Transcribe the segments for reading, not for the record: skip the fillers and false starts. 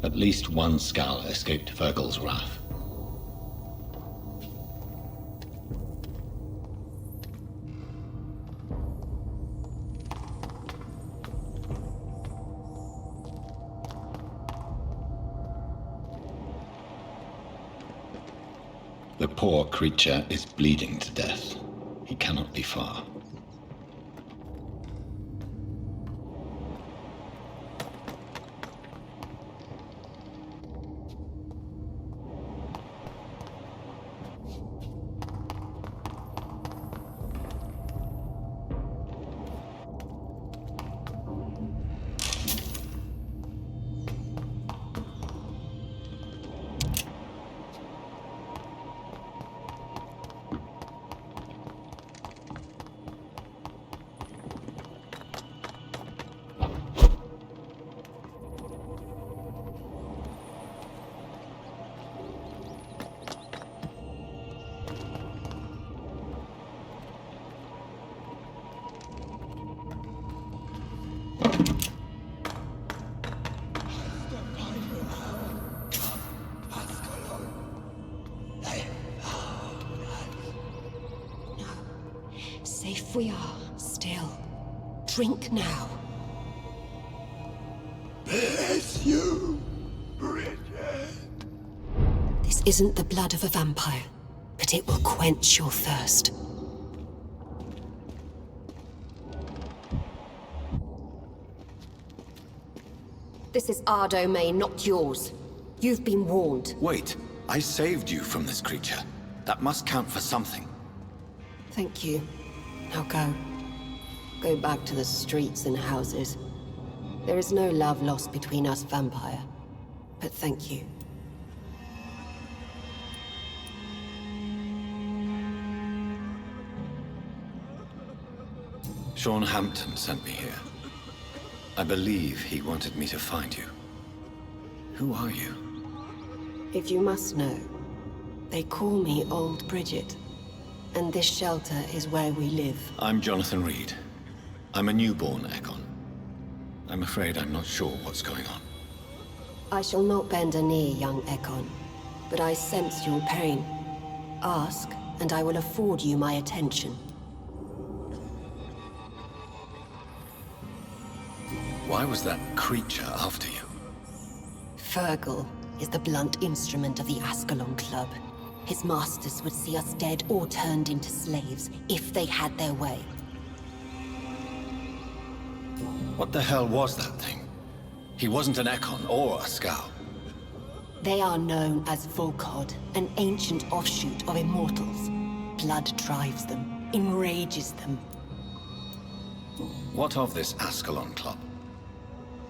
At least one Skull escaped Fergal's wrath. The poor creature is bleeding to death. He cannot be far. Safe we are, still. Drink now. Bless you, Bridget. This isn't the blood of a vampire, but it will quench your thirst. This is our domain, not yours. You've been warned. Wait, I saved you from this creature. That must count for something. Thank you. Now go. Go back to the streets and houses. There is no love lost between us, vampire. But thank you. Sean Hampton sent me here. I believe he wanted me to find you. Who are you? If you must know, they call me Old Bridget. And this shelter is where we live. I'm Jonathan Reed. I'm a newborn Ekon. I'm afraid I'm not sure what's going on. I shall not bend a knee, young Ekon, but I sense your pain. Ask, and I will afford you my attention. Why was that creature after you? Fergal is the blunt instrument of the Ascalon Club. His masters would see us dead or turned into slaves, if they had their way. What the hell was that thing? He wasn't an Ekon or a Scowl. They are known as Volkod, an ancient offshoot of immortals. Blood drives them, enrages them. What of this Ascalon Club?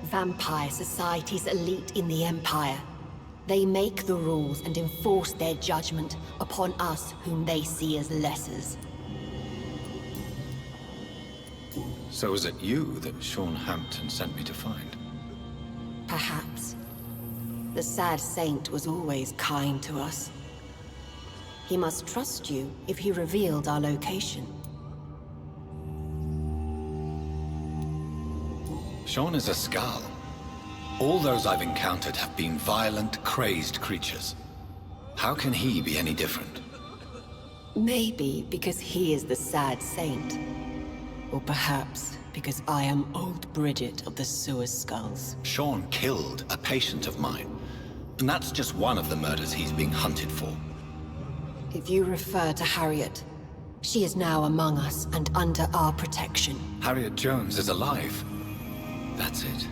Vampire Society's elite in the Empire. They make the rules and enforce their judgment upon us whom they see as lessers. So was it you that Sean Hampton sent me to find? Perhaps. The sad saint was always kind to us. He must trust you if he revealed our location. Sean is a Scowl. All those I've encountered have been violent, crazed creatures. How can he be any different? Maybe because he is the sad saint. Or perhaps because I am Old Bridget of the Sewer Skulls. Sean killed a patient of mine. And that's just one of the murders he's being hunted for. If you refer to Harriet, she is now among us and under our protection. Harriet Jones is alive. That's it.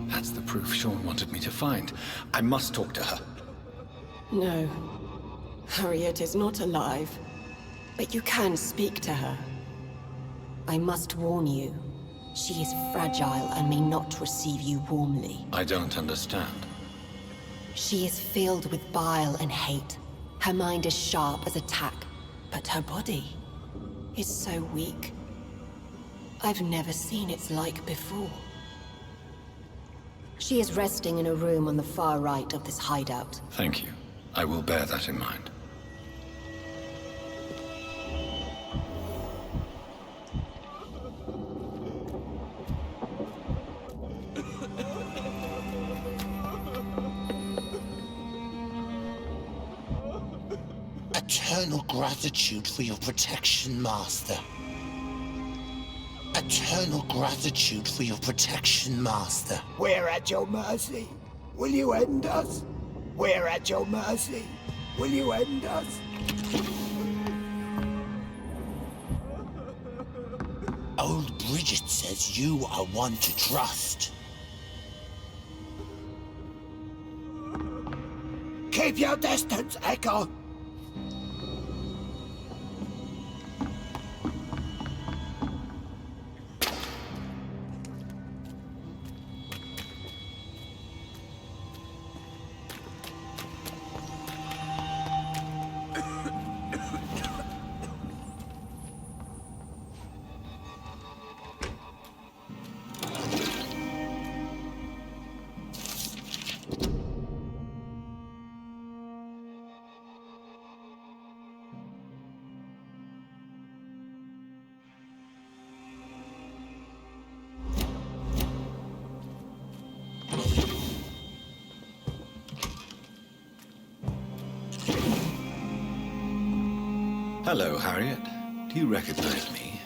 That's the proof Sean wanted me to find. I must talk to her. No. Harriet is not alive. But you can speak to her. I must warn you. She is fragile and may not receive you warmly. I don't understand. She is filled with bile and hate. Her mind is sharp as a tack, but her body is so weak. I've never seen its like before. She is resting in a room on the far right of this hideout. Thank you. I will bear that in mind. Eternal gratitude for your protection, Master. Eternal gratitude for your protection, Master. We're at your mercy. Will you end us? We're at your mercy. Will you end us? Old Bridget says you are one to trust. Keep your distance, Echo. Hello, Harriet. Do you recognize me?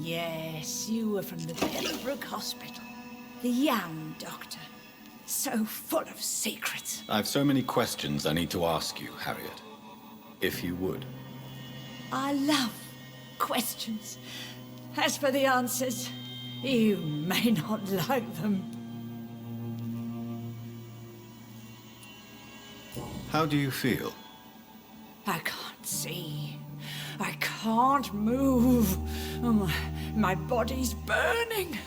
Yes, you were from the Bellbrook Hospital. The young doctor. So full of secrets. I've so many questions I need to ask you, Harriet. If you would. I love questions. As for the answers, you may not like them. How do you feel? I can't see. I can't move. My body's burning.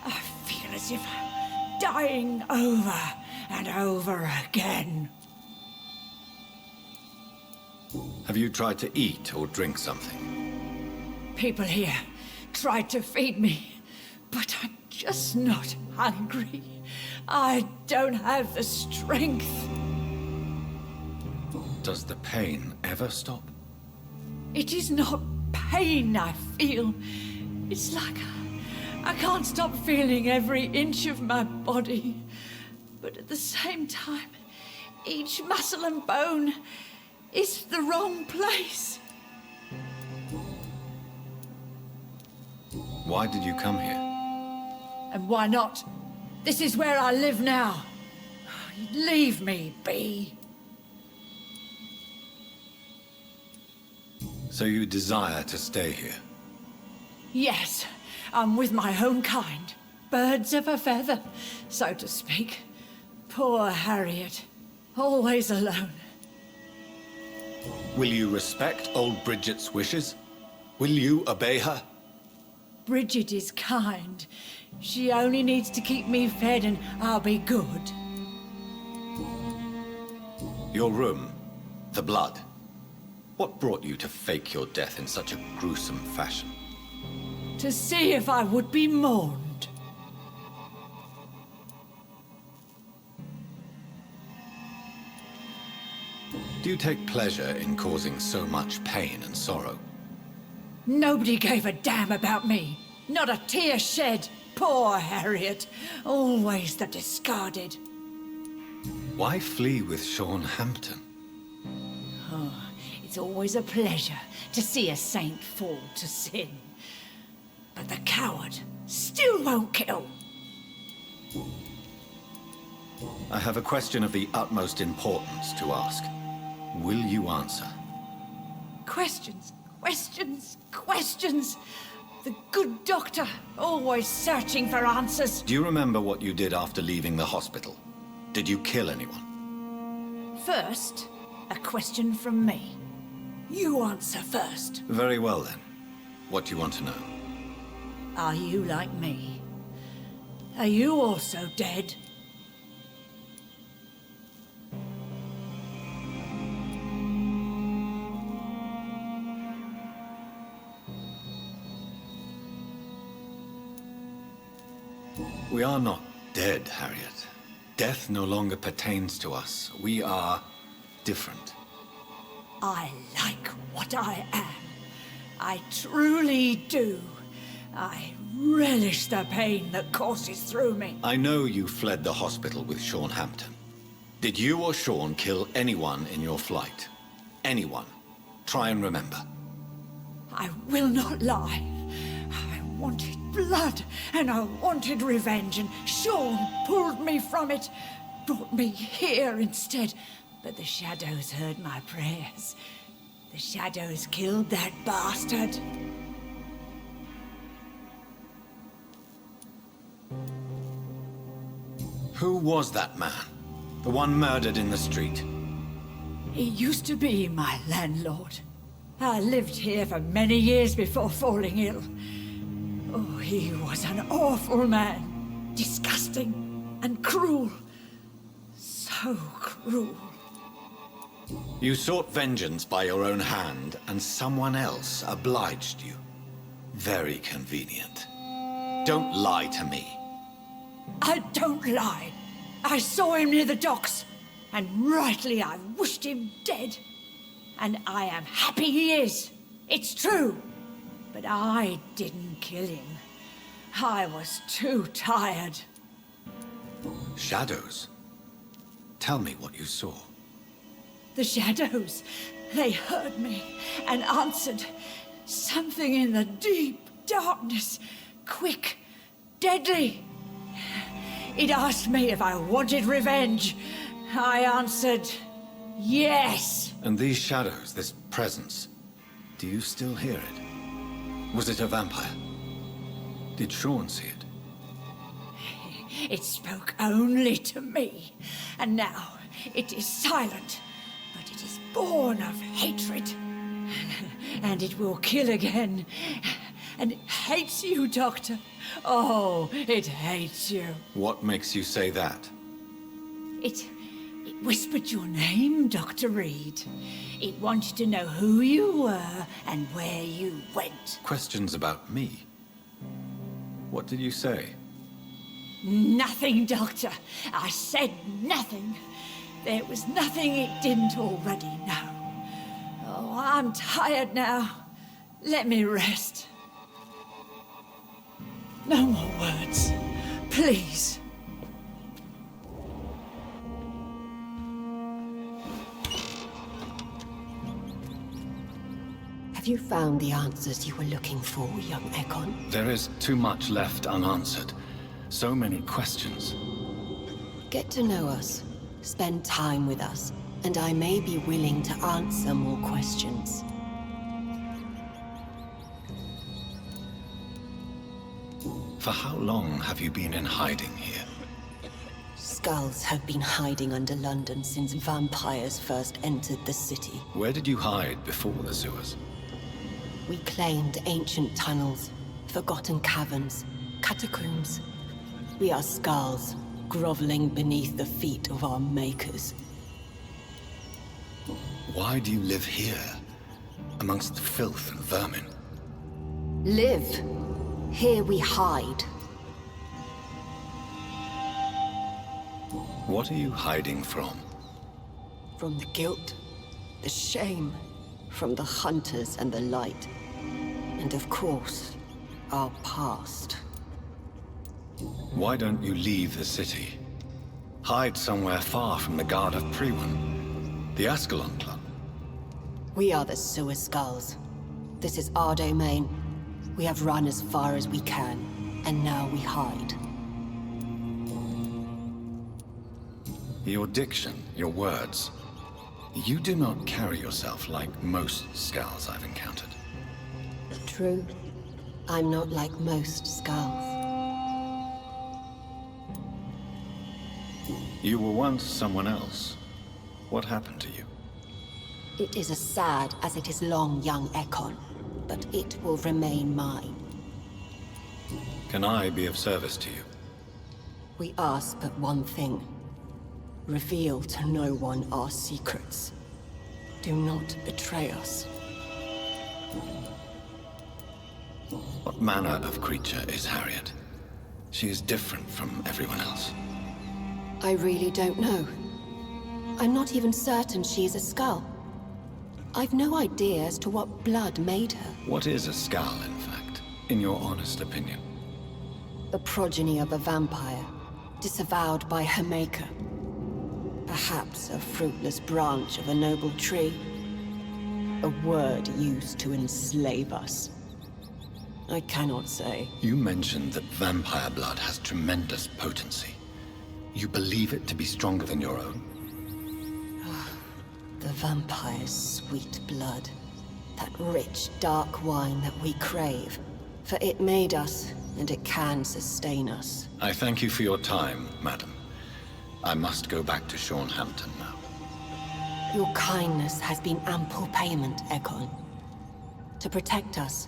I feel as if I'm dying over and over again. Have you tried to eat or drink something? People here tried to feed me, but I'm just not hungry. I don't have the strength. Does the pain ever stop? It is not pain I feel. It's like I can't stop feeling every inch of my body. But at the same time, each muscle and bone is the wrong place. Why did you come here? And why not? This is where I live now. Leave me be. So you desire to stay here? Yes, I'm with my own kind. Birds of a feather, so to speak. Poor Harriet, always alone. Will you respect old Bridget's wishes? Will you obey her? Bridget is kind. She only needs to keep me fed and I'll be good. Your room, the blood. What brought you to fake your death in such a gruesome fashion? To see if I would be mourned. Do you take pleasure in causing so much pain and sorrow? Nobody gave a damn about me. Not a tear shed. Poor Harriet. Always the discarded. Why flee with Sean Hampton? It's always a pleasure to see a saint fall to sin. But the coward still won't kill. I have a question of the utmost importance to ask. Will you answer? Questions, questions, questions. The good doctor, always searching for answers. Do you remember what you did after leaving the hospital? Did you kill anyone? First, a question from me. You answer first. Very well then. What do you want to know? Are you like me? Are you also dead? We are not dead, Harriet. Death no longer pertains to us. We are different. I like what I am. I truly do. I relish the pain that courses through me. I know you fled the hospital with Sean Hampton. Did you or Sean kill anyone in your flight? Anyone? Try and remember. I will not lie. I wanted blood, and I wanted revenge, and Sean pulled me from it, brought me here instead. But the shadows heard my prayers. The shadows killed that bastard. Who was that man? The one murdered in the street? He used to be my landlord. I lived here for many years before falling ill. Oh, he was an awful man. Disgusting and cruel. So cruel. You sought vengeance by your own hand, and someone else obliged you. Very convenient. Don't lie to me. I don't lie. I saw him near the docks, and rightly I wished him dead. And I am happy he is. It's true. But I didn't kill him. I was too tired. Shadows? Tell me what you saw. The shadows, they heard me and answered. Something in the deep darkness, quick, deadly. It asked me if I wanted revenge. I answered, yes. And these shadows, this presence, do you still hear it? Was it a vampire? Did Sean see it? It spoke only to me, and now it is silent, but it is born of hatred. And it will kill again. And it hates you, Doctor. Oh, it hates you. What makes you say that? It whispered your name, Dr. Reed. It wanted to know who you were and where you went. Questions about me? What did you say? Nothing, Doctor. I said nothing. There was nothing it didn't already know. Oh, I'm tired now. Let me rest. No more words. Please. Have you found the answers you were looking for, young Ekon? There is too much left unanswered. So many questions. Get to know us, spend time with us, and I may be willing to answer more questions. For how long have you been in hiding here? Skulls have been hiding under London since vampires first entered the city. Where did you hide before the sewers? We claimed ancient tunnels, forgotten caverns, catacombs. We are skulls, groveling beneath the feet of our makers. Why do you live here, amongst the filth and vermin? Live. Here we hide. What are you hiding from? From the guilt, the shame, from the hunters and the light. And of course, our past. Why don't you leave the city? Hide somewhere far from the Guard of Priwen, the Ascalon Club. We are the sewer skulls. This is our domain. We have run as far as we can, and now we hide. Your diction, your words. You do not carry yourself like most skulls I've encountered. True. I'm not like most skulls. You were once someone else. What happened to you? It is as sad as it is long, young Ekon, but it will remain mine. Can I be of service to you? We ask but one thing. Reveal to no one our secrets. Do not betray us. What manner of creature is Harriet? She is different from everyone else. I really don't know. I'm not even certain she is a skull. I've no idea as to what blood made her. What is a skull, in fact, in your honest opinion? The progeny of a vampire, disavowed by her maker. Perhaps a fruitless branch of a noble tree. A word used to enslave us. I cannot say. You mentioned that vampire blood has tremendous potency. You believe it to be stronger than your own? The vampire's sweet blood. That rich, dark wine that we crave. For it made us, and it can sustain us. I thank you for your time, madam. I must go back to Hampton now. Your kindness has been ample payment, Egon. To protect us,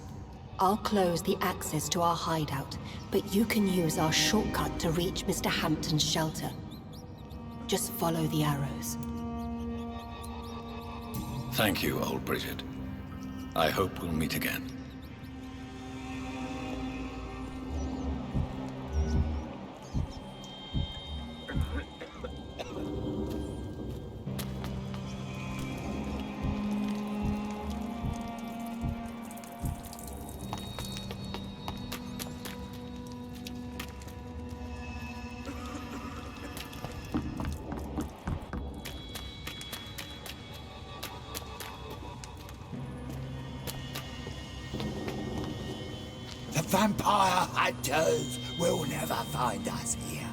I'll close the access to our hideout, but you can use our shortcut to reach Mr. Hampton's shelter. Just follow the arrows. Thank you, old Bridget. I hope we'll meet again. The vampire hunters will never find us here.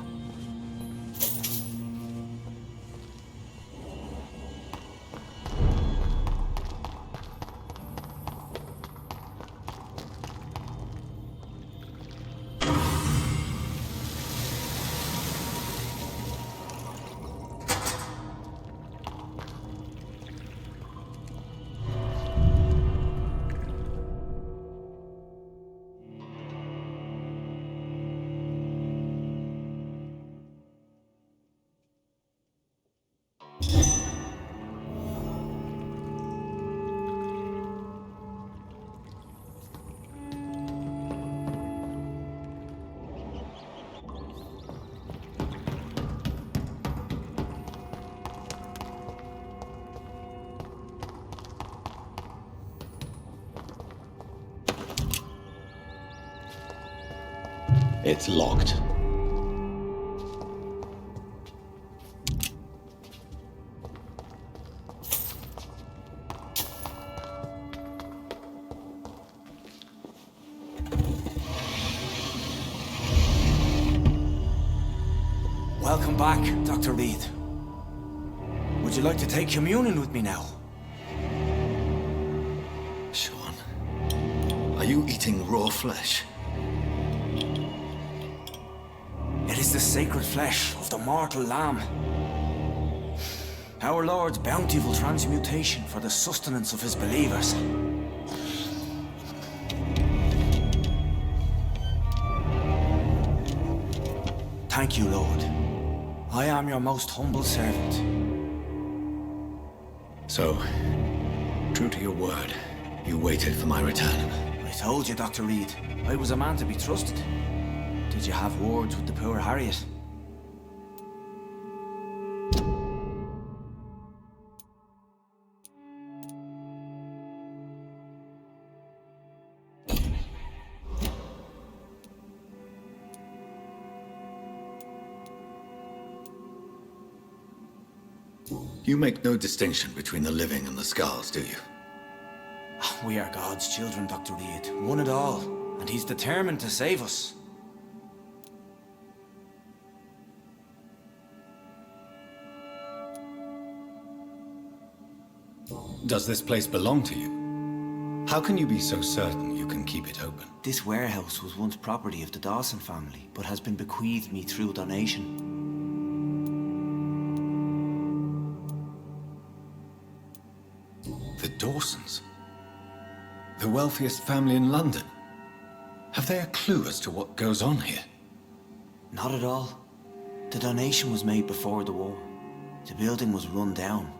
It's locked. Welcome back, Dr. Reed. Would you like to take communion with me now? Sean, are you eating raw flesh? It is the sacred flesh of the mortal lamb. Our Lord's bountiful transmutation for the sustenance of his believers. Thank you, Lord. I am your most humble servant. So, true to your word, you waited for my return. I told you, Dr. Reed, I was a man to be trusted. Did you have words with the poor Harriet? You make no distinction between the living and the scars, do you? We are God's children, Dr. Reed. One and all. And he's determined to save us. Does this place belong to you? How can you be so certain you can keep it open? This warehouse was once property of the Dawson family, but has been bequeathed me through donation. The Dawsons? The wealthiest family in London? Have they a clue as to what goes on here? Not at all. The donation was made before the war. The building was run down.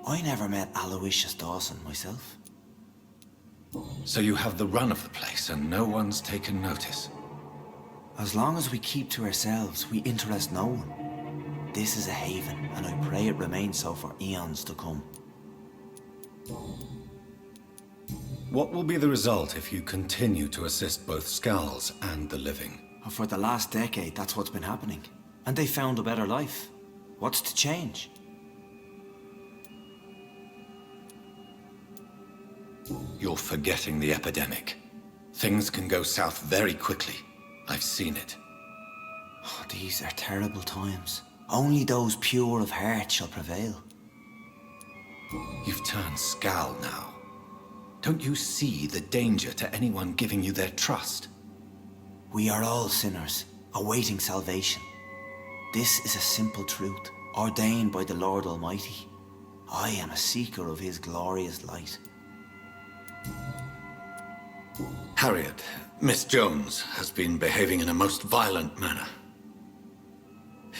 I never met Aloysius Dawson myself. So you have the run of the place and no one's taken notice? As long as we keep to ourselves, we interest no one. This is a haven, and I pray it remains so for eons to come. What will be the result if you continue to assist both Skulls and the living? For the last decade, that's what's been happening. And they found a better life. What's to change? You're forgetting the epidemic. Things can go south very quickly. I've seen it. Oh, these are terrible times. Only those pure of heart shall prevail. You've turned Scal now. Don't you see the danger to anyone giving you their trust? We are all sinners, awaiting salvation. This is a simple truth, ordained by the Lord Almighty. I am a seeker of His glorious light. Harriet, Miss Jones, has been behaving in a most violent manner.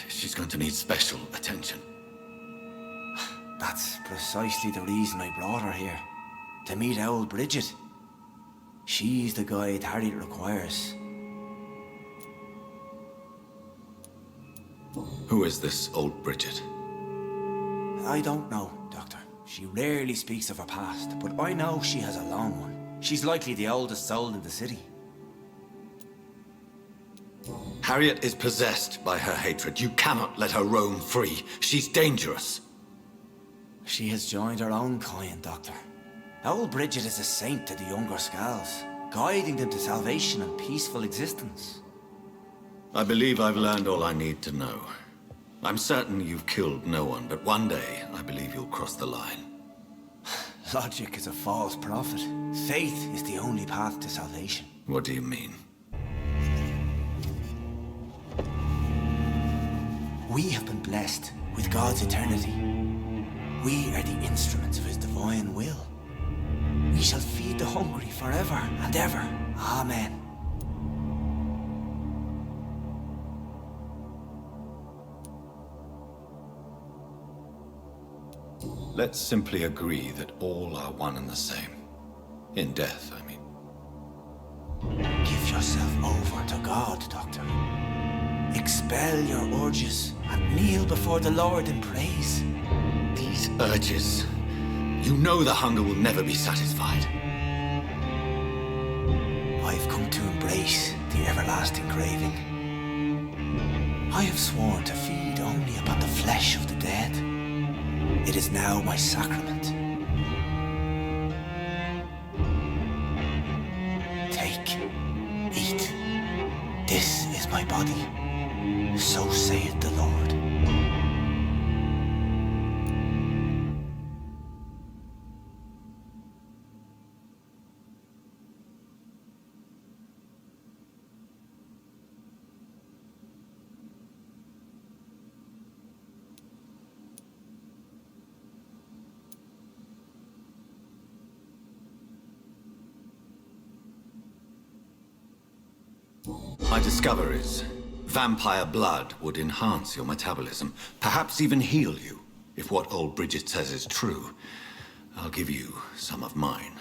She's going to need special attention. That's precisely the reason I brought her here. To meet old Bridget. She's the guide Harriet requires. Who is this old Bridget? I don't know, Doctor. She rarely speaks of her past, but I know she has a long one. She's likely the oldest soul in the city. Harriet is possessed by her hatred. You cannot let her roam free. She's dangerous. She has joined her own kind, Doctor. Old Bridget is a saint to the younger Scals, guiding them to salvation and peaceful existence. I believe I've learned all I need to know. I'm certain you've killed no one, but one day I believe you'll cross the line. Logic is a false prophet. Faith is the only path to salvation. What do you mean? We have been blessed with God's eternity. We are the instruments of His divine will. We shall feed the hungry forever and ever. Amen. Let's simply agree that all are one and the same. In death, I mean. Give yourself over to God, Doctor. Expel your urges and kneel before the Lord in praise. These urges. You know the hunger will never be satisfied. I've come to embrace the everlasting craving. I have sworn to feed only upon the flesh of the dead. It is now my sacrament. Take, eat. This is my body. So saith the Lord. My discoveries. Vampire blood would enhance your metabolism, perhaps even heal you. If what old Bridget says is true, I'll give you some of mine.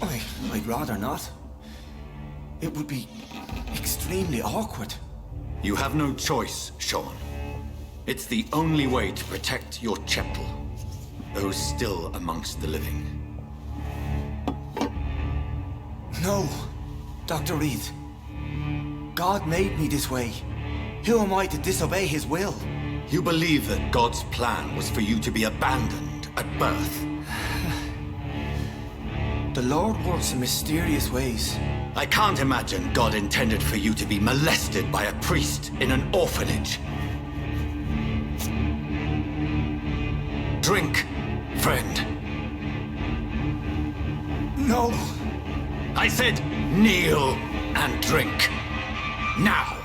I'd rather not. It would be extremely awkward. You have no choice, Sean. It's the only way to protect your chettle, those still amongst the living. No, Dr. Reed. God made me this way. Who am I to disobey His will? You believe that God's plan was for you to be abandoned at birth. The Lord works in mysterious ways. I can't imagine God intended for you to be molested by a priest in an orphanage. Drink, friend. No. I said kneel and drink. Now.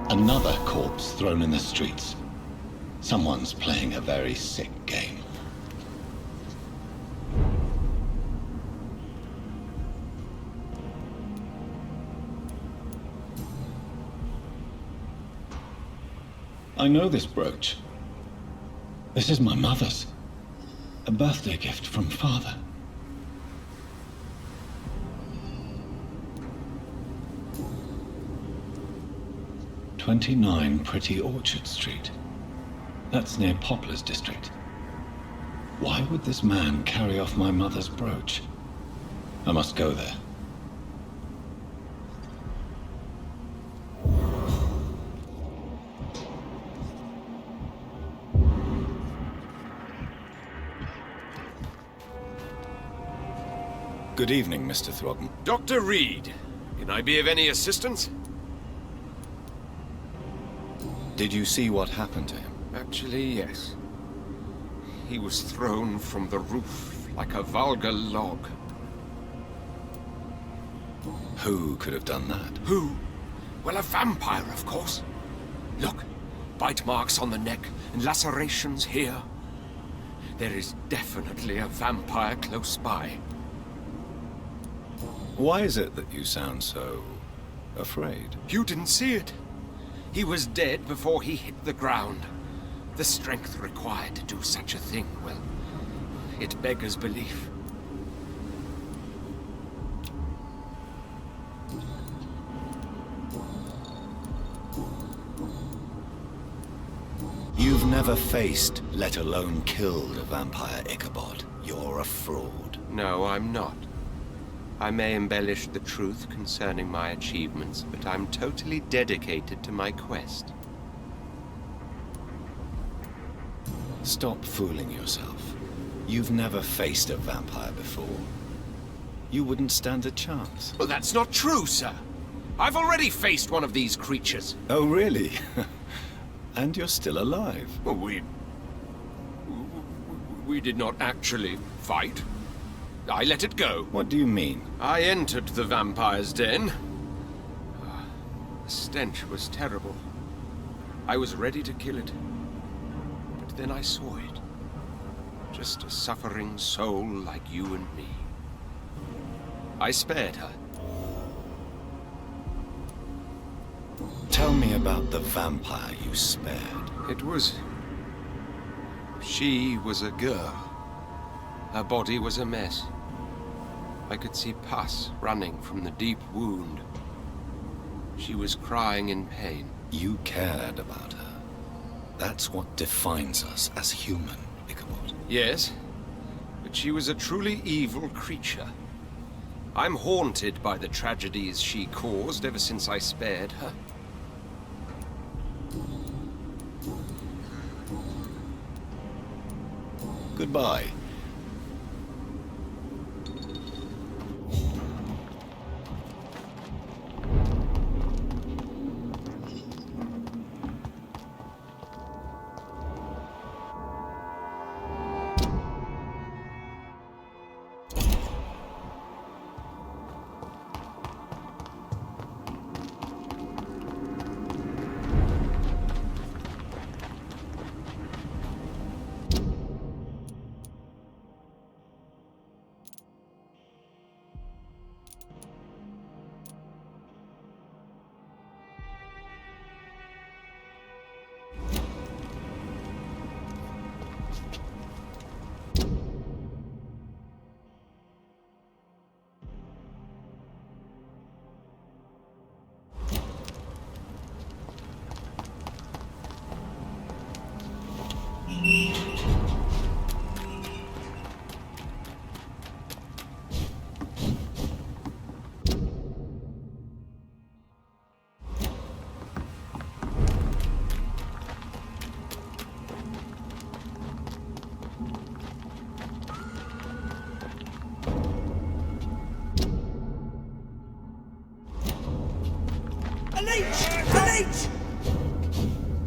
Another corpse thrown in the streets. Someone's playing a very sick game. I know this brooch. This is my mother's. A birthday gift from father. "29 Pretty Orchard Street. That's near Poplar's district. Why would this man carry off my mother's brooch? I must go there. Good evening, Mr. Throgmorton. Dr. Reed, can I be of any assistance? Did you see what happened to him? Actually, yes. He was thrown from the roof like a vulgar log. Who could have done that? Who? Well, a vampire, of course. Look, bite marks on the neck and lacerations here. There is definitely a vampire close by. Why is it that you sound so afraid? You didn't see it. He was dead before he hit the ground. The strength required to do such a thing, well, it beggars belief. You've never faced, let alone killed, a vampire, Ichabod. You're a fraud. No, I'm not. I may embellish the truth concerning my achievements, but I'm totally dedicated to my quest. Stop fooling yourself. You've never faced a vampire before. You wouldn't stand a chance. Well, that's not true, sir. I've already faced one of these creatures. Oh, really? And you're still alive. Well, we did not actually fight. I let it go. What do you mean? I entered the vampire's den. The stench was terrible. I was ready to kill it. But then I saw it. Just a suffering soul like you and me. I spared her. Tell me about the vampire you spared. She was a girl. Her body was a mess. I could see pus running from the deep wound. She was crying in pain. You cared about her. That's what defines us as human, Ichabod. Yes, but she was a truly evil creature. I'm haunted by the tragedies she caused ever since I spared her. Goodbye.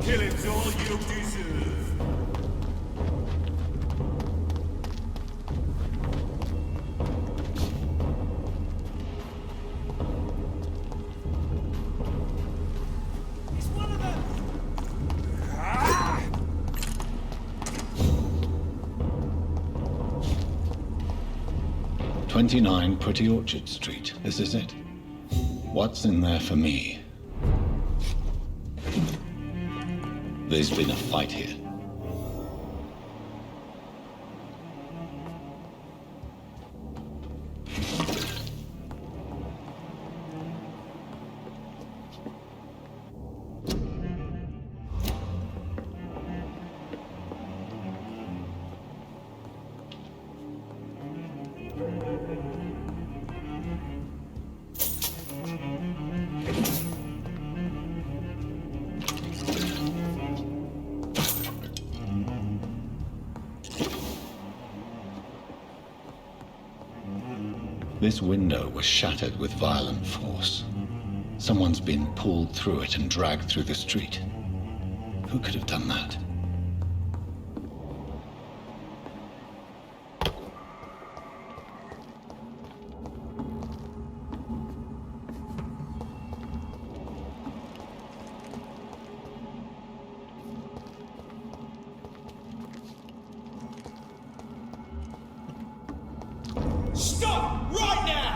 Killing's all you deserve. It's one of 29 Pretty Orchard Street. This is it. What's in there for me? There's been a fight here. This window was shattered with violent force. Someone's been pulled through it and dragged through the street. Who could have done that? Stop! Right now!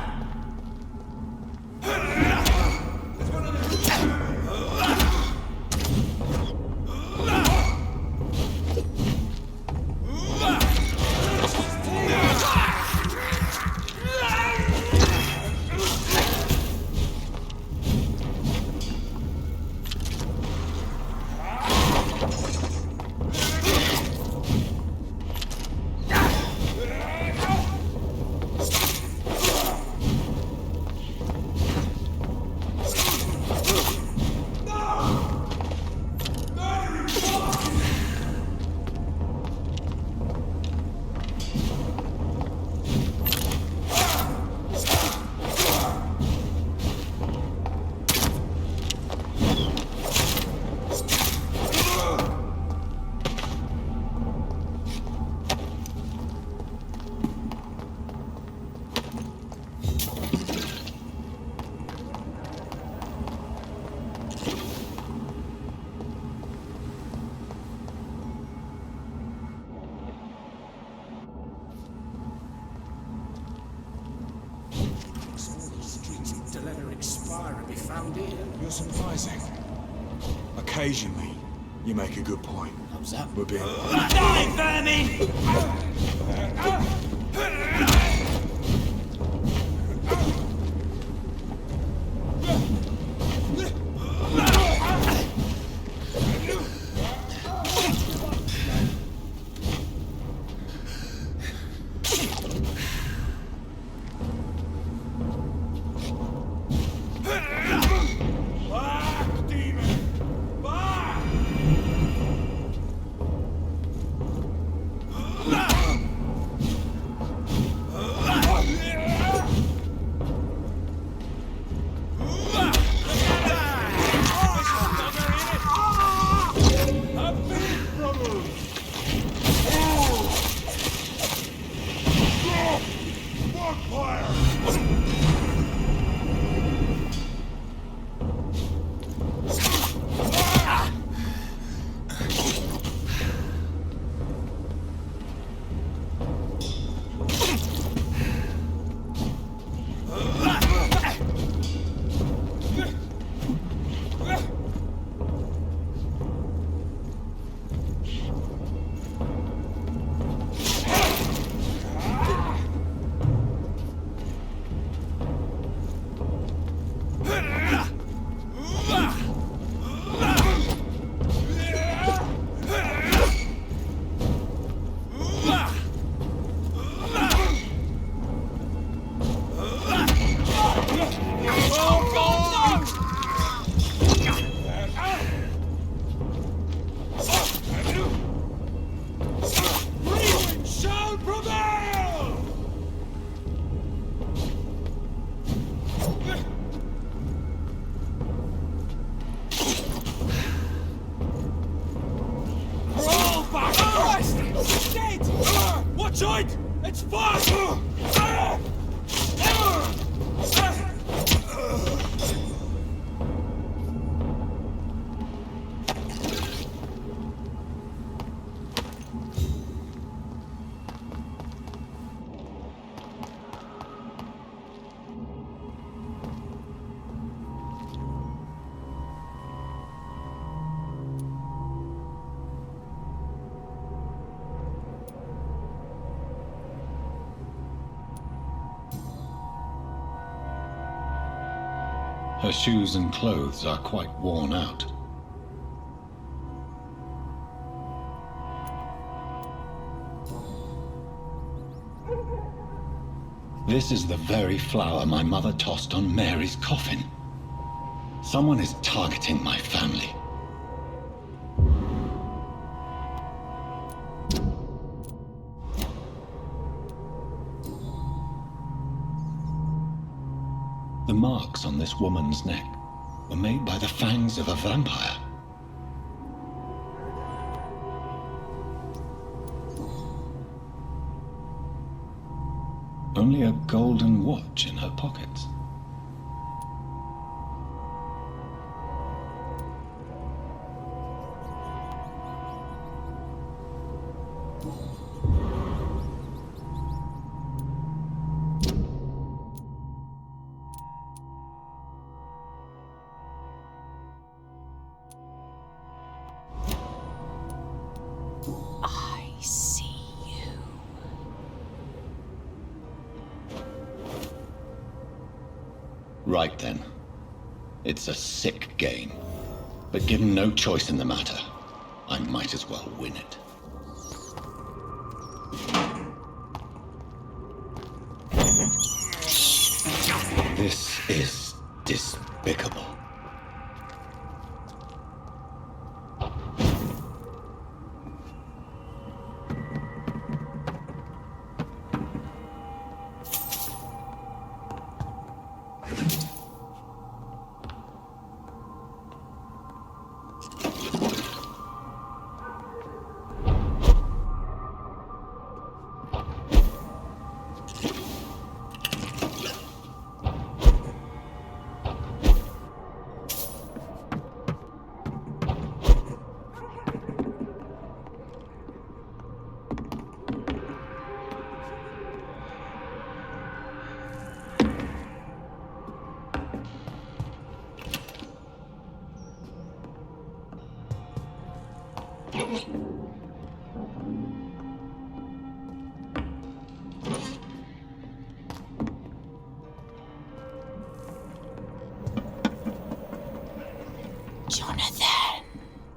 You're surprising. Occasionally, you make a good point. We're being... Die, vermin! Her shoes and clothes are quite worn out. This is the very flower my mother tossed on Mary's coffin. Someone is targeting my family. The marks on this woman's neck were made by the fangs of a vampire. Only a golden watch in her pockets. I see you. Right then. It's a sick game. But given no choice in the matter, I might as well win it. This is despicable. Jonathan.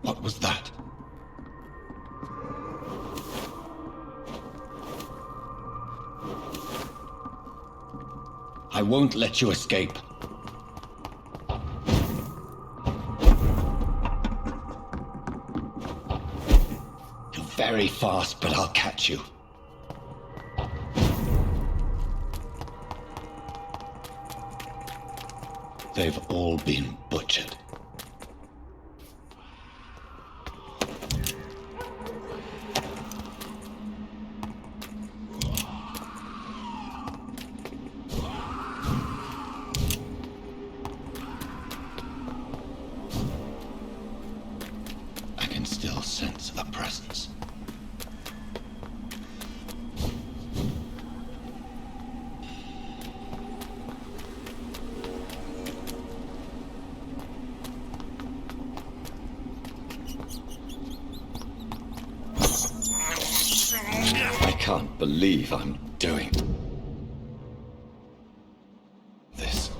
What was that? I won't let you escape. You're very fast, but I'll catch you. They've all been butchered. I can still sense a presence. I can't believe I'm doing this.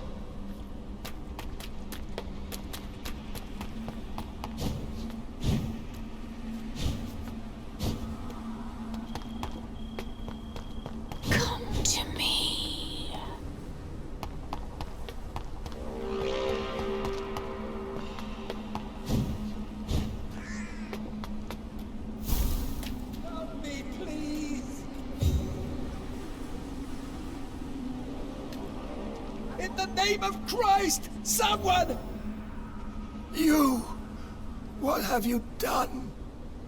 Come to me. Help me, please! In the name of Christ, someone! You! What have you done?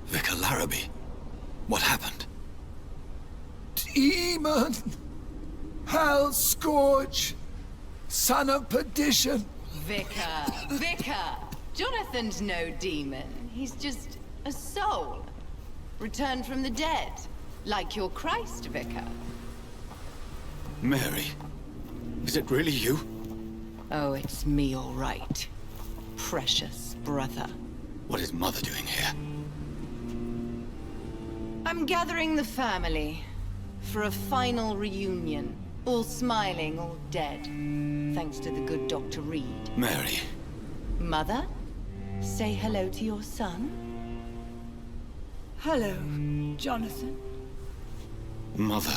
Vicar Larrabee, what happened? Demon! Hell Scourge! Son of perdition! Vicar! Jonathan's no demon. He's just a soul. Returned from the dead. Like your Christ, Vicar. Mary, is it really you? Oh, it's me, all right. Precious brother. What is Mother doing here? I'm gathering the family for a final reunion. All smiling, all dead. Thanks to the good Dr. Reed. Mary. Mother, say hello to your son. Hello, Jonathan. Mother,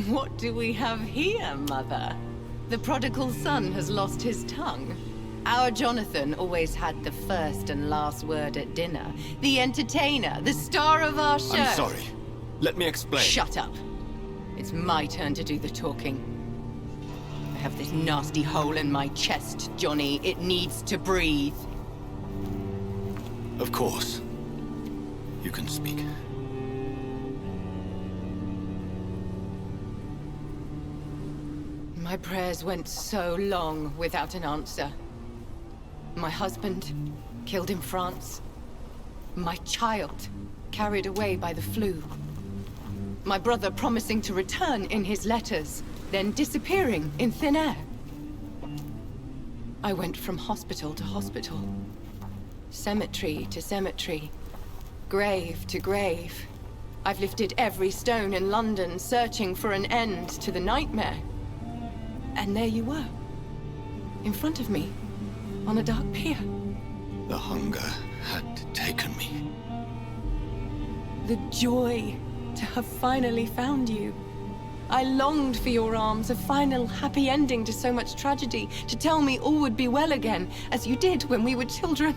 What do we have here, Mother? The prodigal son has lost his tongue. Our Jonathan always had the first and last word at dinner. The entertainer, the star of our show. I'm sorry. Let me explain. Shut up. It's my turn to do the talking. I have this nasty hole in my chest, Johnny. It needs to breathe. Of course. You can speak. My prayers went so long without an answer. My husband, killed in France. My child, carried away by the flu. My brother promising to return in his letters, then disappearing in thin air. I went from hospital to hospital, cemetery to cemetery, grave to grave. I've lifted every stone in London, searching for an end to the nightmare. And there you were, in front of me, on a dark pier. The hunger had taken me. The joy to have finally found you. I longed for your arms, a final happy ending to so much tragedy, to tell me all would be well again, as you did when we were children.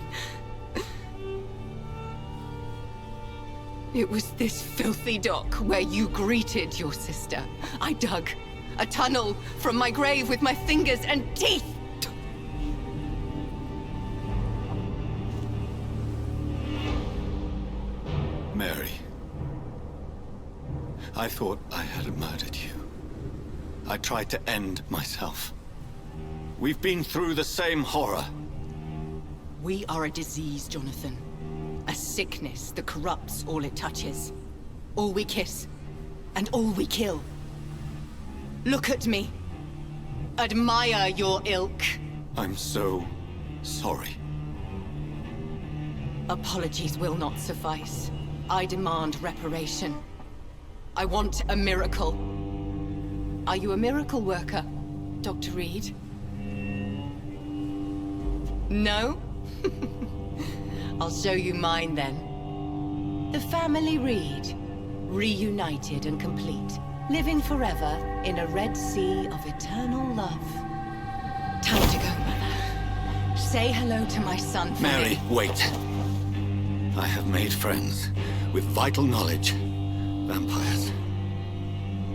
It was this filthy dock where you greeted your sister. I dug a tunnel from my grave with my fingers and teeth. Mary. I thought I had murdered you. I tried to end myself. We've been through the same horror. We are a disease, Jonathan. A sickness that corrupts all it touches. All we kiss, and all we kill. Look at me. Admire your ilk. I'm so sorry. Apologies will not suffice. I demand reparation. I want a miracle. Are you a miracle worker, Dr. Reed? No? I'll show you mine then. The family Reed, reunited and complete, living forever in a red sea of eternal love. Time to go, Mother. Say hello to my son for Mary, me. wait. I have made friends with vital knowledge. Vampires.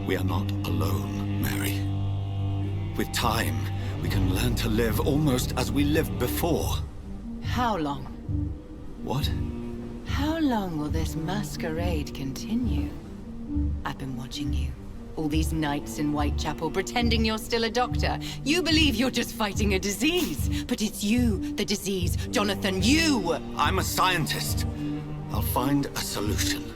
We are not alone, Mary. With time, we can learn to live almost as we lived before. How long? What? How long will this masquerade continue? I've been watching you. All these nights in Whitechapel, pretending you're still a doctor. You believe you're just fighting a disease. But it's you, the disease. Jonathan, you! I'm a scientist. I'll find a solution.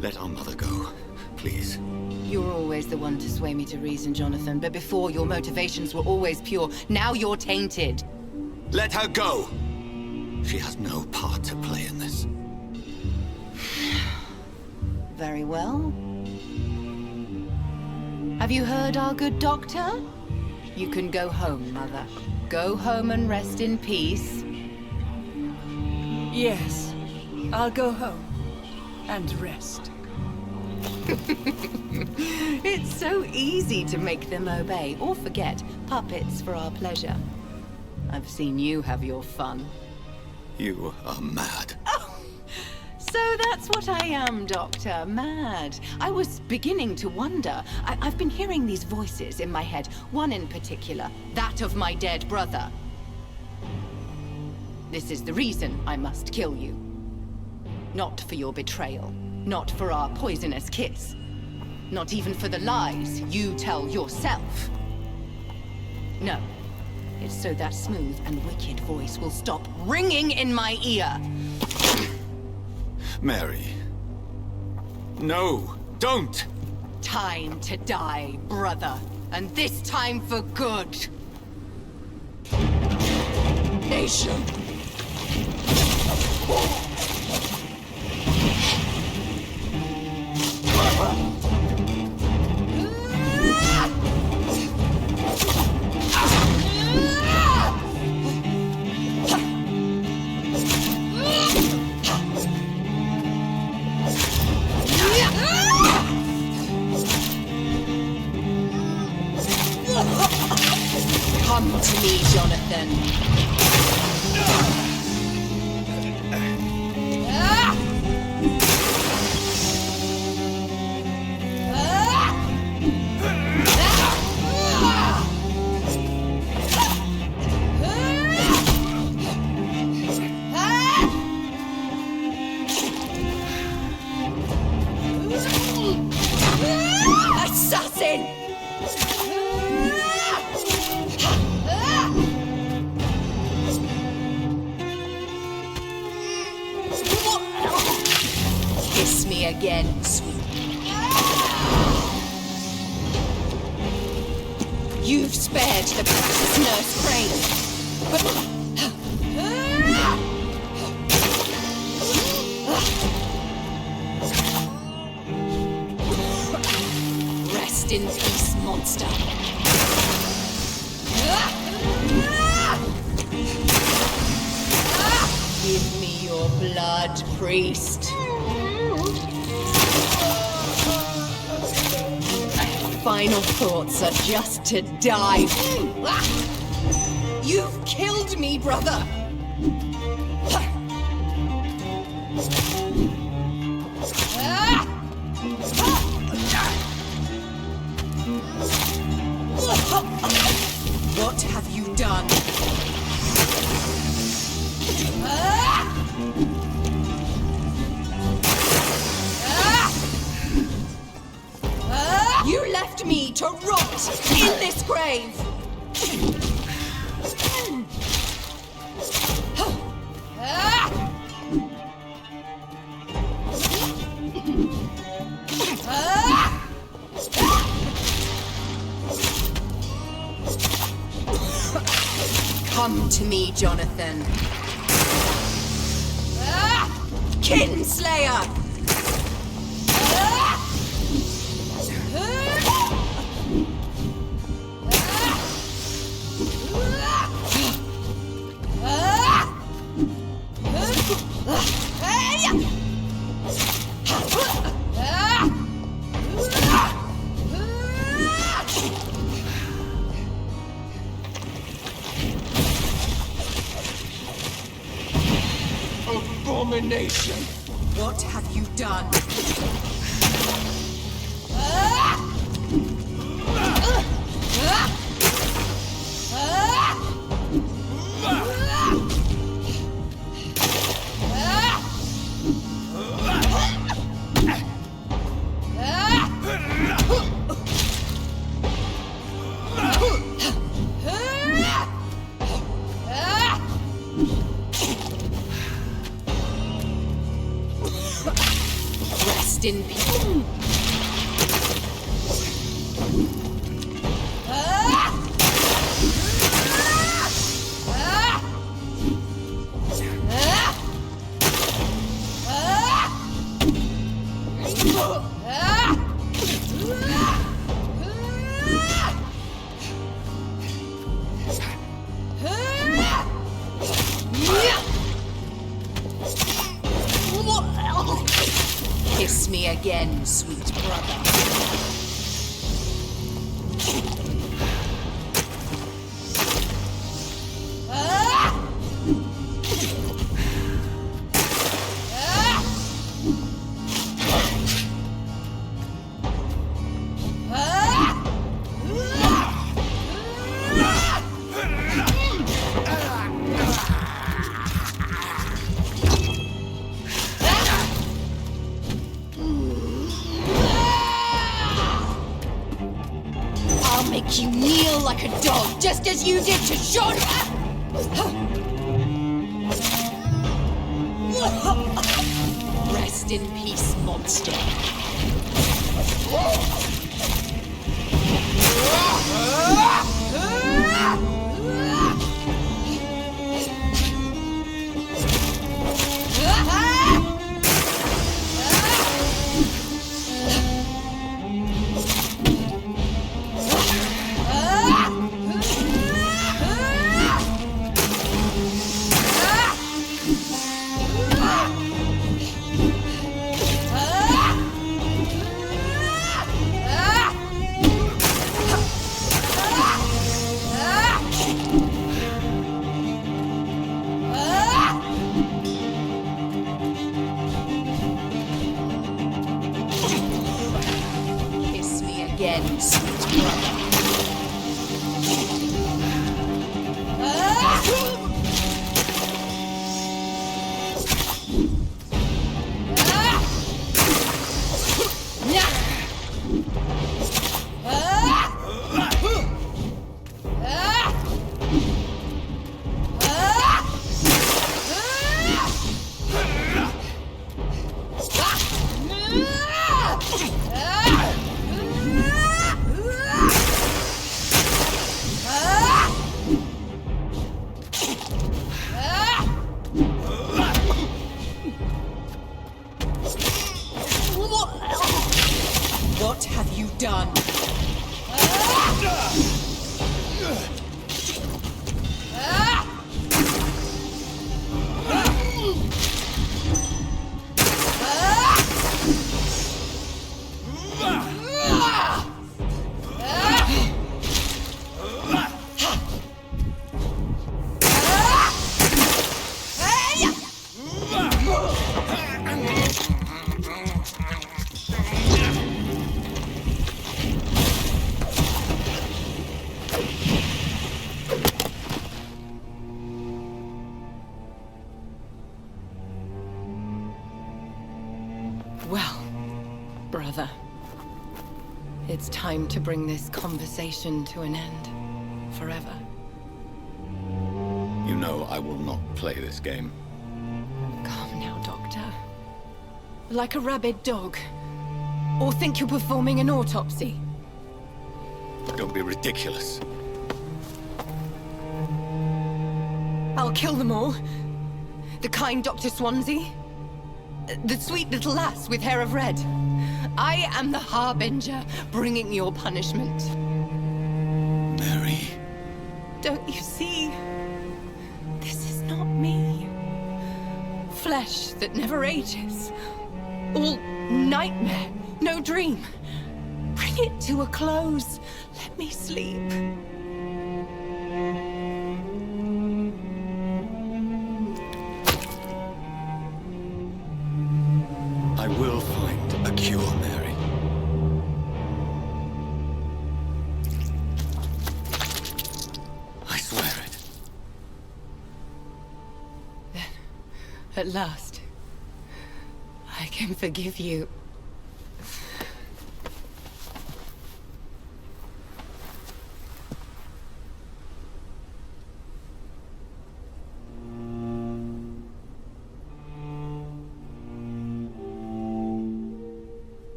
Let our mother go, please. You're always the one to sway me to reason, Jonathan. But before, your motivations were always pure. Now you're tainted. Let her go! She has no part to play in this. Very well. Have you heard our good doctor? You can go home, Mother. Go home and rest in peace. Yes, I'll go home and rest. It's so easy to make them obey or forget. Puppets for our pleasure. I've seen you have your fun. You are mad. Oh, so that's what I am, Doctor. Mad. I was beginning to wonder. I've been hearing these voices in my head. One in particular, that of my dead brother. This is the reason I must kill you. Not for your betrayal. Not for our poisonous kiss. Not even for the lies you tell yourself. No. It's so that smooth and wicked voice will stop ringing in my ear. Mary. No, don't! Time to die, brother. And this time for good. Nation. Come to me, Jonathan. Assassin! Kiss me again, sweet. You've spared the precious Nurse Crane, but... Rest in peace, monster. Give me your blood, priest. Final thoughts are just to die. You've killed me, brother. What have you done? You left me to rot in this grave! Come to me, Jonathan. Kinslayer! Abomination! What have you done? Rest in peace. Kiss me again, sweet brother. I'll make you kneel like a dog, just as you did to John. Rest in peace, monster. It's time to bring this conversation to an end. Forever. You know I will not play this game. Calm now, Doctor. Like a rabid dog. Or think you're performing an autopsy. Don't be ridiculous. I'll kill them all. The kind Dr. Swansea. The sweet little lass with hair of red. I am the Harbinger, bringing your punishment. Mary. Don't you see? This is not me. Flesh that never ages. All nightmare, no dream. Bring it to a close. Let me sleep. I will find a cure, Mary. I swear it. Then, at last, I can forgive you.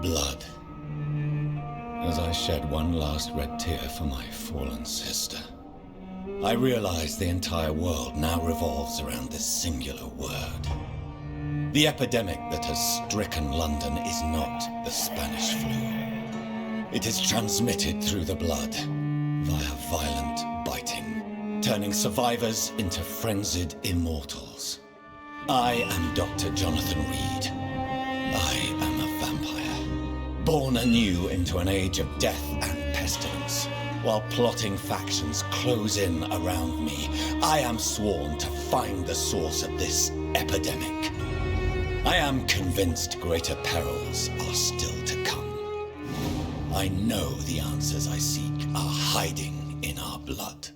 Blood. As I shed one last red tear for my fallen sister, I realize the entire world now revolves around this singular word. The epidemic that has stricken London is not the Spanish flu. It is transmitted through the blood, via violent biting, turning survivors into frenzied immortals. I am Dr. Jonathan Reed. I am a vampire, born anew into an age of death and pestilence. While plotting factions close in around me, I am sworn to find the source of this epidemic. I am convinced greater perils are still to come. I know the answers I seek are hiding in our blood.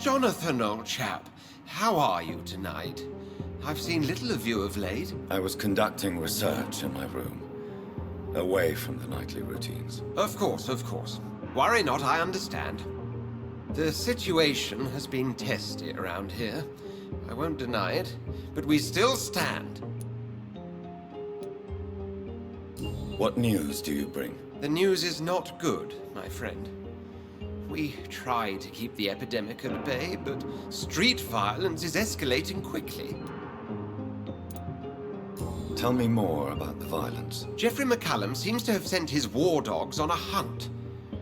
Jonathan, old chap, how are you tonight? I've seen little of you of late. I was conducting research in my room, away from the nightly routines. Of course, of course. Worry not, I understand. The situation has been testy around here. I won't deny it, but we still stand. What news do you bring? The news is not good, my friend. We try to keep the epidemic at bay, but street violence is escalating quickly. Tell me more about the violence. Jeffrey McCallum seems to have sent his war dogs on a hunt.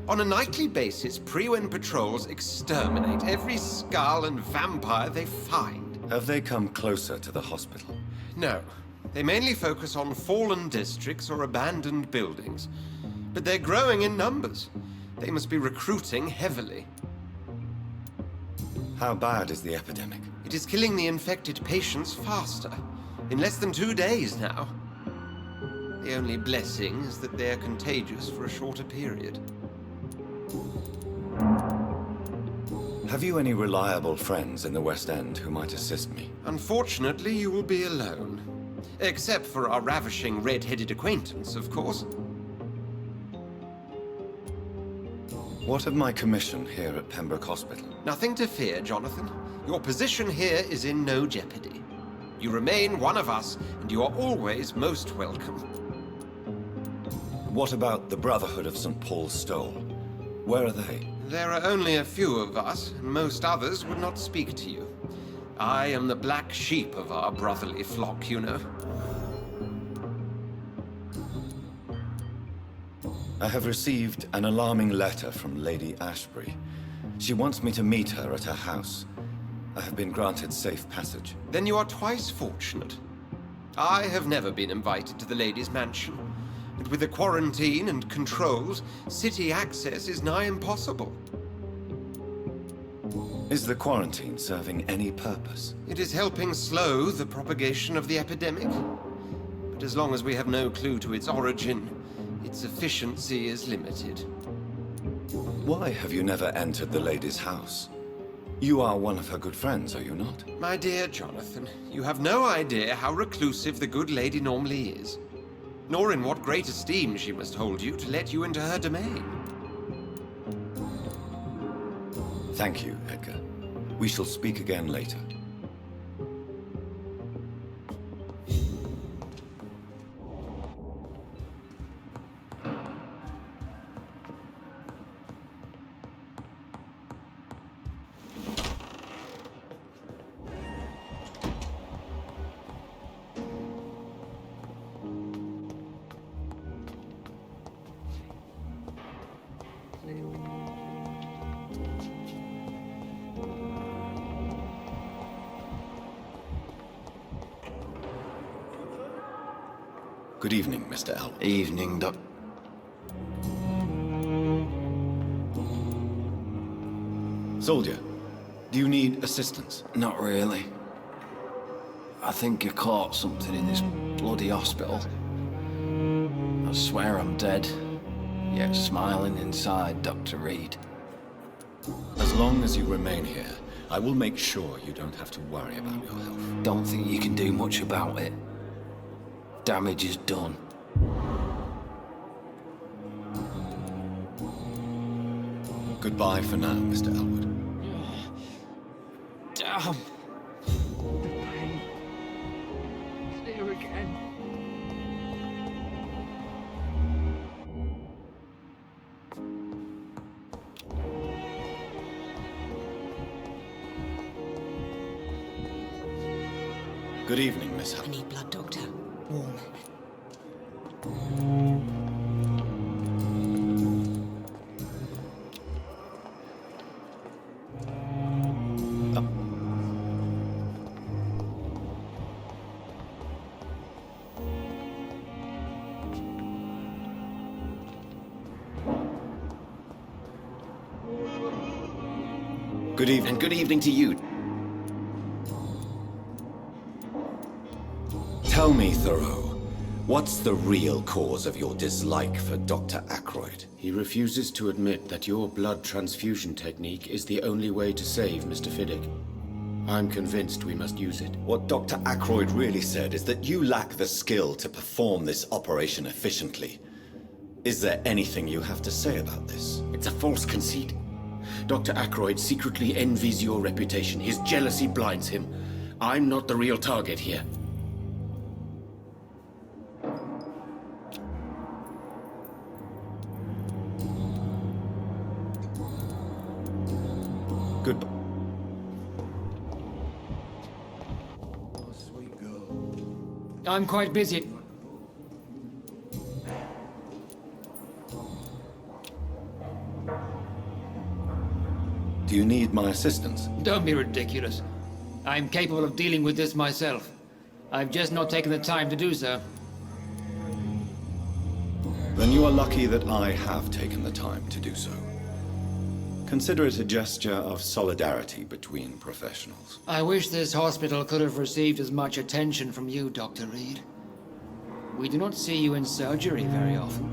On a nightly basis, Pre-Wen patrols exterminate every skull and vampire they find. Have they come closer to the hospital? No. They mainly focus on fallen districts or abandoned buildings. But they're growing in numbers. They must be recruiting heavily. How bad is the epidemic? It is killing the infected patients faster. In less than 2 days now. The only blessing is that they are contagious for a shorter period. Have you any reliable friends in the West End who might assist me? Unfortunately, you will be alone. Except for our ravishing red-headed acquaintance, of course. What of my commission here at Pembroke Hospital? Nothing to fear, Jonathan. Your position here is in no jeopardy. You remain one of us, and you are always most welcome. What about the Brotherhood of St. Paul's Stole? Where are they? There are only a few of us, and most others would not speak to you. I am the black sheep of our brotherly flock, you know. I have received an alarming letter from Lady Ashbury. She wants me to meet her at her house. I have been granted safe passage. Then you are twice fortunate. I have never been invited to the lady's mansion. And with the quarantine and controls, city access is nigh impossible. Is the quarantine serving any purpose? It is helping slow the propagation of the epidemic. But as long as we have no clue to its origin, its efficiency is limited. Why have you never entered the lady's house? You are one of her good friends, are you not? My dear Jonathan, you have no idea how reclusive the good lady normally is. Nor in what great esteem she must hold you to let you into her domain. Thank you, Edgar. We shall speak again later. Good evening, Mr. Elwood. Evening, Doc. Soldier, do you need assistance? Not really. I think I caught something in this bloody hospital. I swear I'm dead, yet smiling inside, Dr. Reed. As long as you remain here, I will make sure you don't have to worry about your health. Don't think you can do much about it. Damage is done. Goodbye for now, Mr. Elwood. Damn! The pain. It's here again. Good evening, Miss I Helen. need blood, Doctor. Warm. Good evening. And good evening to you. Tell me, Thoreau, What's the real cause of your dislike for Dr. Ackroyd? He refuses to admit that your blood transfusion technique is the only way to save Mr. Fiddick. I'm convinced we must use it. What Dr. Ackroyd really said is that you lack the skill to perform this operation efficiently. Is there anything you have to say about this? It's a false conceit. Dr. Ackroyd secretly envies your reputation. His jealousy blinds him. I'm not the real target here. Goodbye. Oh, sweet girl. I'm quite busy. Do you need my assistance? Don't be ridiculous. I'm capable of dealing with this myself. I've just not taken the time to do so. Then you are lucky that I have taken the time to do so. Consider it a gesture of solidarity between professionals. I wish this hospital could have received as much attention from you, Dr. Reed. We do not see you in surgery very often.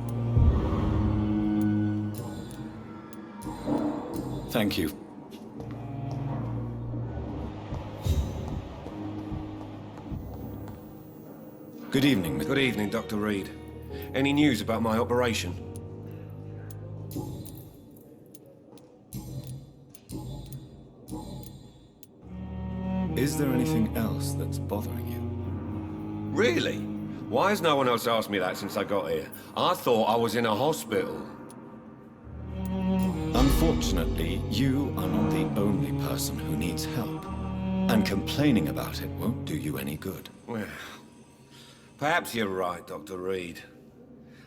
Thank you. Good evening, Mr. Good evening, Dr. Reed. Any news about my operation? Is there anything else that's bothering you? Really? Why has no one else asked me that since I got here? I thought I was in a hospital. Unfortunately, you are not the only person who needs help. And complaining about it won't do you any good. Well, perhaps you're right, Dr. Reed.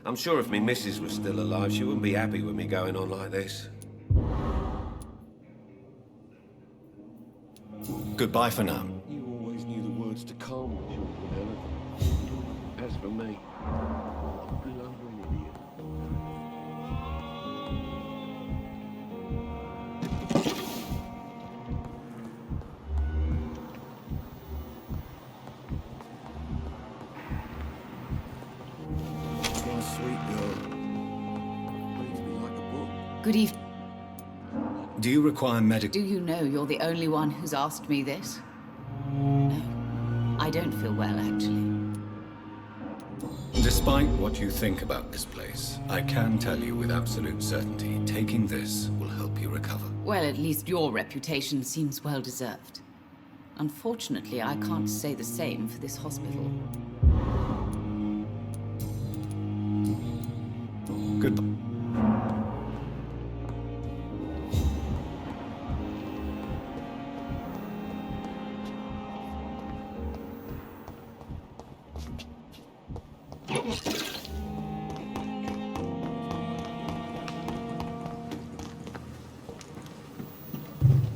I'm sure if me missus was still alive, she wouldn't be happy with me going on like this. Goodbye for now. You always knew the words to calm the children, Helen. As for me, I'm a blundering idiot. My sweet girl. Reads me like a book. Good evening. Do you require medical... Do you know you're the only one who's asked me this? No. I don't feel well, actually. Despite what you think about this place, I can tell you with absolute certainty, taking this will help you recover. Well, at least your reputation seems well deserved. Unfortunately, I can't say the same for this hospital. Goodbye.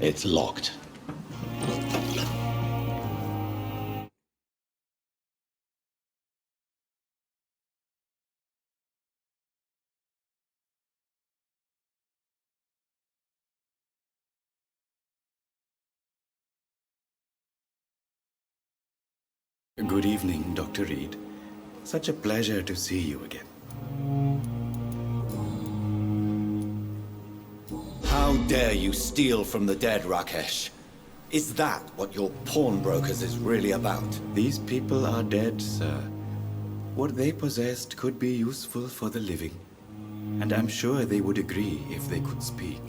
It's locked. Good evening, Dr. Reed. Such a pleasure to see you again. How dare you steal from the dead, Rakesh? Is that what your pawnbrokers is really about? These people are dead, sir. What they possessed could be useful for the living. And I'm sure they would agree if they could speak.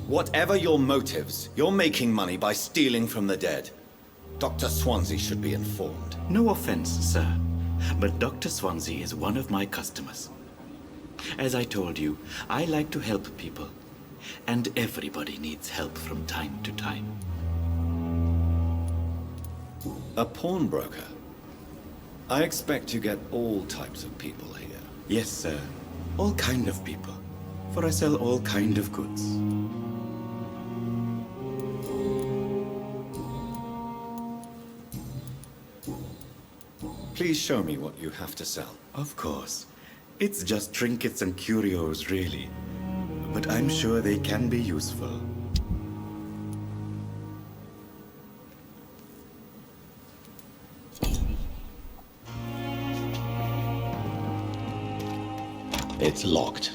Whatever your motives, you're making money by stealing from the dead. Dr. Swansea should be informed. No offense, sir, but Dr. Swansea is one of my customers. As I told you, I like to help people, and everybody needs help from time to time. A pawnbroker? I expect you get all types of people here. Yes, sir. All kind of people. For I sell all kind of goods. Please show me what you have to sell. Of course. It's just trinkets and curios, really. But I'm sure they can be useful. It's locked.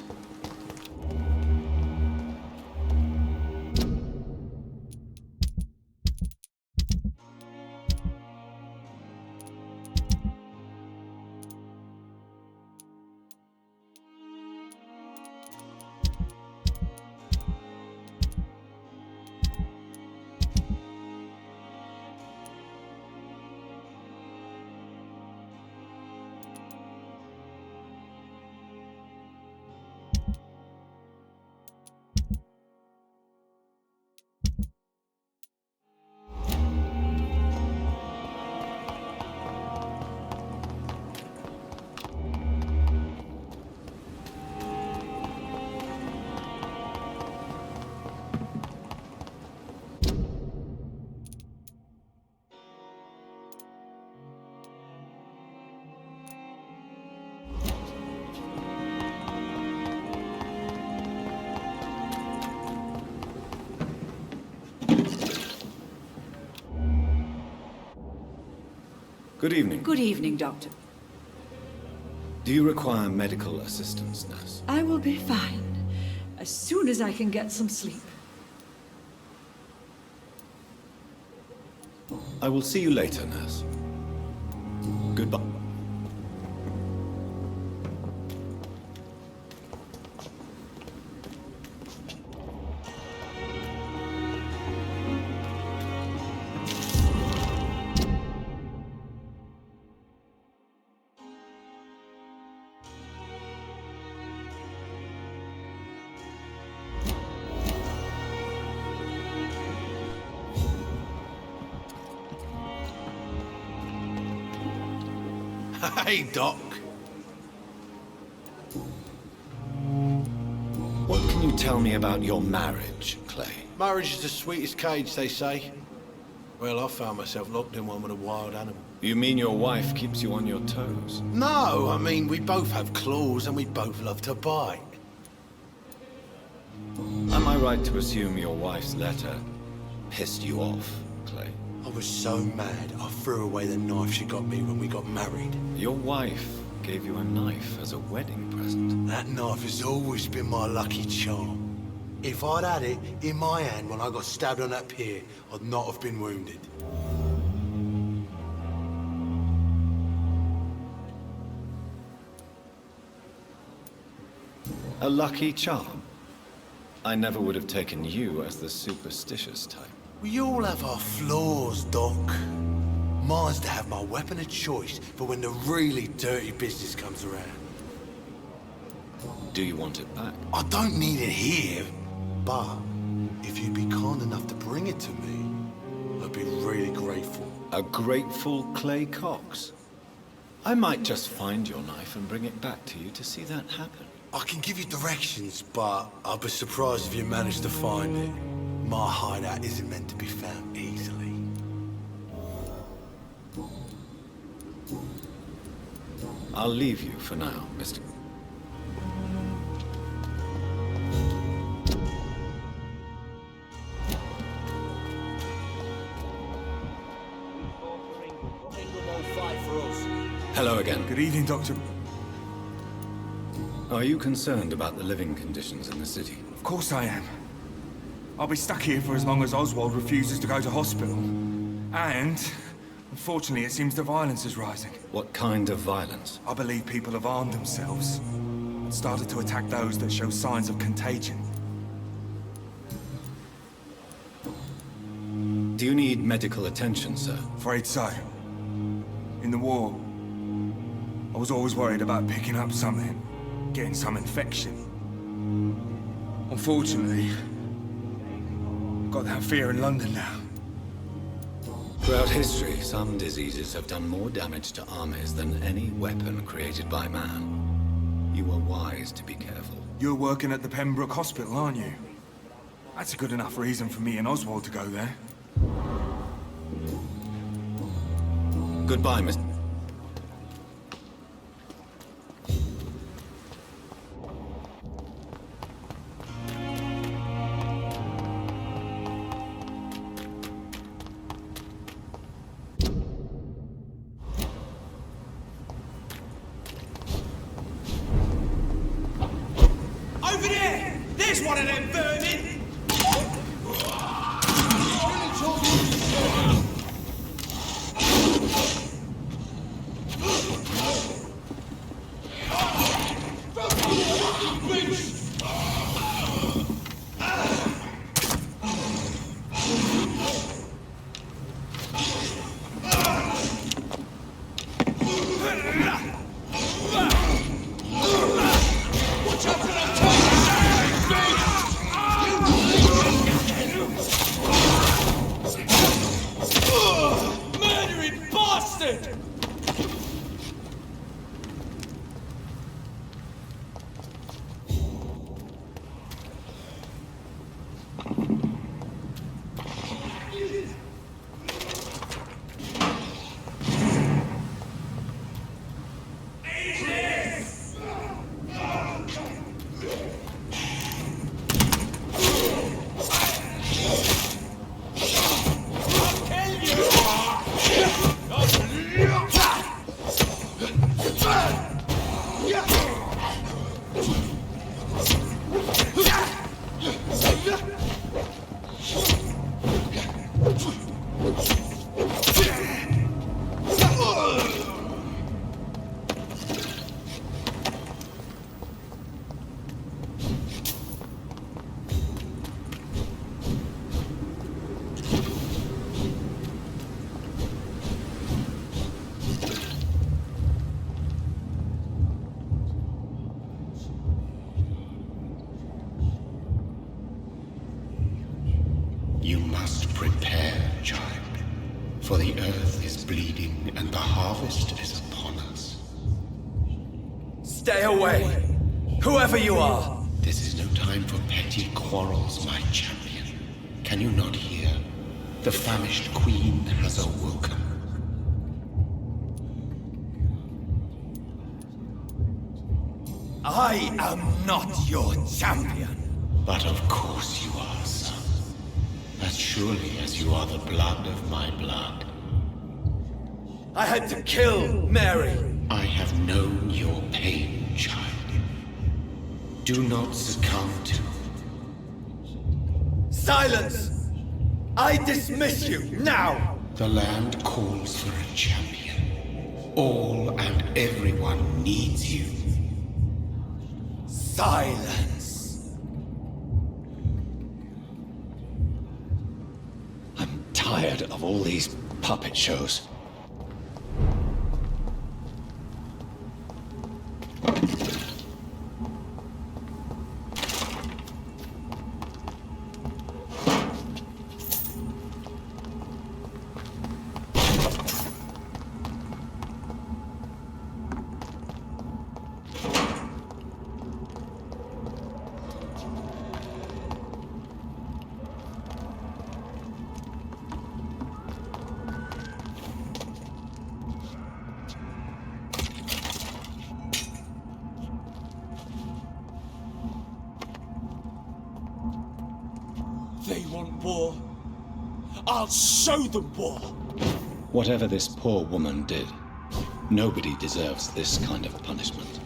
Good evening. Good evening, Doctor. Do you require medical assistance, nurse? I will be fine as soon as I can get some sleep. I will see you later, nurse. Goodbye. Hey, Doc. What can you tell me about your marriage, Clay? Marriage is the sweetest cage, they say. Well, I found myself locked in one with a wild animal. You mean your wife keeps you on your toes? No, I mean, we both have claws and we both love to bite. Am I right to assume your wife's letter pissed you off, Clay? I was so mad, I threw away the knife she got me when we got married. Your wife gave you a knife as a wedding present. That knife has always been my lucky charm. If I'd had it in my hand when I got stabbed on that pier, I'd not have been wounded. A lucky charm? I never would have taken you as the superstitious type. We all have our flaws, Doc. Mine's to have my weapon of choice for when the really dirty business comes around. Do you want it back? I don't need it here, but if you'd be kind enough to bring it to me, I'd be really grateful. A grateful Clay Cox? I might just find your knife and bring it back to you to see that happen. I can give you directions, but I'll be surprised if you manage to find it. My hideout isn't meant to be found easily. I'll leave you for now, Mr. Hello again. Good evening, Doctor. Are you concerned about the living conditions in the city? Of course I am. I'll be stuck here for as long as Oswald refuses to go to hospital. And, unfortunately, it seems the violence is rising. What kind of violence? I believe people have armed themselves and started to attack those that show signs of contagion. Do you need medical attention, sir? Afraid so. In the war, I was always worried about picking up something, getting some infection. Unfortunately, I've got that fear in London now. Throughout history, some diseases have done more damage to armies than any weapon created by man. You were wise to be careful. You're working at the Pembroke Hospital, aren't you? That's a good enough reason for me and Oswald to go there. Goodbye, Mr. one of them vermin! You must prepare, child, for the earth is bleeding and the harvest is upon us. Stay away, whoever you are. This is no time for petty quarrels, my champion. Can you not hear? The famished queen has awoken. I am not your champion. But of course you are, son. As surely as you are the blood of my blood. I had to kill Mary. I have known your pain, child. Do not succumb to... Silence! I dismiss you, now! The land calls for a champion. All and everyone needs you. Silence! I'm tired of all these puppet shows. They want war. I'll show them war. Whatever this poor woman did, nobody deserves this kind of punishment.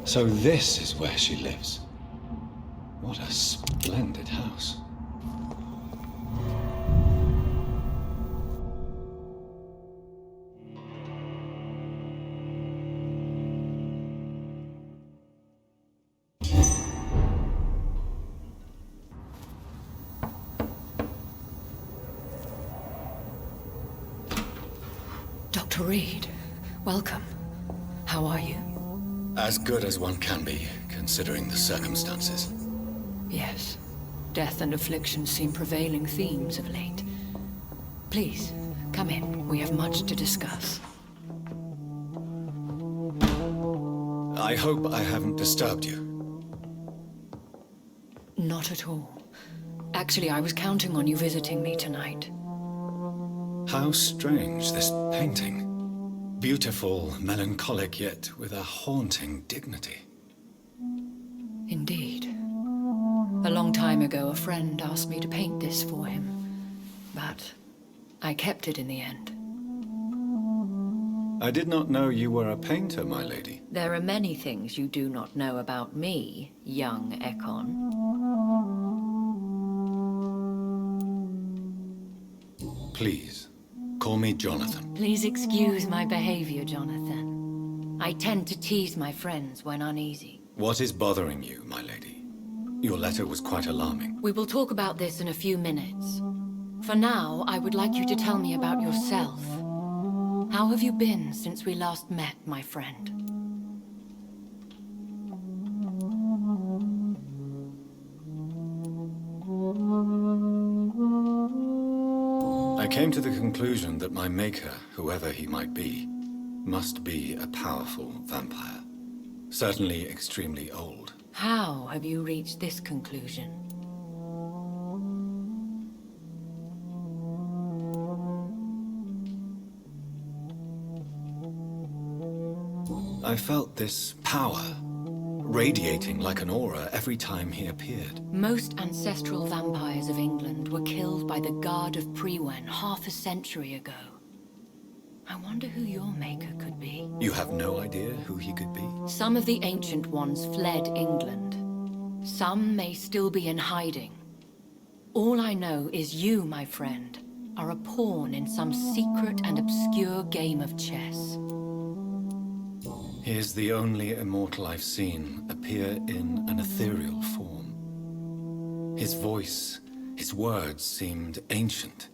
So this is where she lives. What a splendid house. Dr. Reed, welcome. How are you? As good as one can be, considering the circumstances. Yes. Death and affliction seem prevailing themes of late. Please, come in. We have much to discuss. I hope I haven't disturbed you. Not at all. Actually, I was counting on you visiting me tonight. How strange, this painting. Beautiful, melancholic, yet with a haunting dignity. Indeed. A long time ago, a friend asked me to paint this for him. But I kept it in the end. I did not know you were a painter, my lady. There are many things you do not know about me, young Ekon. Please, call me Jonathan. Please excuse my behavior, Jonathan. I tend to tease my friends when uneasy. What is bothering you, my lady? Your letter was quite alarming. We will talk about this in a few minutes. For now, I would like you to tell me about yourself. How have you been since we last met, my friend? I came to the conclusion that my maker, whoever he might be, must be a powerful vampire. Certainly extremely old. How have you reached this conclusion? I felt this power radiating like an aura every time he appeared. Most ancestral vampires of England were killed by the Guard of Priwen half a century ago. I wonder who your maker could be. You have no idea who he could be? Some of the Ancient Ones fled England. Some may still be in hiding. All I know is you, my friend, are a pawn in some secret and obscure game of chess. He is the only immortal I've seen appear in an ethereal form. His voice, his words seemed ancient.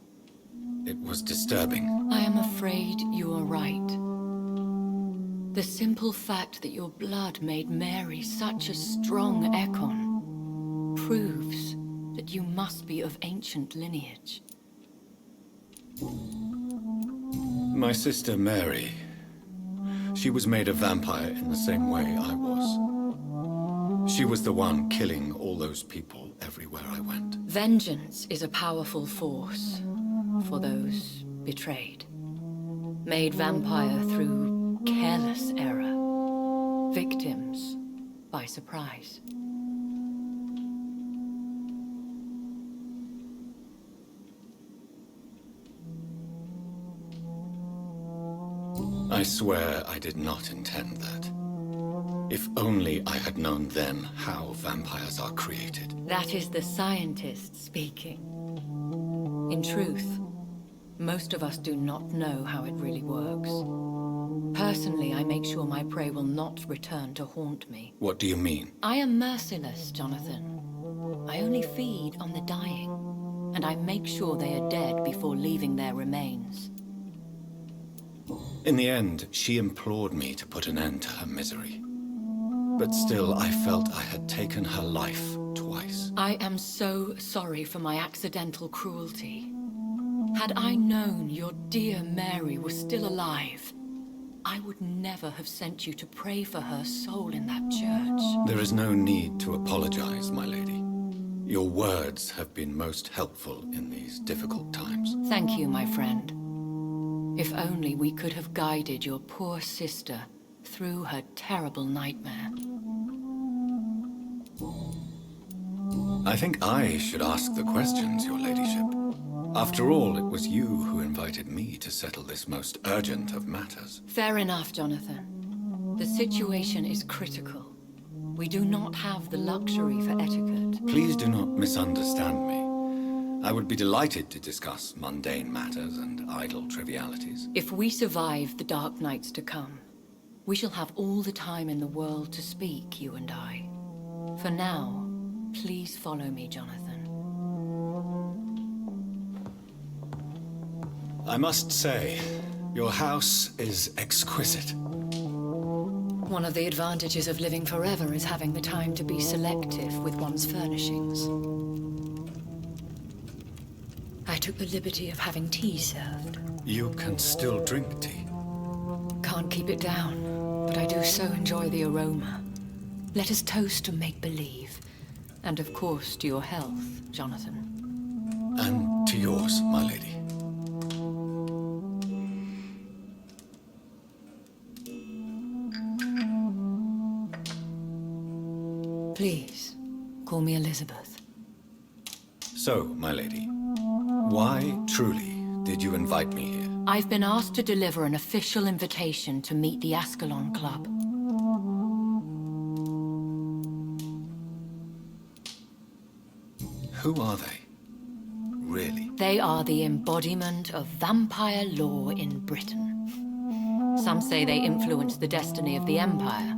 It was disturbing. I am afraid you are right. The simple fact that your blood made Mary such a strong Ekon proves that you must be of ancient lineage. My sister Mary, she was made a vampire in the same way I was. She was the one killing all those people everywhere I went. Vengeance is a powerful force for those betrayed. Made vampire through careless error. Victims by surprise. I swear I did not intend that. If only I had known then how vampires are created. That is the scientist speaking. In truth, most of us do not know how it really works. Personally, I make sure my prey will not return to haunt me. What do you mean? I am merciless, Jonathan. I only feed on the dying, and I make sure they are dead before leaving their remains. In the end, she implored me to put an end to her misery. But still, I felt I had taken her life twice. I am so sorry for my accidental cruelty. Had I known your dear Mary was still alive, I would never have sent you to pray for her soul in that church. There is no need to apologize, my lady. Your words have been most helpful in these difficult times. Thank you, my friend. If only we could have guided your poor sister through her terrible nightmare. I think I should ask the questions, your ladyship. After all, it was you who invited me to settle this most urgent of matters. Fair enough, Jonathan. The situation is critical. We do not have the luxury for etiquette. Please do not misunderstand me. I would be delighted to discuss mundane matters and idle trivialities. If we survive the dark nights to come, we shall have all the time in the world to speak, you and I. For now, please follow me, Jonathan. I must say, your house is exquisite. One of the advantages of living forever is having the time to be selective with one's furnishings. I took the liberty of having tea served. You can still drink tea. Can't keep it down, but I do so enjoy the aroma. Let us toast to make-believe. And of course to your health, Jonathan. And to yours, my lady. Please, call me Elizabeth. So, my lady, why truly did you invite me here? I've been asked to deliver an official invitation to meet the Ascalon Club. Who are they? Really? They are the embodiment of vampire law in Britain. Some say they influence the destiny of the Empire.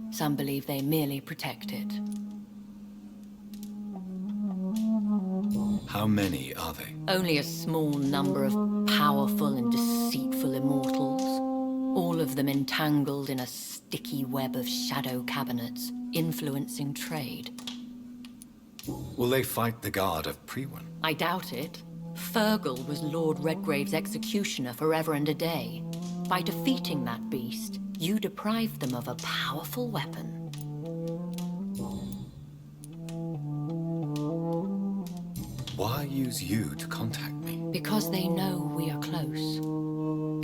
Some believe they merely protect it. How many are they? Only a small number of powerful and deceitful immortals. All of them entangled in a sticky web of shadow cabinets, influencing trade. Will they fight the guard of Priwen? I doubt it. Fergal was Lord Redgrave's executioner forever and a day. By defeating that beast, you deprived them of a powerful weapon. Why use you to contact me? Because they know we are close.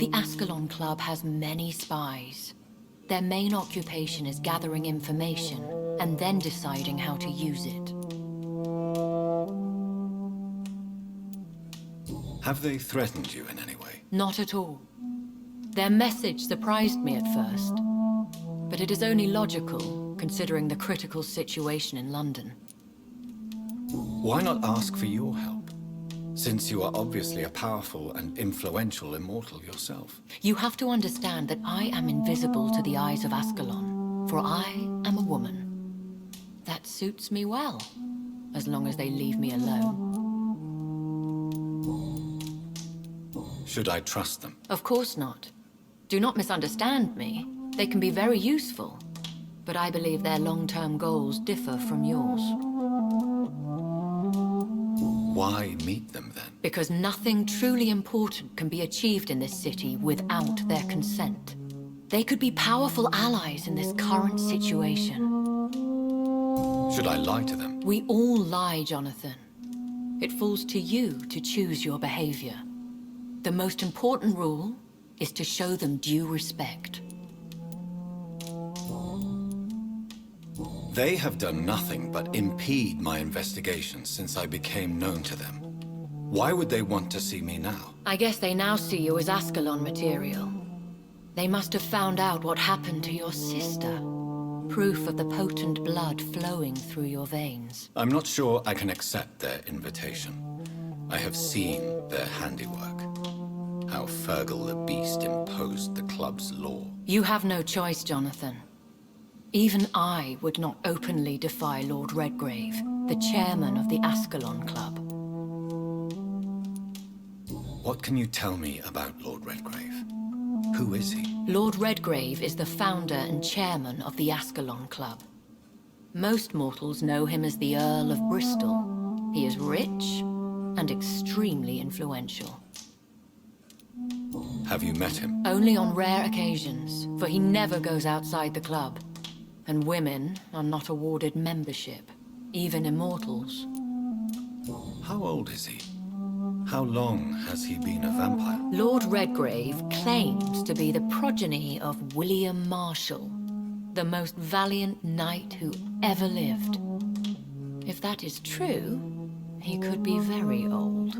The Ascalon Club has many spies. Their main occupation is gathering information and then deciding how to use it. Have they threatened you in any way? Not at all. Their message surprised me at first, but it is only logical, considering the critical situation in London. Why not ask for your help? Since you are obviously a powerful and influential immortal yourself. You have to understand that I am invisible to the eyes of Ascalon, for I am a woman. That suits me well, as long as they leave me alone. Should I trust them? Of course not. Do not misunderstand me. They can be very useful, but I believe their long-term goals differ from yours. Why meet them then? Because nothing truly important can be achieved in this city without their consent. They could be powerful allies in this current situation. Should I lie to them? We all lie, Jonathan. It falls to you to choose your behavior. The most important rule is to show them due respect. They have done nothing but impede my investigations since I became known to them. Why would they want to see me now? I guess they now see you as Ascalon material. They must have found out what happened to your sister. Proof of the potent blood flowing through your veins. I'm not sure I can accept their invitation. I have seen their handiwork. How Fergal the Beast imposed the club's law. You have no choice, Jonathan. Even I would not openly defy Lord Redgrave, the chairman of the Ascalon Club. What can you tell me about Lord Redgrave? Who is he? Lord Redgrave is the founder and chairman of the Ascalon Club. Most mortals know him as the Earl of Bristol. He is rich and extremely influential. Have you met him? Only on rare occasions, for he never goes outside the club. And women are not awarded membership, even immortals. How old is he? How long has he been a vampire? Lord Redgrave claims to be the progeny of William Marshall, the most valiant knight who ever lived. If that is true, he could be very old.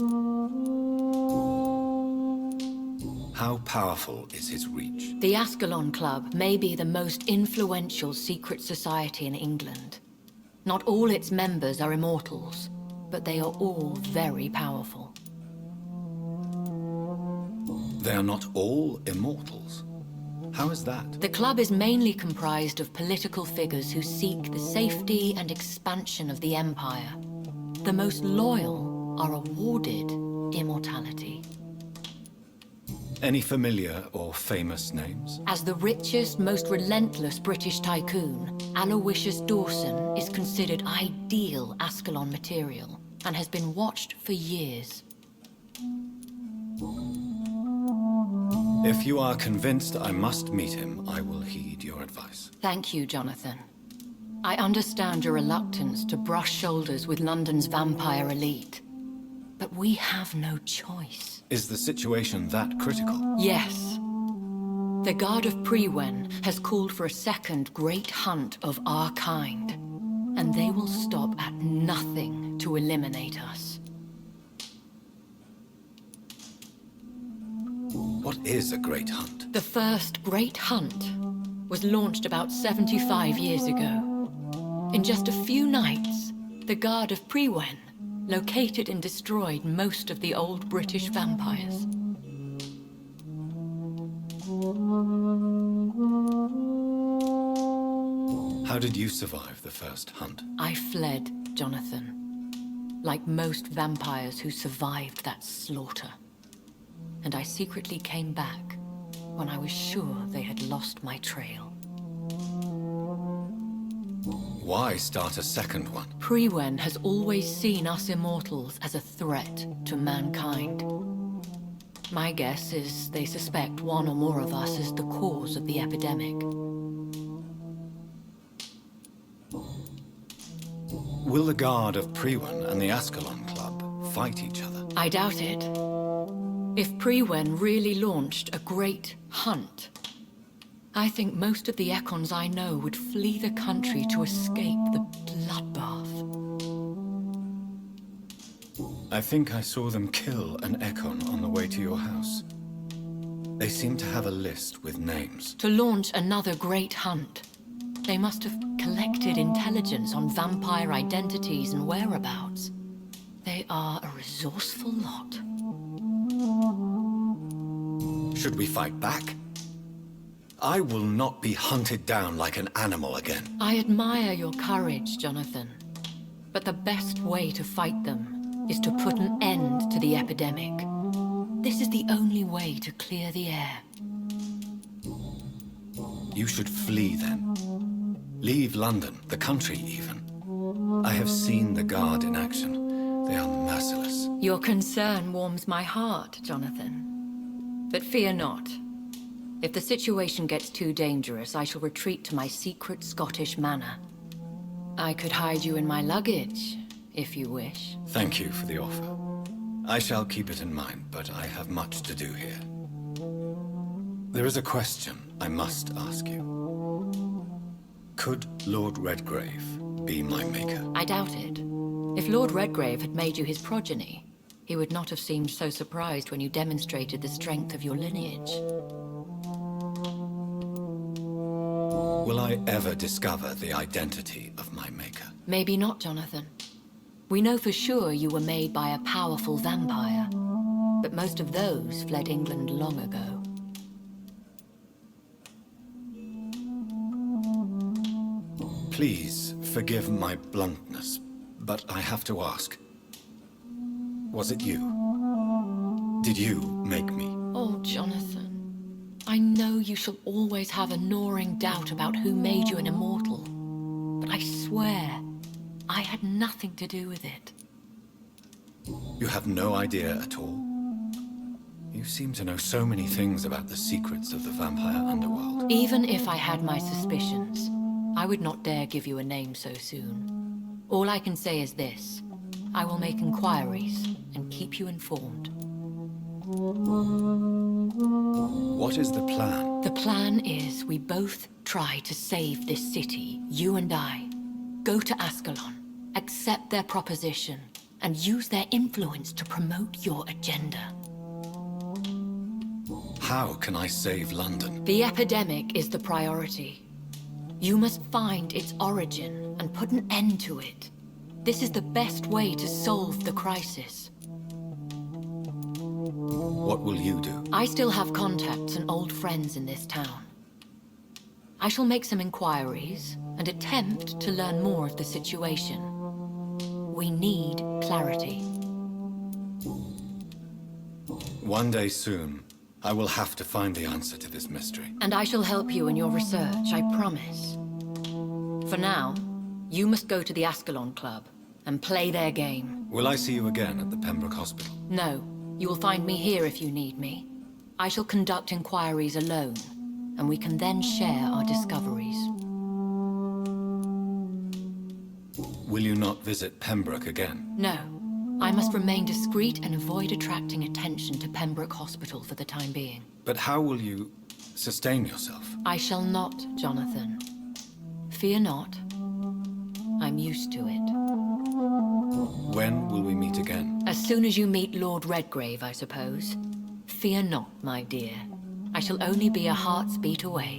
How powerful is his reach? The Ascalon Club may be the most influential secret society in England. Not all its members are immortals, but they are all very powerful. They are not all immortals. How is that? The club is mainly comprised of political figures who seek the safety and expansion of the Empire. The most loyal are awarded immortality. Any familiar or famous names? As the richest, most relentless British tycoon, Aloysius Dawson is considered ideal Ascalon material and has been watched for years. If you are convinced I must meet him, I will heed your advice. Thank you, Jonathan. I understand your reluctance to brush shoulders with London's vampire elite, but we have no choice. Is the situation that critical? Yes. The Guard of Prewen has called for a second great hunt of our kind, and they will stop at nothing to eliminate us. What is a great hunt? The first great hunt was launched about 75 years ago. In just a few nights, the Guard of Prewen located and destroyed most of the old British vampires. How did you survive the first hunt? I fled, Jonathan. Like most vampires who survived that slaughter. And I secretly came back when I was sure they had lost my trail. Why start a second one? Prewen has always seen us immortals as a threat to mankind. My guess is they suspect one or more of us is the cause of the epidemic. Will the Guard of Prewen and the Ascalon Club fight each other? I doubt it. If Prewen really launched a great hunt, I think most of the Ekons I know would flee the country to escape the bloodbath. I think I saw them kill an Ekon on the way to your house. They seem to have a list with names. To launch another great hunt, they must have collected intelligence on vampire identities and whereabouts. They are a resourceful lot. Should we fight back? I will not be hunted down like an animal again. I admire your courage, Jonathan. But the best way to fight them is to put an end to the epidemic. This is the only way to clear the air. You should flee then. Leave London, the country even. I have seen the Guard in action. They are merciless. Your concern warms my heart, Jonathan. But fear not. If the situation gets too dangerous, I shall retreat to my secret Scottish manor. I could hide you in my luggage, if you wish. Thank you for the offer. I shall keep it in mind, but I have much to do here. There is a question I must ask you. Could Lord Redgrave be my maker? I doubt it. If Lord Redgrave had made you his progeny, he would not have seemed so surprised when you demonstrated the strength of your lineage. Will I ever discover the identity of my maker? Maybe not, Jonathan. We know for sure you were made by a powerful vampire, but most of those fled England long ago. Please forgive my bluntness, but I have to ask. Was it you? Did you make me? Oh, Jonathan. I know you shall always have a gnawing doubt about who made you an immortal. But I swear, I had nothing to do with it. You have no idea at all? You seem to know so many things about the secrets of the vampire underworld. Even if I had my suspicions, I would not dare give you a name so soon. All I can say is this. I will make inquiries and keep you informed. What is the plan? The plan is we both try to save this city, you and I. Go to Ascalon, accept their proposition, and use their influence to promote your agenda. How can I save London? The epidemic is the priority. You must find its origin and put an end to it. This is the best way to solve the crisis. What will you do? I still have contacts and old friends in this town. I shall make some inquiries and attempt to learn more of the situation. We need clarity. One day soon, I will have to find the answer to this mystery. And I shall help you in your research, I promise. For now, you must go to the Ascalon Club and play their game. Will I see you again at the Pembroke Hospital? No, you will find me here if you need me. I shall conduct inquiries alone, and we can then share our discoveries. Will you not visit Pembroke again? No. I must remain discreet and avoid attracting attention to Pembroke Hospital for the time being. But how will you sustain yourself? I shall not, Jonathan. Fear not. I'm used to it. When will we meet again? As soon as you meet Lord Redgrave, I suppose. Fear not, my dear. I shall only be a heart's beat away.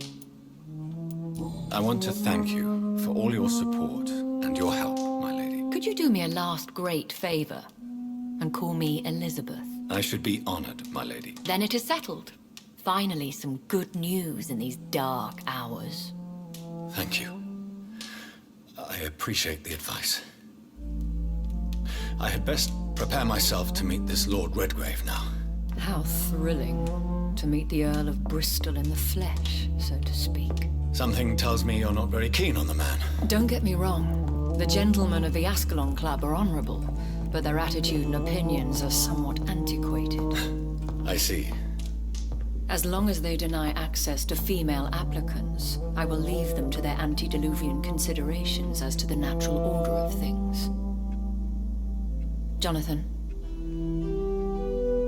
I want to thank you for all your support and your help, my lady. Could you do me a last great favor and call me Elizabeth? I should be honored, my lady. Then it is settled. Finally, some good news in these dark hours. Thank you. I appreciate the advice. I had best prepare myself to meet this Lord Redgrave now. How thrilling to meet the Earl of Bristol in the flesh, so to speak. Something tells me you're not very keen on the man. Don't get me wrong. The gentlemen of the Ascalon Club are honorable, but their attitude and opinions are somewhat antiquated. I see. As long as they deny access to female applicants, I will leave them to their antediluvian considerations as to the natural order of things. Jonathan,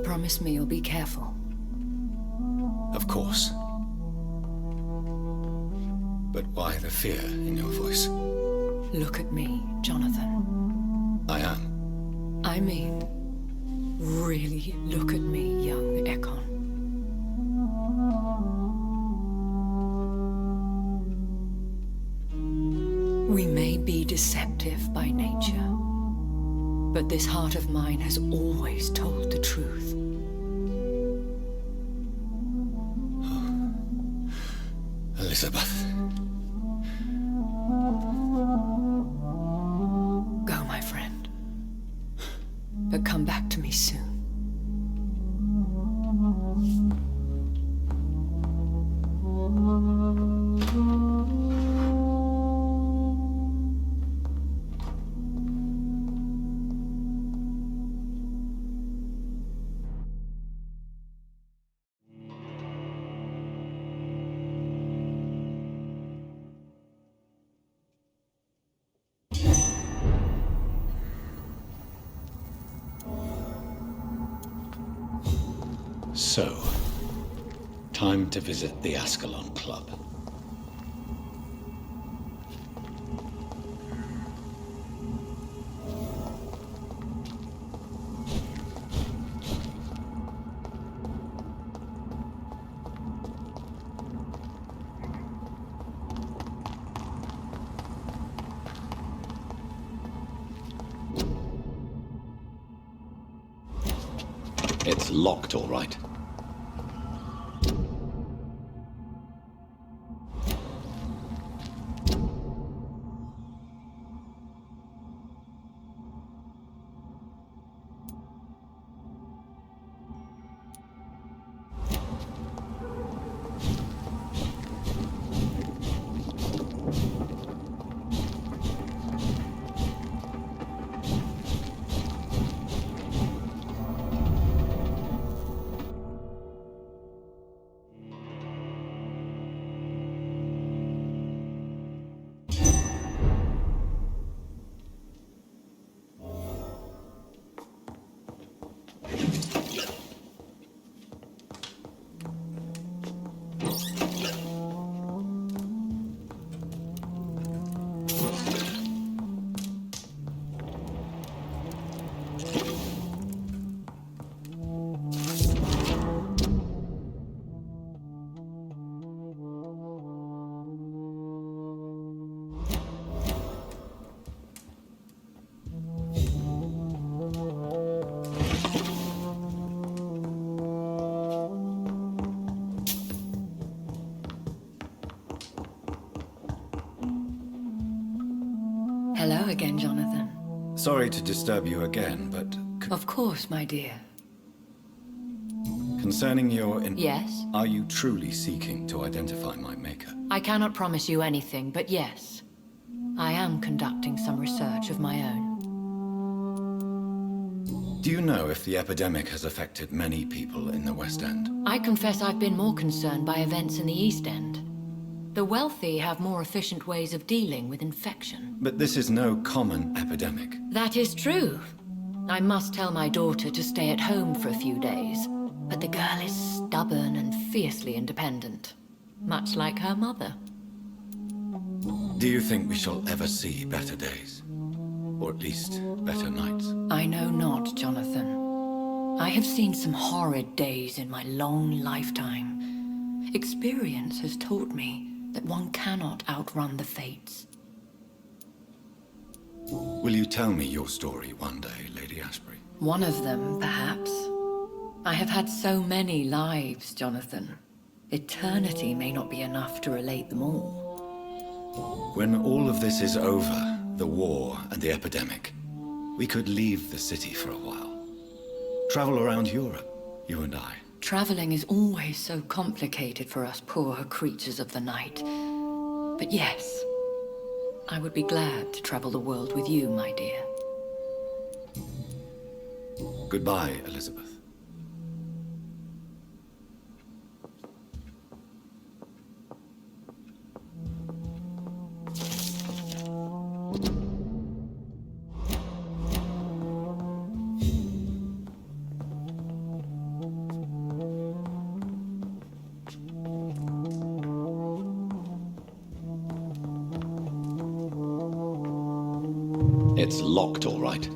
promise me you'll be careful. Of course. But why the fear in your voice? Look at me, Jonathan. I am. I mean, really look at me, young Ekon. We may be deceptive by nature, but this heart of mine has always told the truth. Elizabeth. Go, my friend. But come back to me soon. So, time to visit the Ascalon Club. It's locked, all right. Hello again, Jonathan. Sorry to disturb you again, but Of course, my dear. concerning your... Yes? Are you truly seeking to identify my maker? I cannot promise you anything, but yes. I am conducting some research of my own. Do you know if the epidemic has affected many people in the West End? I confess I've been more concerned by events in the East End. The wealthy have more efficient ways of dealing with infection. But this is no common epidemic. That is true. I must tell my daughter to stay at home for a few days. But the girl is stubborn and fiercely independent. Much like her mother. Do you think we shall ever see better days? Or at least better nights? I know not, Jonathan. I have seen some horrid days in my long lifetime. Experience has taught me that one cannot outrun the fates. Will you tell me your story one day, Lady Ashbury? One of them, perhaps. I have had so many lives, Jonathan. Eternity may not be enough to relate them all. When all of this is over, the war and the epidemic, we could leave the city for a while. Travel around Europe, you and I. Traveling is always so complicated for us poor creatures of the night. But yes, I would be glad to travel the world with you, my dear. Goodbye, Elizabeth. It's locked, all right.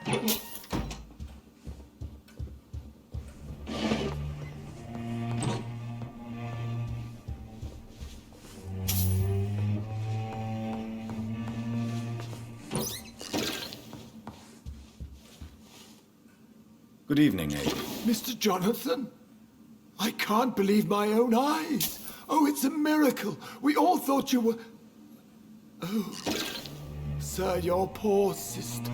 Good evening, Avery. Mr. Jonathan? I can't believe my own eyes. Oh, it's a miracle. We all thought you were... Oh, sir, your poor sister.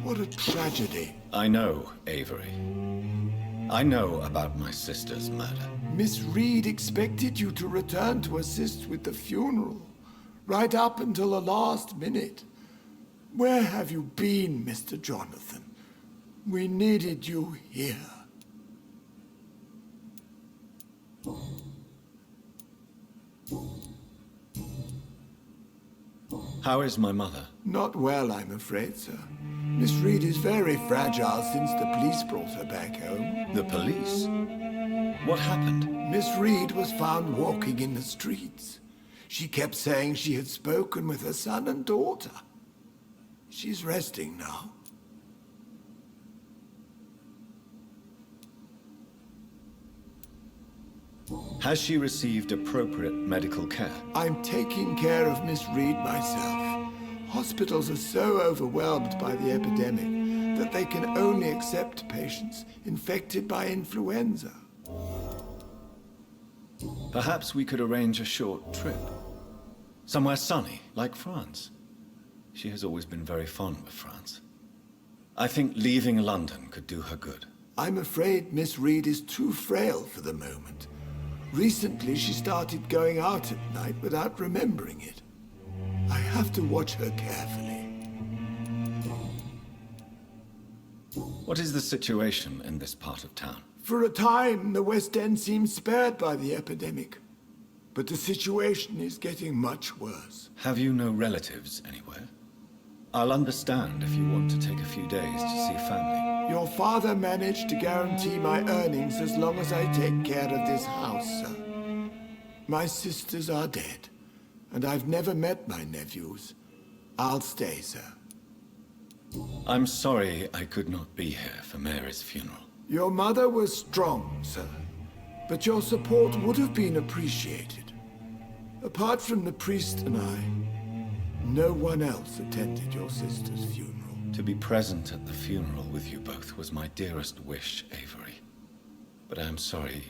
What a tragedy. I know, Avery. I know about my sister's murder. Miss Reed expected you to return to assist with the funeral, right up until the last minute. Where have you been, Mr. Jonathan? We needed you here. How is my mother? Not well, I'm afraid, sir. Miss Reed is very fragile since the police brought her back home. The police? What happened? Miss Reed was found walking in the streets. She kept saying she had spoken with her son and daughter. She's resting now. Has she received appropriate medical care? I'm taking care of Miss Reed myself. Hospitals are so overwhelmed by the epidemic that they can only accept patients infected by influenza. Perhaps we could arrange a short trip. Somewhere sunny, like France. She has always been very fond of France. I think leaving London could do her good. I'm afraid Miss Reed is too frail for the moment. Recently, she started going out at night without remembering it. I have to watch her carefully. What is the situation in this part of town? For a time, the West End seemed spared by the epidemic. But the situation is getting much worse. Have you no relatives anywhere? I'll understand if you want to take a few days to see family. Your father managed to guarantee my earnings as long as I take care of this house, sir. My sisters are dead, and I've never met my nephews. I'll stay, sir. I'm sorry I could not be here for Mary's funeral. Your mother was strong, sir, but your support would have been appreciated. Apart from the priest and I, no one else attended your sister's funeral. To be present at the funeral with you both was my dearest wish, Avery. But I am sorry,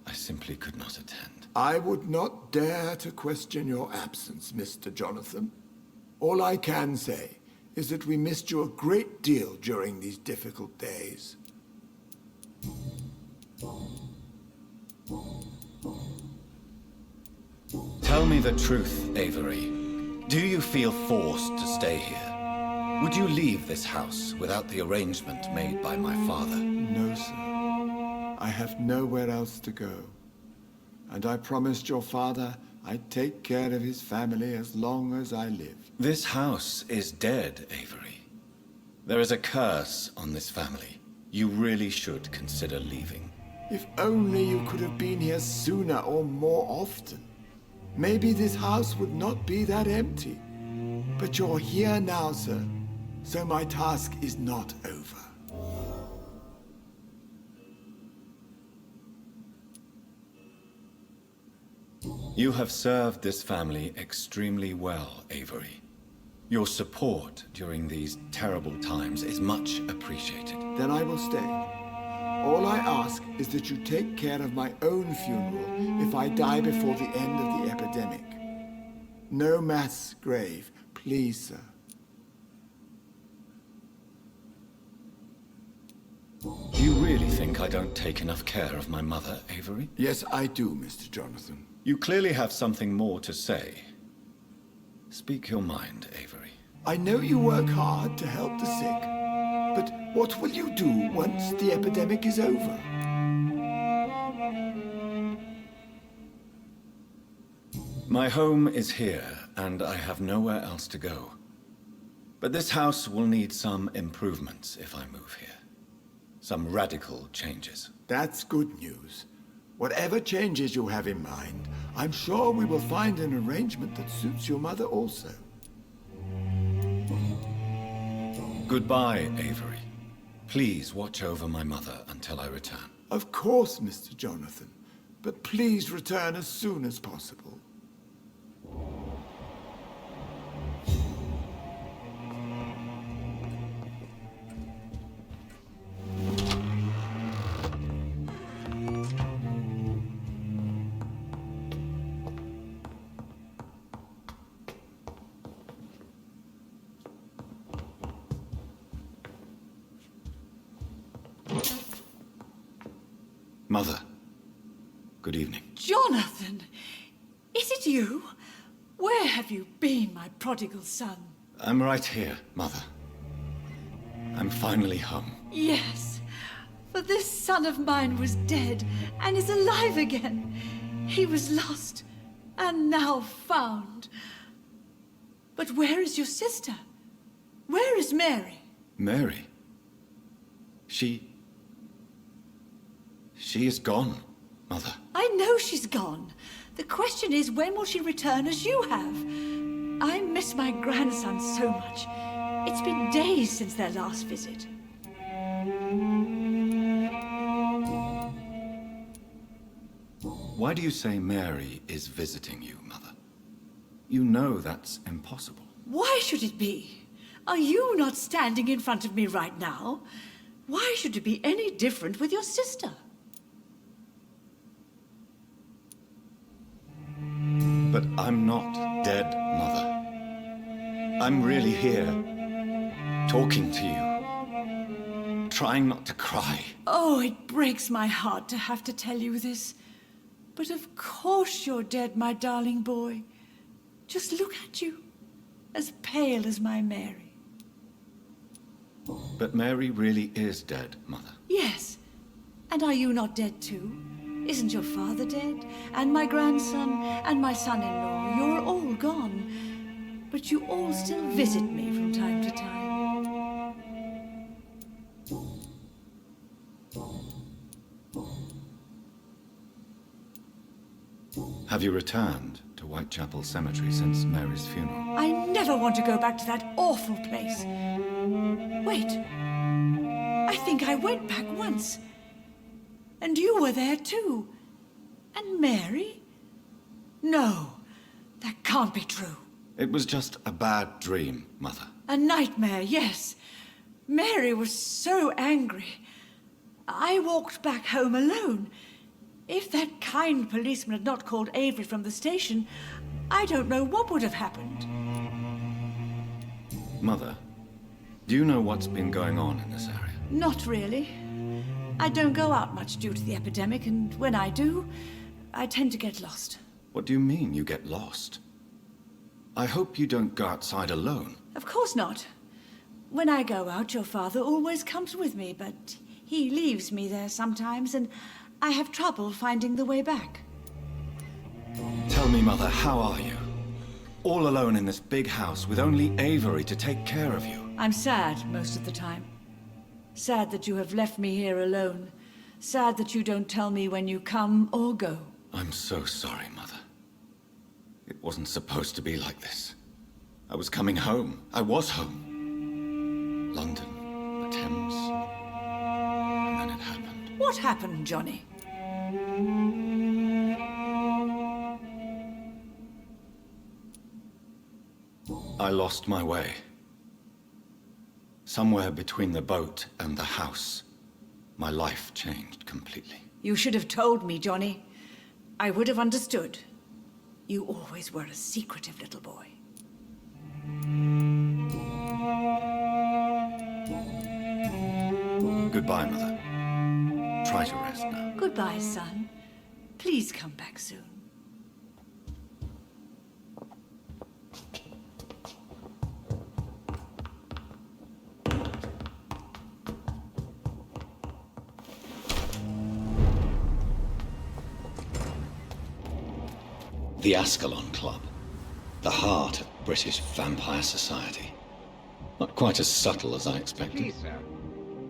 I simply could not attend. I would not dare to question your absence, Mr. Jonathan. All I can say is that we missed you a great deal during these difficult days. Tell me the truth, Avery. Do you feel forced to stay here? Would you leave this house without the arrangement made by my father? No, sir. I have nowhere else to go. And I promised your father I'd take care of his family as long as I live. This house is dead, Avery. There is a curse on this family. You really should consider leaving. If only you could have been here sooner or more often. Maybe this house would not be that empty. But you're here now, sir. So my task is not over. You have served this family extremely well, Avery. Your support during these terrible times is much appreciated. Then I will stay. All I ask is that you take care of my own funeral if I die before the end of the epidemic. No mass grave, please, sir. You really think I don't take enough care of my mother, Avery? Yes, I do, Mr. Jonathan. You clearly have something more to say. Speak your mind, Avery. I know you work hard to help the sick, but what will you do once the epidemic is over? My home is here, and I have nowhere else to go. But this house will need some improvements if I move here. Some radical changes. That's good news. Whatever changes you have in mind, I'm sure we will find an arrangement that suits your mother also. Goodbye, Avery. Please watch over my mother until I return. Of course, Mr. Jonathan. But please return as soon as possible. Mother, good evening. Jonathan! Is it you? Where have you been, my prodigal son? I'm right here, Mother. I'm finally home. Yes, for this son of mine was dead and is alive again. He was lost and now found. But where is your sister? Where is Mary? Mary? She is gone, Mother. I know she's gone. The question is, when will she return as you have? I miss my grandson so much. It's been days since their last visit. Why do you say Mary is visiting you, Mother? You know that's impossible. Why should it be? Are you not standing in front of me right now? Why should it be any different with your sister? But I'm not dead, Mother. I'm really here, talking to you, trying not to cry. Oh, it breaks my heart to have to tell you this. But of course you're dead, my darling boy. Just look at you, as pale as my Mary. But Mary really is dead, Mother. Yes, and are you not dead too? Isn't your father dead? And my grandson, and my son-in-law, you're all gone. But you all still visit me from time to time. Have you returned to Whitechapel Cemetery since Mary's funeral? I never want to go back to that awful place. Wait, I think I went back once. And you were there too. And Mary? No, that can't be true. It was just a bad dream, Mother. A nightmare, yes. Mary was so angry. I walked back home alone. If that kind policeman had not called Avery from the station, I don't know what would have happened. Mother, do you know what's been going on in this area? Not really. I don't go out much due to the epidemic, and when I do, I tend to get lost. What do you mean you get lost? I hope you don't go outside alone. Of course not. When I go out, your father always comes with me, but he leaves me there sometimes, and I have trouble finding the way back. Tell me, Mother, how are you? All alone in this big house with only Avery to take care of you. I'm sad most of the time. Sad that you have left me here alone. Sad that you don't tell me when you come or go. I'm so sorry, Mother. It wasn't supposed to be like this. I was coming home. I was home. London, the Thames. And then it happened. What happened, Johnny? I lost my way. Somewhere between the boat and the house, my life changed completely. You should have told me, Johnny. I would have understood. You always were a secretive little boy. Goodbye, Mother. Try to rest now. Goodbye, son. Please come back soon. The Ascalon Club. The heart of British vampire society. Not quite as subtle as I expected. Please, sir.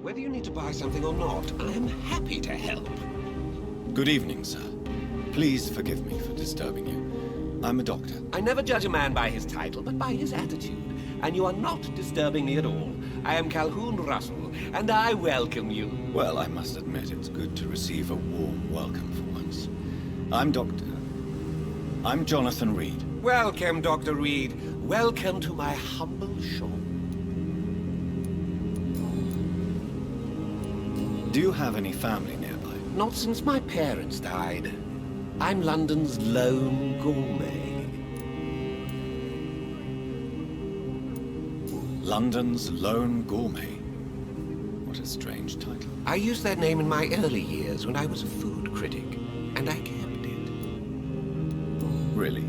Whether you need to buy something or not, I am happy to help. Good evening, sir. Please forgive me for disturbing you. I'm a doctor. I never judge a man by his title, but by his attitude. and you are not disturbing me at all. I am Calhoun Russell, and I welcome you. Well, I must admit it's good to receive a warm welcome for once. I'm Jonathan Reed. Welcome, Dr. Reed. Welcome to my humble shop. Do you have any family nearby? Not since my parents died. I'm London's lone gourmet. London's lone gourmet? What a strange title. I used that name in my early years when I was a food critic, and I kept it. Really?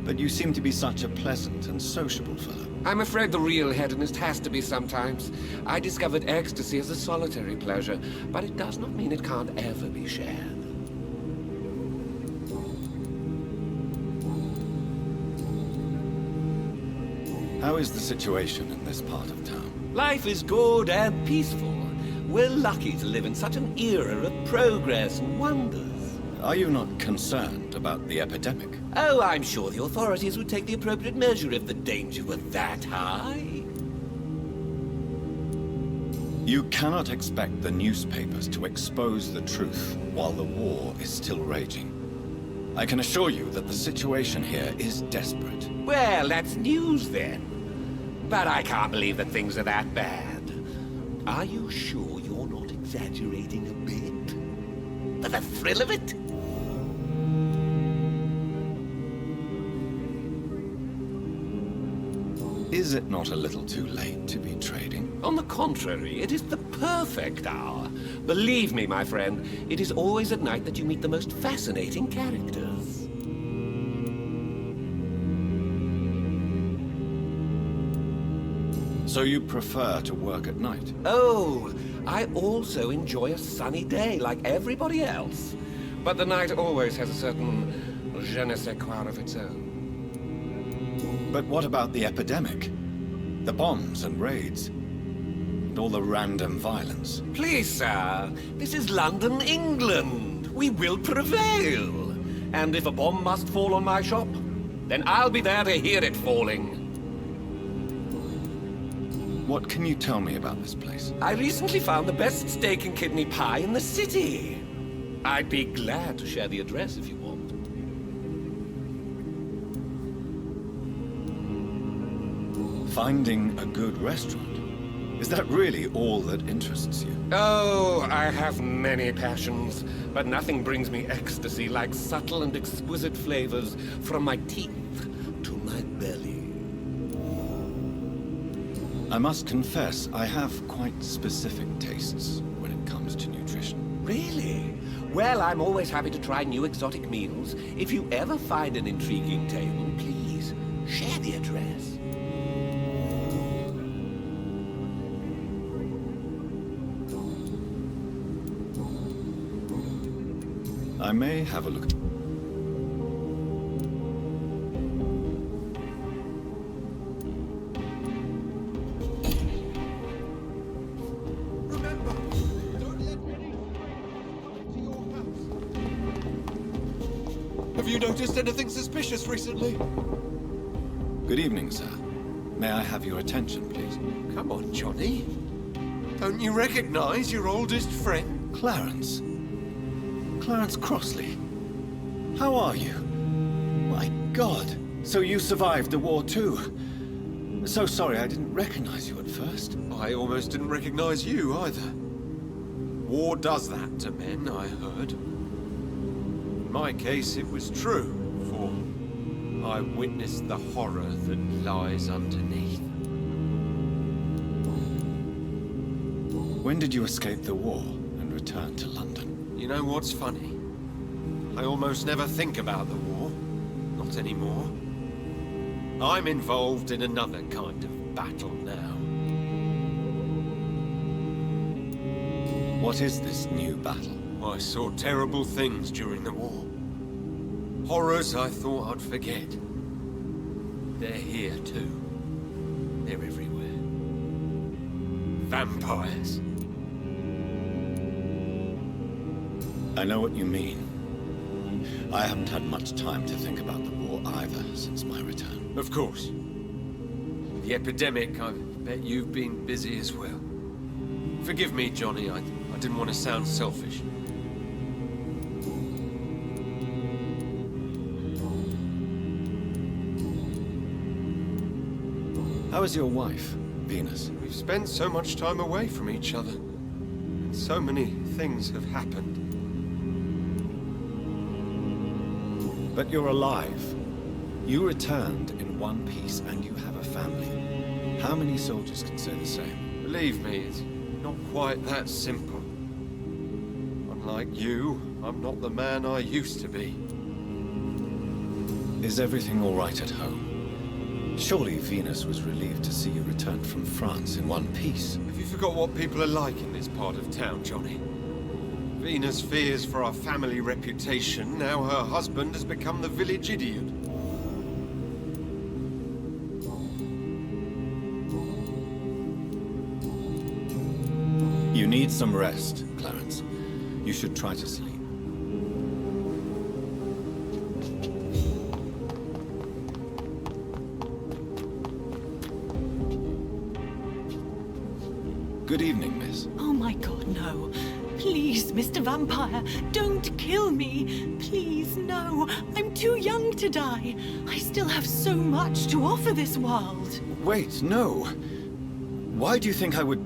But you seem to be such a pleasant and sociable fellow. I'm afraid the real hedonist has to be sometimes. I discovered ecstasy as a solitary pleasure, but it does not mean it can't ever be shared. How is the situation in this part of town? Life is good and peaceful. We're lucky to live in such an era of progress and wonders. Are you not concerned about the epidemic? Oh, I'm sure the authorities would take the appropriate measure if the danger were that high. You cannot expect the newspapers to expose the truth while the war is still raging. I can assure you that the situation here is desperate. Well, that's news then. But I can't believe that things are that bad. Are you sure you're not exaggerating a bit? For the thrill of it? Is it not a little too late to be trading? On the contrary, it is the perfect hour. Believe me, my friend, it is always at night that you meet the most fascinating characters. So you prefer to work at night? Oh, I also enjoy a sunny day like everybody else. But the night always has a certain je ne sais quoi of its own. But what about the epidemic? The bombs and raids? And all the random violence? Please, sir, this is London, England. We will prevail. And if a bomb must fall on my shop, then I'll be there to hear it falling. What can you tell me about this place? I recently found the best steak and kidney pie in the city. I'd be glad to share the address if you want. Finding a good restaurant? Is that really all that interests you? Oh, I have many passions, but nothing brings me ecstasy like subtle and exquisite flavors from my teeth to my belly. I must confess, I have quite specific tastes when it comes to nutrition. Really? Well, I'm always happy to try new exotic meals. If you ever find an intriguing table, please share the address. I may have a look. Remember, don't let anyone into your house. Have you noticed anything suspicious recently? Good evening, sir. May I have your attention, please? Come on, Johnny. Don't you recognize your oldest friend? Clarence. Clarence Crossley. How are you? My God. So you survived the war too. So sorry I didn't recognize you at first. I almost didn't recognize you either. War does that to men, I heard. In my case, it was true, for I witnessed the horror that lies underneath. When did you escape the war and return to London? You know what's funny? I almost never think about the war. Not anymore. I'm involved in another kind of battle now. What is this new battle? I saw terrible things during the war. Horrors I thought I'd forget. They're here too. They're everywhere. Vampires. I know what you mean. I haven't had much time to think about the war either since my return. Of course. the epidemic, I bet you've been busy as well. Forgive me, Johnny, I didn't want to sound selfish. How is your wife, Venus? We've spent so much time away from each other. And so many things have happened. But you're alive. You returned in one piece and you have a family. How many soldiers can say the same? Believe me, it's not quite that simple. Unlike you, I'm not the man I used to be. Is everything all right at home? Surely Venus was relieved to see you return from France in one piece. Have you forgot what people are like in this part of town, Johnny? Venus fears for our family reputation. Now her husband has become the village idiot. You need some rest, Clarence. You should try to sleep. Good evening, miss. Oh my god, no. Please, Mr. Vampire, don't kill me. Please, no. I'm too young to die. I still have so much to offer this world. Wait, no. Why do you think I would...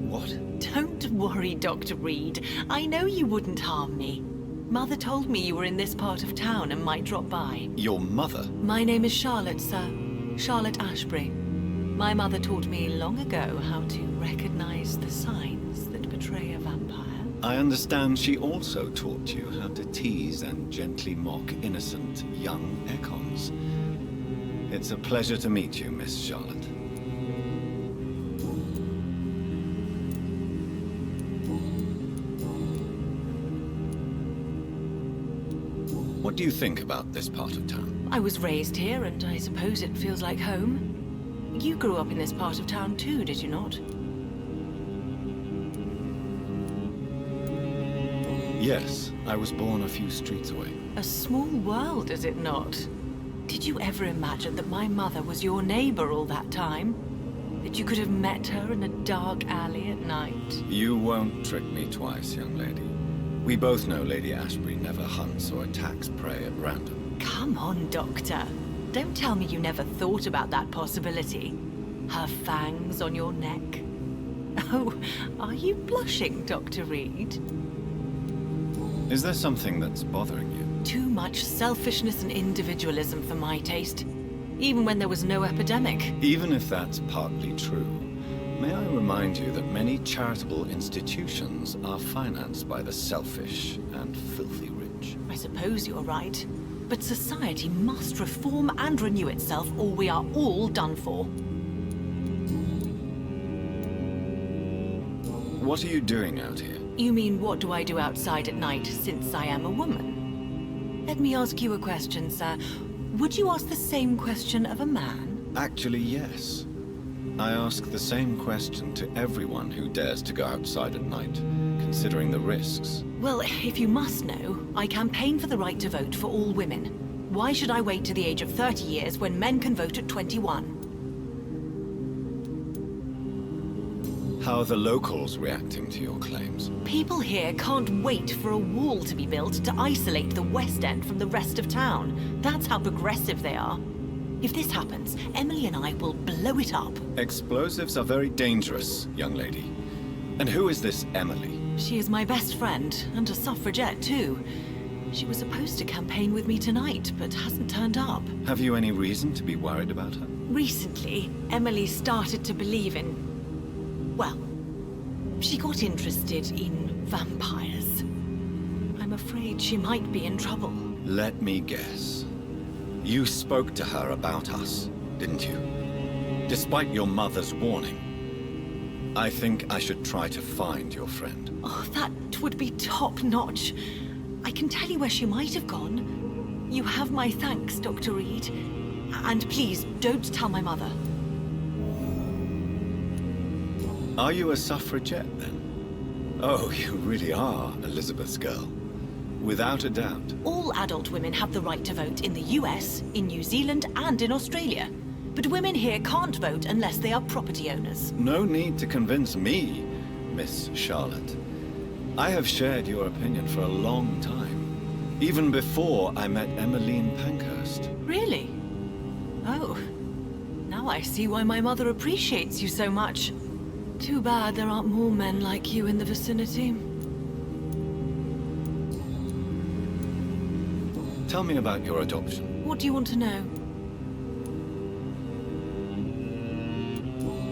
What? Don't worry, Dr. Reed. I know you wouldn't harm me. Mother told me you were in this part of town and might drop by. Your mother? My name is Charlotte, sir. Charlotte Ashbury. My mother taught me long ago how to recognize the signs that betray a vampire. I understand she also taught you how to tease and gently mock innocent young Ekons. It's a pleasure to meet you, Miss Charlotte. What do you think about this part of town? I was raised here, and I suppose it feels like home. You grew up in this part of town too, did you not? Yes, I was born a few streets away. A small world, is it not? Did you ever imagine that my mother was your neighbor all that time? That you could have met her in a dark alley at night? You won't trick me twice, young lady. We both know Lady Ashbury never hunts or attacks prey at random. Come on, Doctor. Don't tell me you never thought about that possibility. Her fangs on your neck. Oh, are you blushing, Dr. Reed? Is there something that's bothering you? Too much selfishness and individualism for my taste. Even when there was no epidemic. Even if that's partly true, may I remind you that many charitable institutions are financed by the selfish and filthy rich. I suppose you're right. But society must reform and renew itself, or we are all done for. What are you doing out here? You mean, what do I do outside at night since I am a woman? Let me ask you a question, sir. Would you ask the same question of a man? Actually, yes. I ask the same question to everyone who dares to go outside at night, considering the risks. Well, if you must know, I campaign for the right to vote for all women. Why should I wait to the age of 30 years when men can vote at 21? How are the locals reacting to your claims? People here can't wait for a wall to be built to isolate the West End from the rest of town. That's how progressive they are. If this happens, Emily and I will blow it up. Explosives are very dangerous, young lady. And who is this Emily? She is my best friend, and a suffragette too. She was supposed to campaign with me tonight, but hasn't turned up. Have you any reason to be worried about her? Recently, Emily started to believe in... well, she got interested in vampires. I'm afraid she might be in trouble. Let me guess. You spoke to her about us, didn't you? Despite your mother's warning. I think I should try to find your friend. Oh, that would be top-notch. I can tell you where she might have gone. You have my thanks, Dr. Reed. And please, don't tell my mother. Are you a suffragette, then? Oh, you really are Elizabeth's girl. Without a doubt. All adult women have the right to vote in the US, in New Zealand, and in Australia. But women here can't vote unless they are property owners. No need to convince me, Miss Charlotte. I have shared your opinion for a long time. Even before I met Emmeline Pankhurst. Really? Oh. Now I see why my mother appreciates you so much. Too bad there aren't more men like you in the vicinity. Tell me about your adoption. What do you want to know?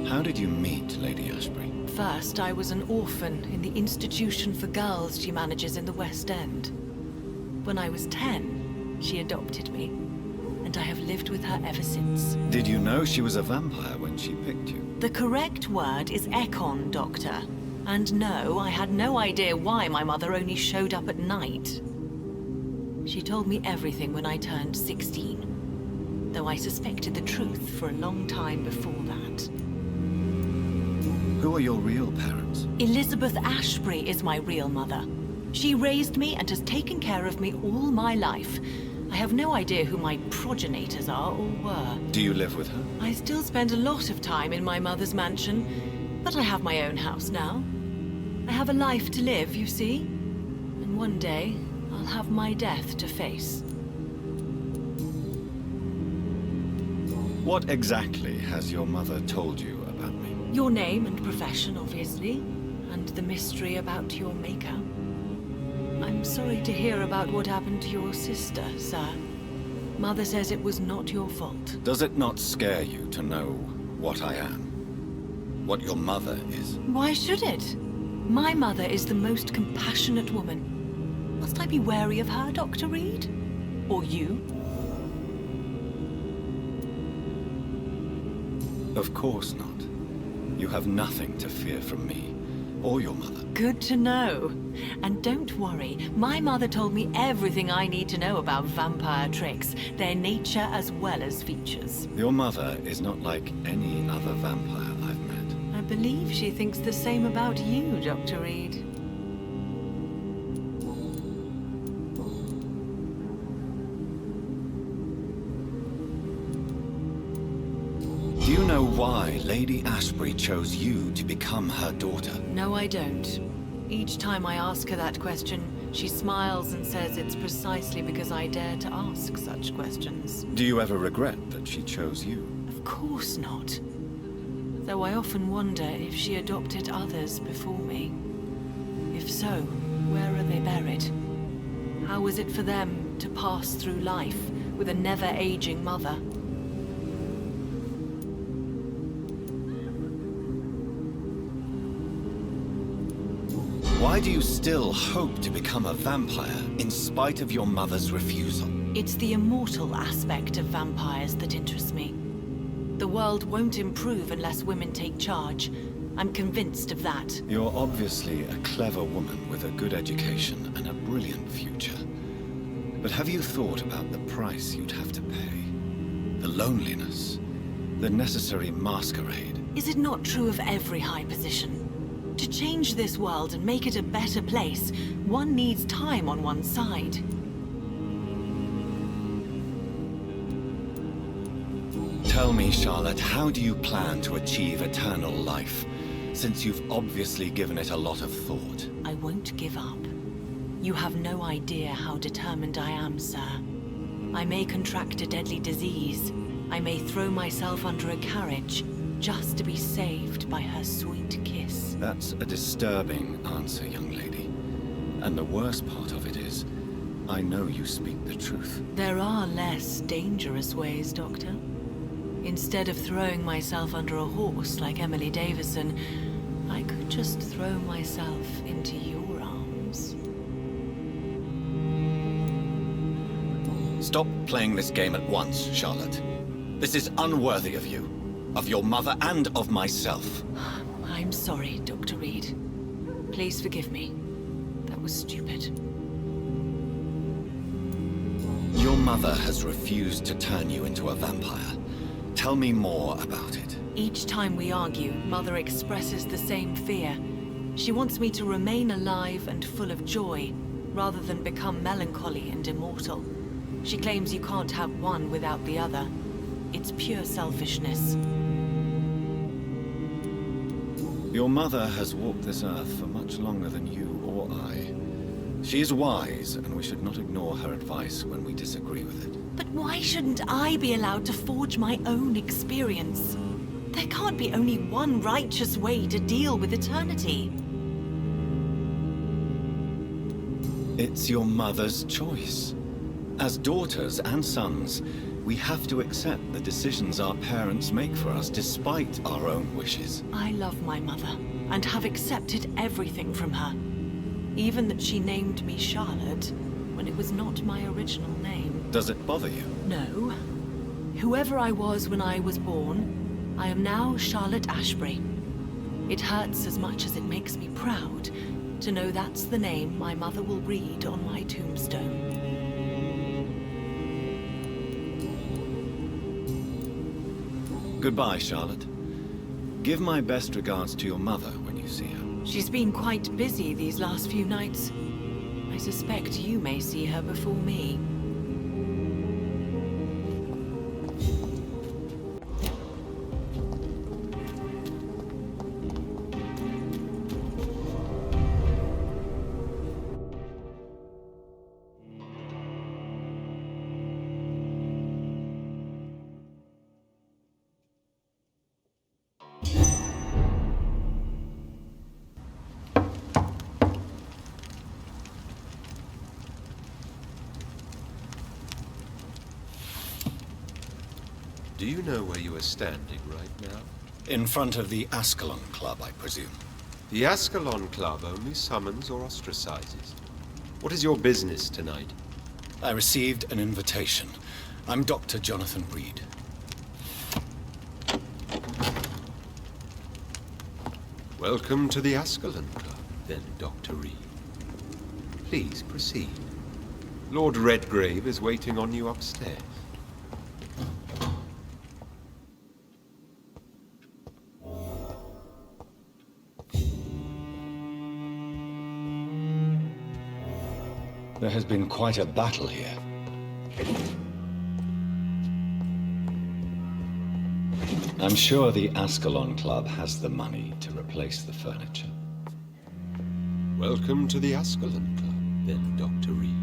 How did you meet Lady Ashbury? First, I was an orphan in the institution for girls she manages in the West End. When I was 10, she adopted me, and I have lived with her ever since. Did you know she was a vampire when she picked you? The correct word is Ekon, Doctor. And no, I had no idea why my mother only showed up at night. She told me everything when I turned 16, though I suspected the truth for a long time before that. Who are your real parents? Elizabeth Ashbury is my real mother. She raised me and has taken care of me all my life. I have no idea who my progenitors are or were. Do you live with her? I still spend a lot of time in my mother's mansion, but I have my own house now. I have a life to live, you see. And one day, I'll have my death to face. What exactly has your mother told you about me? Your name and profession, obviously, and the mystery about your maker. I'm sorry to hear about what happened to your sister, sir. Mother says it was not your fault. Does it not scare you to know what I am? What your mother is? Why should it? My mother is the most compassionate woman. Must I be wary of her, Dr. Reed? Or you? Of course not. You have nothing to fear from me, or your mother. Good to know. And don't worry, my mother told me everything I need to know about vampire tricks, their nature as well as features. Your mother is not like any other vampire I've met. I believe she thinks the same about you, Dr. Reed. Do you know why Lady Ashbury chose you to become her daughter? No, I don't. Each time I ask her that question, she smiles and says it's precisely because I dare to ask such questions. Do you ever regret that she chose you? Of course not. Though I often wonder if she adopted others before me. If so, where are they buried? How was it for them to pass through life with a never-aging mother? Why do you still hope to become a vampire in spite of your mother's refusal? It's the immortal aspect of vampires that interests me. The world won't improve unless women take charge. I'm convinced of that. You're obviously a clever woman with a good education and a brilliant future. But have you thought about the price you'd have to pay? The loneliness, the necessary masquerade. Is it not true of every high position? To change this world and make it a better place, one needs time on one's side. Tell me, Charlotte, how do you plan to achieve eternal life, since you've obviously given it a lot of thought? I won't give up. You have no idea how determined I am, sir. I may contract a deadly disease. I may throw myself under a carriage, just to be saved by her sweet kiss. That's a disturbing answer, young lady. And the worst part of it is, I know you speak the truth. There are less dangerous ways, Doctor. Instead of throwing myself under a horse like Emily Davison, I could just throw myself into your arms. Stop playing this game at once, Charlotte. This is unworthy of you, of your mother, and of myself. I'm sorry, Dr. Reed. Please forgive me. That was stupid. Your mother has refused to turn you into a vampire. Tell me more about it. Each time we argue, Mother expresses the same fear. She wants me to remain alive and full of joy, rather than become melancholy and immortal. She claims you can't have one without the other. It's pure selfishness. Your mother has walked this earth for much longer than you or I. She is wise, and we should not ignore her advice when we disagree with it. But why shouldn't I be allowed to forge my own experience? There can't be only one righteous way to deal with eternity. It's your mother's choice. As daughters and sons, we have to accept the decisions our parents make for us despite our own wishes. I love my mother, and have accepted everything from her. Even that she named me Charlotte, when it was not my original name. Does it bother you? No. Whoever I was when I was born, I am now Charlotte Ashbury. It hurts as much as it makes me proud to know that's the name my mother will read on my tombstone. Goodbye, Charlotte. Give my best regards to your mother when you see her. She's been quite busy these last few nights. I suspect you may see her before me. Do you know where you are standing right now? In front of the Ascalon Club, I presume. The Ascalon Club only summons or ostracizes. What is your business tonight? I received an invitation. I'm Dr. Jonathan Reed. Welcome to the Ascalon Club, then, Dr. Reed. Please proceed. Lord Redgrave is waiting on you upstairs. There has been quite a battle here. I'm sure the Ascalon Club has the money to replace the furniture. Welcome to the Ascalon Club, then, Dr. Reed.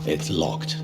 It's locked.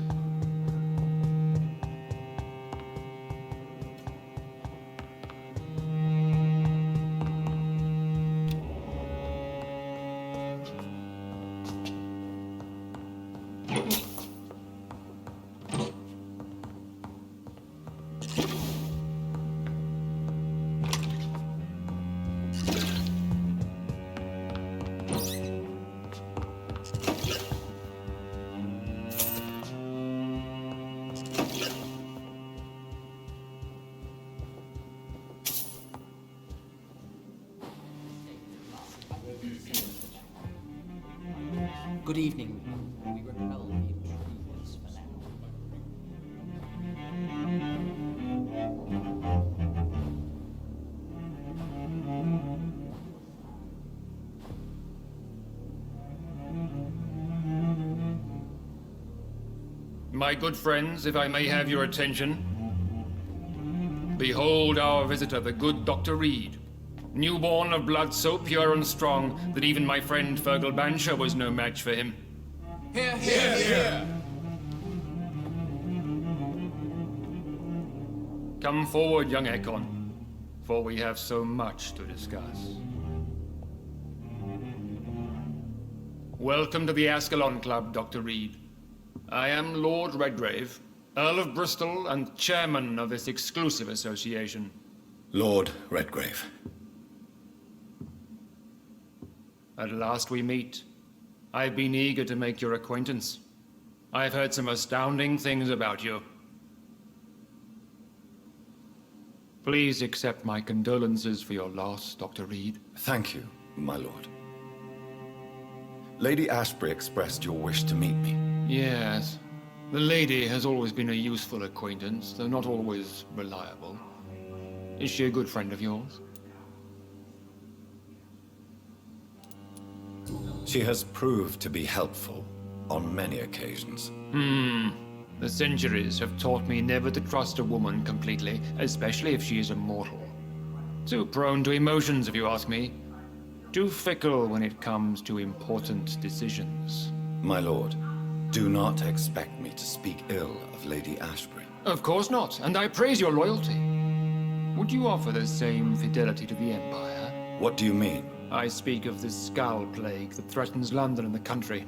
Good evening. We repel the intruders for now. My good friends, if I may have your attention. Behold our visitor, the good Dr. Reed. Newborn of blood so pure and strong that even my friend Fergal Bansher was no match for him. Here, here, here! Come forward, young Ekon, for we have so much to discuss. Welcome to the Ascalon Club, Dr. Reed. I am Lord Redgrave, Earl of Bristol and chairman of this exclusive association. Lord Redgrave. At last we meet. I've been eager to make your acquaintance. I've heard some astounding things about you. Please accept my condolences for your loss, Dr. Reed. Thank you, my lord. Lady Ashbury expressed your wish to meet me. Yes. The lady has always been a useful acquaintance, though not always reliable. Is she a good friend of yours? She has proved to be helpful on many occasions. The centuries have taught me never to trust a woman completely, especially if she is a mortal. Too prone to emotions, if you ask me. Too fickle when it comes to important decisions. My lord, do not expect me to speak ill of Lady Ashbury. Of course not, and I praise your loyalty. Would you offer the same fidelity to the Empire? What do you mean? I speak of the Skull Plague that threatens London and the country.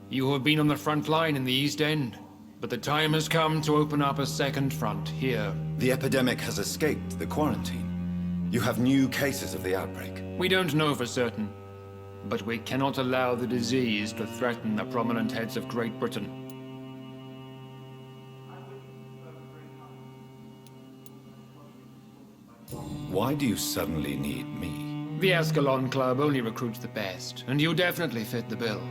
You have been on the front line in the East End, but the time has come to open up a second front here. The epidemic has escaped the quarantine. You have new cases of the outbreak. We don't know for certain, but we cannot allow the disease to threaten the prominent heads of Great Britain. Why do you suddenly need me? The Ascalon Club only recruits the best, and you definitely fit the bill.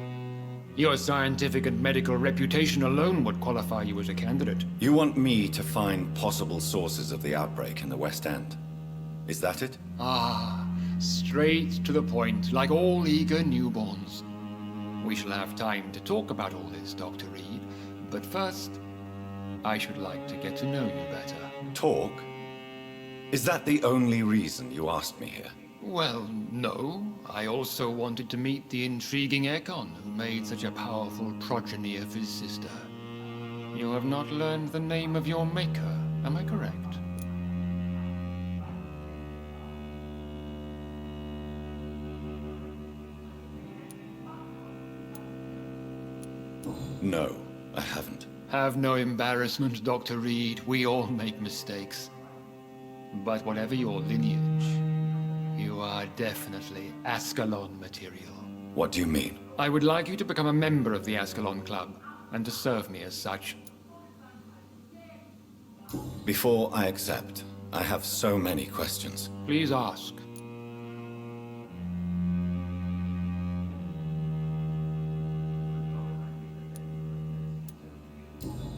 Your scientific and medical reputation alone would qualify you as a candidate. You want me to find possible sources of the outbreak in the West End? Is that it? Ah, straight to the point, like all eager newborns. We shall have time to talk about all this, Dr. Reed, but first, I should like to get to know you better. Talk? Is that the only reason you asked me here? Well, no. I also wanted to meet the intriguing Ekon, who made such a powerful progeny of his sister. You have not learned the name of your maker, am I correct? No, I haven't. Have no embarrassment, Dr. Reed. We all make mistakes. But whatever your lineage, you are definitely Ascalon material. What do you mean? I would like you to become a member of the Ascalon Club, and to serve me as such. Before I accept, I have so many questions. Please ask.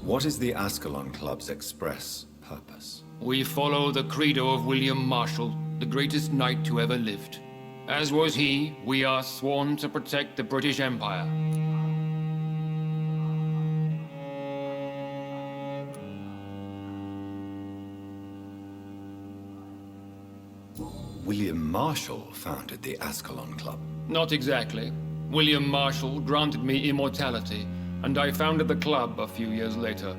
What is the Ascalon Club's express purpose? We follow the credo of William Marshall, the greatest knight who ever lived. As was he, we are sworn to protect the British Empire. William Marshall founded the Ascalon Club. Not exactly. William Marshall granted me immortality, and I founded the club a few years later.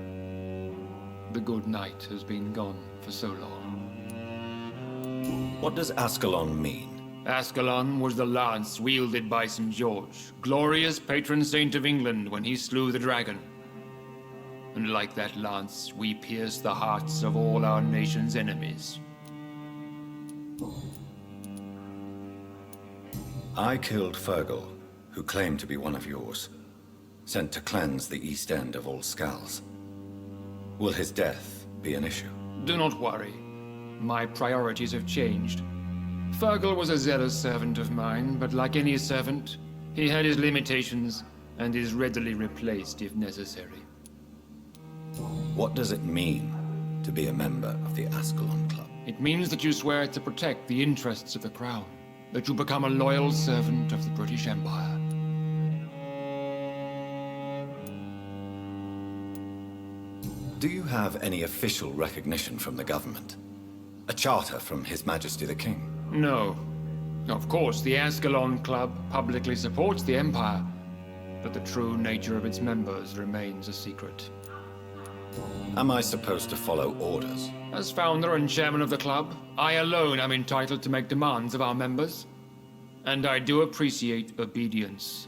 The good knight has been gone for so long. What does Ascalon mean? Ascalon was the lance wielded by St. George, glorious patron saint of England when he slew the dragon. And like that lance, we pierce the hearts of all our nation's enemies. I killed Fergal, who claimed to be one of yours, sent to cleanse the East End of all skulls. Will his death be an issue? Do not worry. My priorities have changed. Fergal was a zealous servant of mine, but like any servant, he had his limitations and is readily replaced if necessary. What does it mean to be a member of the Ascalon Club? It means that you swear to protect the interests of the Crown, that you become a loyal servant of the British Empire. Do you have any official recognition from the government? A charter from His Majesty the King? No. Of course, the Ascalon Club publicly supports the Empire, but the true nature of its members remains a secret. Am I supposed to follow orders? As founder and chairman of the club, I alone am entitled to make demands of our members, and I do appreciate obedience.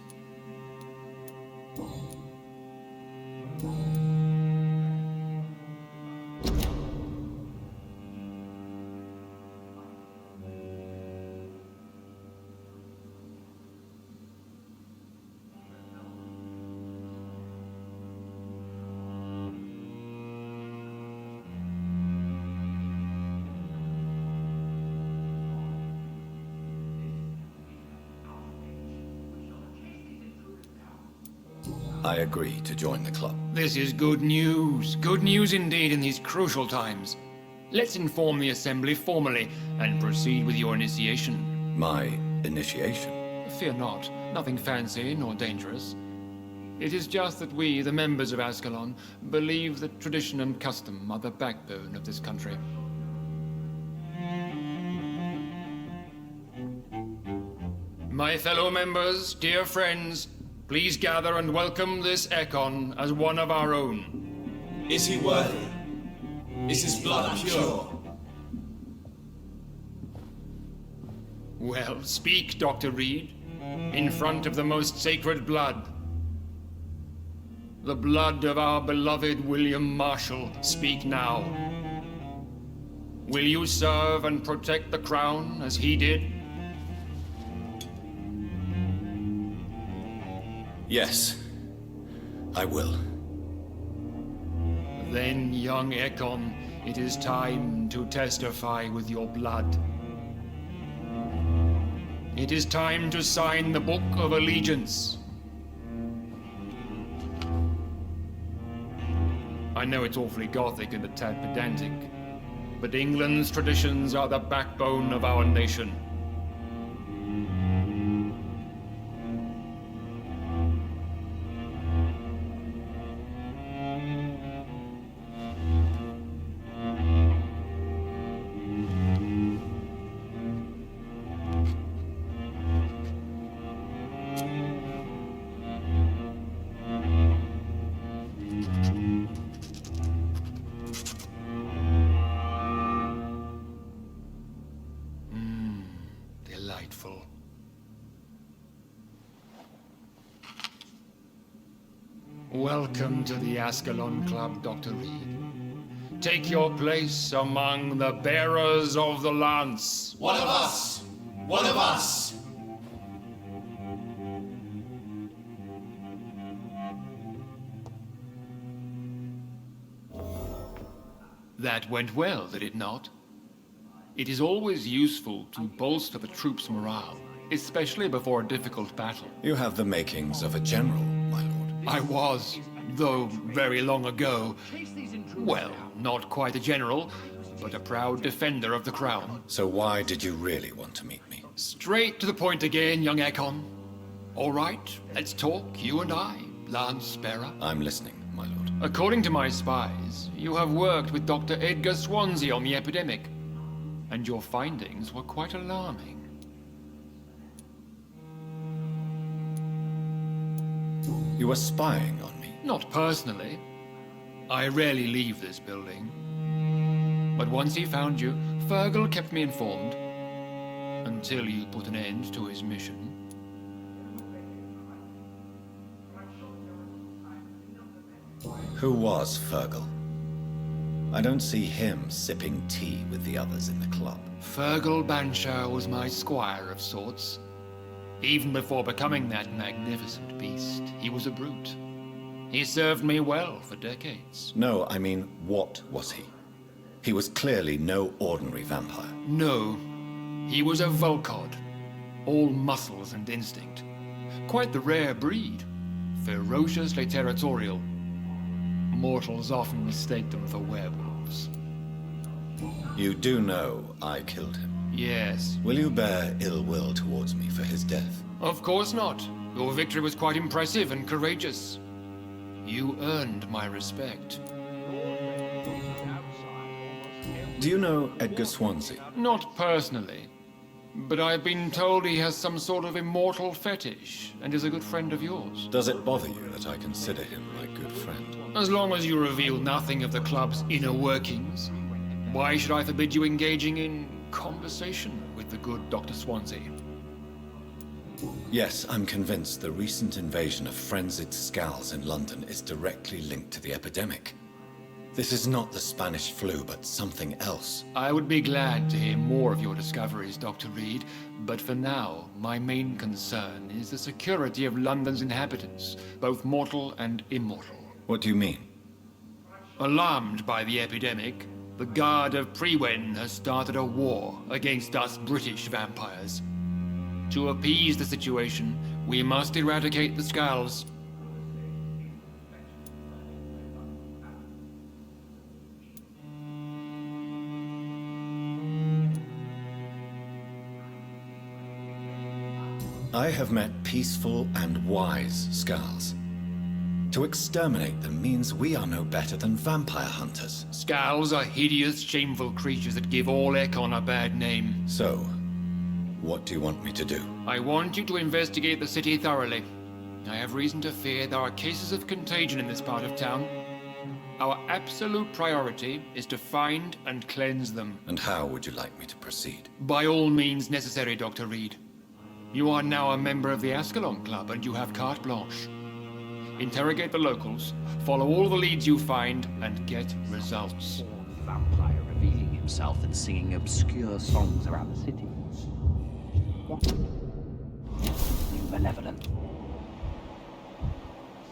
I agree to join the club. This is good news. Good news indeed in these crucial times. Let's inform the Assembly formally and proceed with your initiation. My initiation? Fear not. Nothing fancy nor dangerous. It is just that we, the members of Ascalon, believe that tradition and custom are the backbone of this country. My fellow members, dear friends, please gather and welcome this Ekon as one of our own. Is he worthy? Is his blood pure? Well, speak, Dr. Reed, in front of the most sacred blood. The blood of our beloved William Marshall, speak now. Will you serve and protect the crown as he did? Yes, I will. Then, young Ekon, it is time to testify with your blood. It is time to sign the Book of Allegiance. I know it's awfully gothic and a tad pedantic, but England's traditions are the backbone of our nation. Delightful. Welcome to the Ascalon Club, Dr. Reed. Take your place among the bearers of the lance. One of us! One of us! That went well, did it not? It is always useful to bolster the troops' morale, especially before a difficult battle. You have the makings of a general, my lord. I was, though very long ago. Well, not quite a general, but a proud defender of the crown. So why did you really want to meet me? Straight to the point again, young Ekon. All right, let's talk, you and I, Lance Sparrow. I'm listening, my lord. According to my spies, you have worked with Dr. Edgar Swansea on the epidemic, and your findings were quite alarming. You were spying on me? Not personally. I rarely leave this building. But once he found you, Fergal kept me informed. Until you put an end to his mission. Who was Fergal? I don't see him sipping tea with the others in the club. Fergal Banshire was my squire of sorts. Even before becoming that magnificent beast, he was a brute. He served me well for decades. No, I mean, what was he? He was clearly no ordinary vampire. No, he was a Volcod, all muscles and instinct. Quite the rare breed, ferociously territorial. Mortals often mistake them for werewolves. You do know I killed him? Yes. Will you bear ill will towards me for his death? Of course not. Your victory was quite impressive and courageous. You earned my respect. Do you know Edgar Swansea? Not personally, but I've been told he has some sort of immortal fetish and is a good friend of yours. Does it bother you that I consider him my good friend? As long as you reveal nothing of the club's inner workings, why should I forbid you engaging in conversation with the good Dr. Swansea? Yes, I'm convinced the recent invasion of frenzied Scals in London is directly linked to the epidemic. This is not the Spanish flu, but something else. I would be glad to hear more of your discoveries, Dr. Reed, but for now, my main concern is the security of London's inhabitants, both mortal and immortal. What do you mean? Alarmed by the epidemic, the Guard of Prewen has started a war against us British vampires. To appease the situation, we must eradicate the Scals. I have met peaceful and wise Skulls. To exterminate them means we are no better than vampire hunters. Skulls are hideous, shameful creatures that give all Ekon a bad name. So, what do you want me to do? I want you to investigate the city thoroughly. I have reason to fear there are cases of contagion in this part of town. Our absolute priority is to find and cleanse them. And how would you like me to proceed? By all means necessary, Dr. Reed. You are now a member of the Ascalon Club and you have carte blanche. Interrogate the locals, follow all the leads you find, and get results. Vampire revealing himself and singing obscure songs around the city. You malevolent.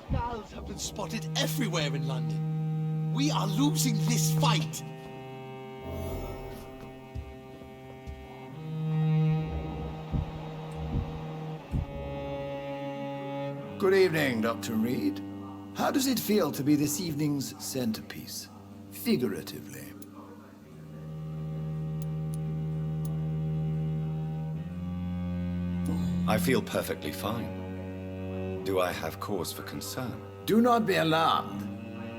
Skulls have been spotted everywhere in London. We are losing this fight. Good evening, Dr. Reed. How does it feel to be this evening's centerpiece? Figuratively. I feel perfectly fine. Do I have cause for concern? Do not be alarmed.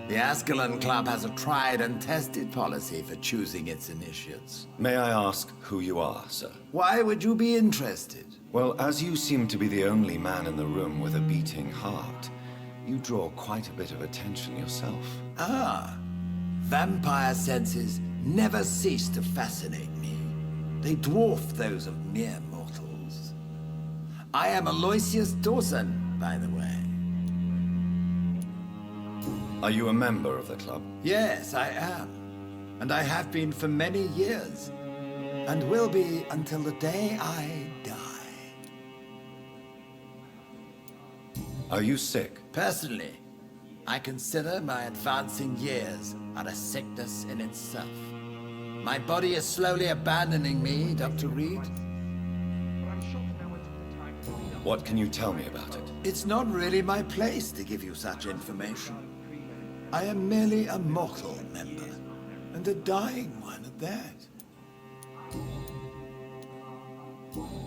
The Ascalon Club has a tried and tested policy for choosing its initiates. May I ask who you are, sir? Why would you be interested? Well, as you seem to be the only man in the room with a beating heart, you draw quite a bit of attention yourself. Ah, vampire senses never cease to fascinate me. They dwarf those of mere mortals. I am Aloysius Dawson, by the way. Are you a member of the club? Yes, I am. And I have been for many years. And will be until the day I die. Are you sick? Personally, I consider my advancing years are a sickness in itself. My body is slowly abandoning me, Dr. Reed. What can you tell me about it? It's not really my place to give you such information. I am merely a mortal member, and a dying one at that.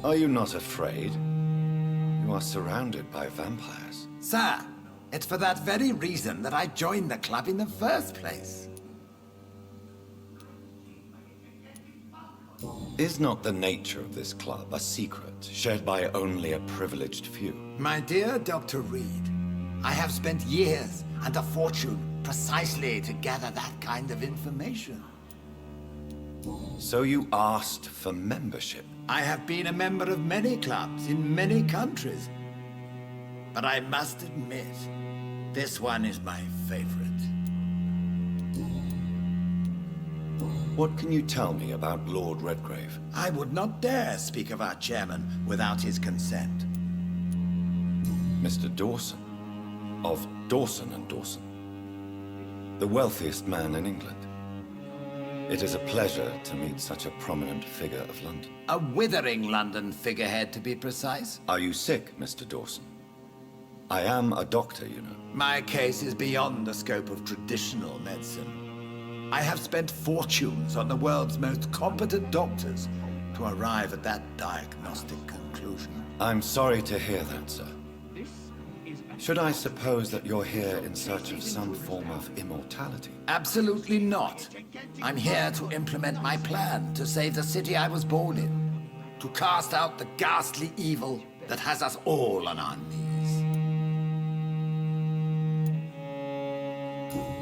Are you not afraid? You are surrounded by vampires. Sir, it's for that very reason that I joined the club in the first place. Is not the nature of this club a secret, shared by only a privileged few? My dear Dr. Reed, I have spent years and a fortune precisely to gather that kind of information. So you asked for membership? I have been a member of many clubs in many countries. But I must admit, this one is my favorite. What can you tell me about Lord Redgrave? I would not dare speak of our chairman without his consent. Mr. Dawson, of Dawson and Dawson, the wealthiest man in England. It is a pleasure to meet such a prominent figure of London. A withering London figurehead, to be precise. Are you sick, Mr. Dawson? I am a doctor, you know. My case is beyond the scope of traditional medicine. I have spent fortunes on the world's most competent doctors to arrive at that diagnostic conclusion. I'm sorry to hear that, sir. Should I suppose that you're here in search of some form of immortality? Absolutely not. I'm here to implement my plan to save the city I was born in. To cast out the ghastly evil that has us all on our knees.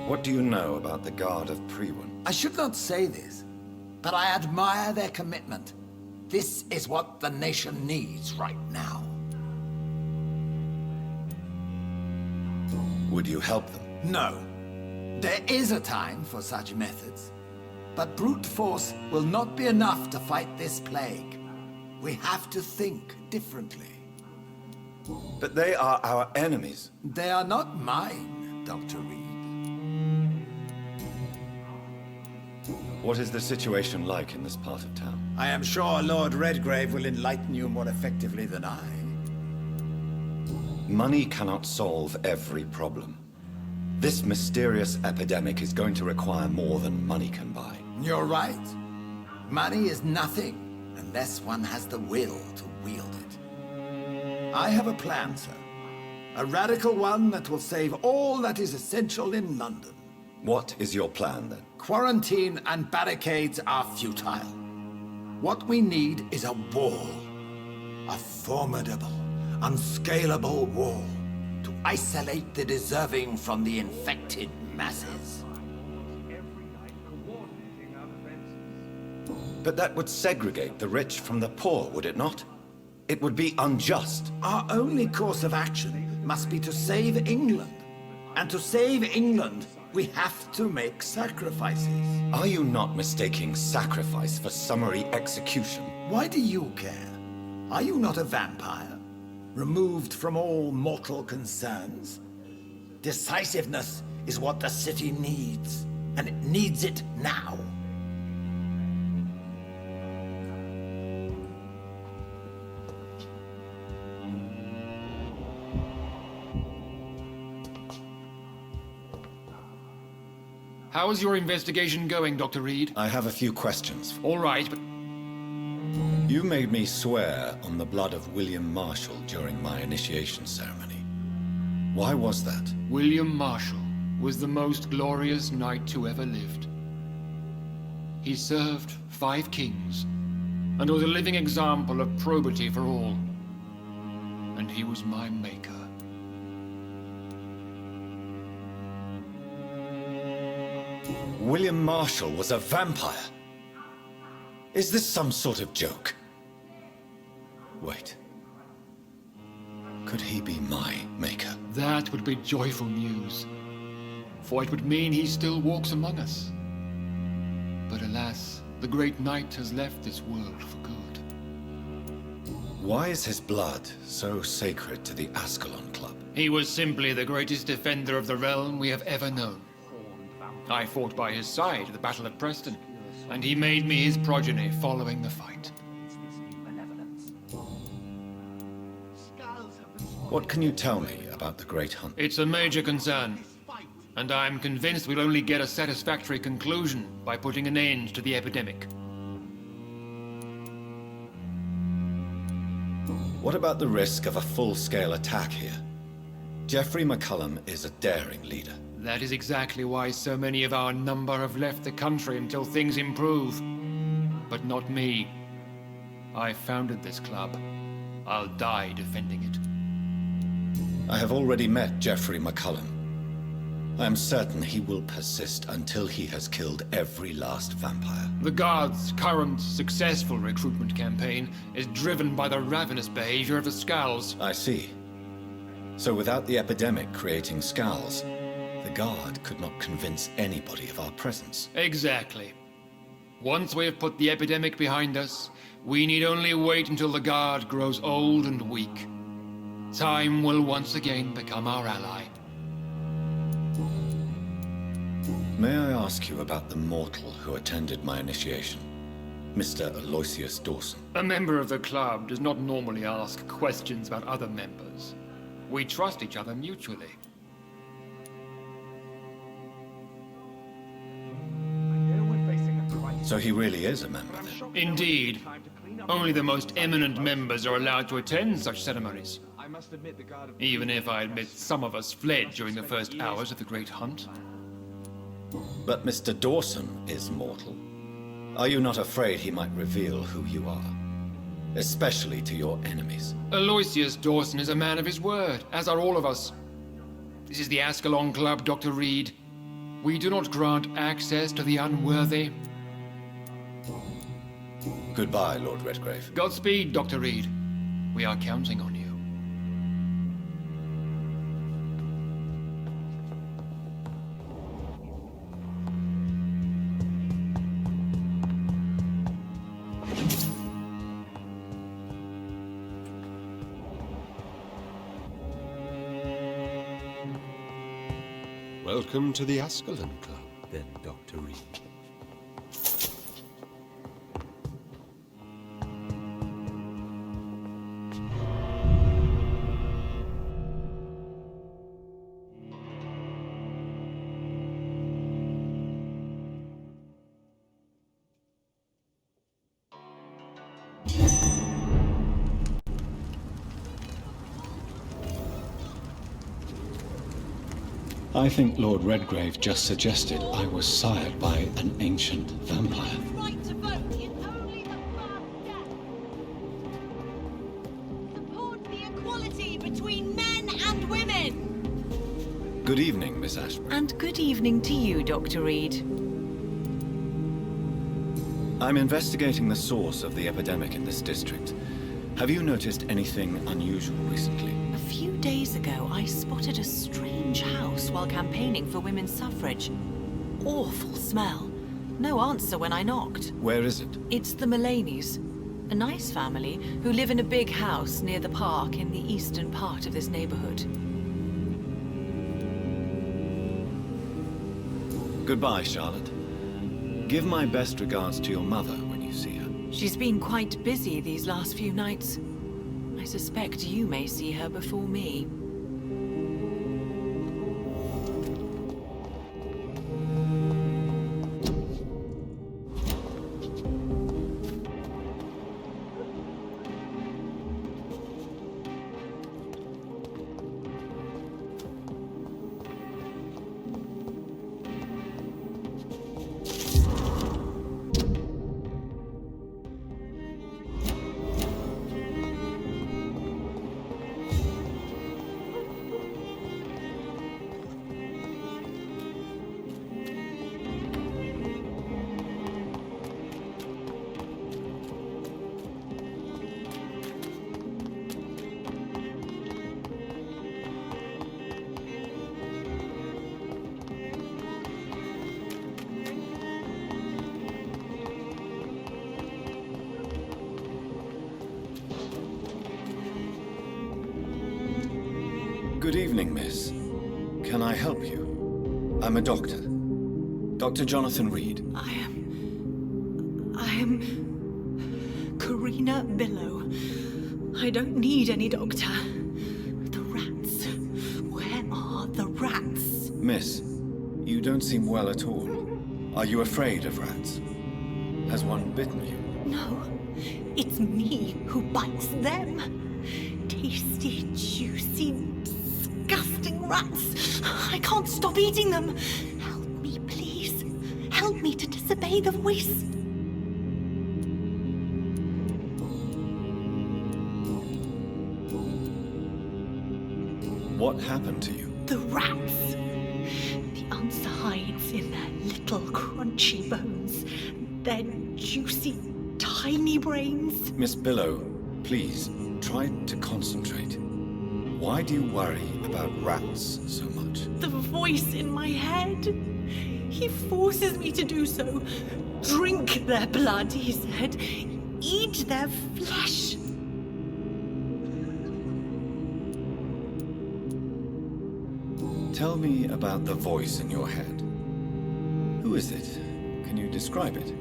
What do you know about the Guard of Prewin? I should not say this, but I admire their commitment. This is what the nation needs right now. Would you help them? No. There is a time for such methods. But brute force will not be enough to fight this plague. We have to think differently. But they are our enemies. They are not mine, Dr. Reed. What is the situation like in this part of town? I am sure Lord Redgrave will enlighten you more effectively than I. Money cannot solve every problem. This mysterious epidemic is going to require more than money can buy. You're right. Money is nothing unless one has the will to wield it. I have a plan, sir. A radical one that will save all that is essential in London. What is your plan, then? Quarantine and barricades are futile. What we need is a wall. A formidable, unscalable wall to isolate the deserving from the infected masses. But that would segregate the rich from the poor, would it not? It would be unjust. Our only course of action must be to save England. And to save England, we have to make sacrifices. Are you not mistaking sacrifice for summary execution? Why do you care? Are you not a vampire? Removed from all mortal concerns? Decisiveness is what the city needs, and it needs it now. How is your investigation going, Dr. Reed? I have a few questions. All right, but... You made me swear on the blood of William Marshall during my initiation ceremony. Why was that? William Marshall was the most glorious knight who ever lived. He served 5 kings, and was a living example of probity for all. And he was my maker. William Marshall was a vampire? Is this some sort of joke? Wait. Could he be my maker? That would be joyful news, for it would mean he still walks among us. But alas, the great knight has left this world for good. Why is his blood so sacred to the Ascalon Club? He was simply the greatest defender of the realm we have ever known. I fought by his side at the Battle of Preston, and he made me his progeny following the fight. What can you tell me about the Great Hunt? It's a major concern, and I'm convinced we'll only get a satisfactory conclusion by putting an end to the epidemic. What about the risk of a full-scale attack here? Geoffrey McCullum is a daring leader. That is exactly why so many of our number have left the country until things improve. But not me. I founded this club. I'll die defending it. I have already met Geoffrey McCullum. I am certain he will persist until he has killed every last vampire. The Guard's current successful recruitment campaign is driven by the ravenous behavior of the Scowls. I see. So without the epidemic creating Scowls, the Guard could not convince anybody of our presence. Exactly. Once we have put the epidemic behind us, we need only wait until the Guard grows old and weak. Time will once again become our ally. May I ask you about the mortal who attended my initiation? Mr. Aloysius Dawson. A member of the club does not normally ask questions about other members. We trust each other mutually. So he really is a member, then? Indeed. Only the most eminent members are allowed to attend such ceremonies. Even if I admit some of us fled during the first hours of the Great Hunt. But Mr. Dawson is mortal. Are you not afraid he might reveal who you are? Especially to your enemies. Aloysius Dawson is a man of his word, as are all of us. This is the Ascalon Club, Dr. Reed. We do not grant access to the unworthy. Goodbye, Lord Redgrave. Godspeed, Dr. Reed. We are counting on you. Welcome to the Ascalon Club, then, Dr. Reed. I think Lord Redgrave just suggested I was sired by an ancient vampire. Right to vote is only the first step. Support the equality between men and women. Good evening, Miss Ashbury. And good evening to you, Dr. Reed. I'm investigating the source of the epidemic in this district. Have you noticed anything unusual recently? A few days ago, I spotted a strange house while campaigning for women's suffrage. Awful smell. No answer when I knocked. Where is it? It's the Mullaneys, a nice family who live in a big house near the park in the eastern part of this neighborhood. Goodbye, Charlotte. Give my best regards to your mother when you see her. She's been quite busy these last few nights. I suspect you may see her before me. Good evening, miss. Can I help you? I'm a doctor. Dr. Jonathan Reed. I am... Karina Billow. I don't need any doctor. The rats. Where are the rats? Miss, you don't seem well at all. Are you afraid of rats? Has one bitten you? No, it's me who bites them. Tasty, juicy, disgusting rats. I can't stop eating them. Help me, please. Help me to disobey the voice. What happened to you? The rats. The answer hides in their little crunchy bones. Their juicy, tiny brains. Miss Billow, please, try to concentrate. Why do you worry about rats so much? The voice in my head. He forces me to do so. Drink their blood, he said. Eat their flesh. Tell me about the voice in your head. Who is it? Can you describe it?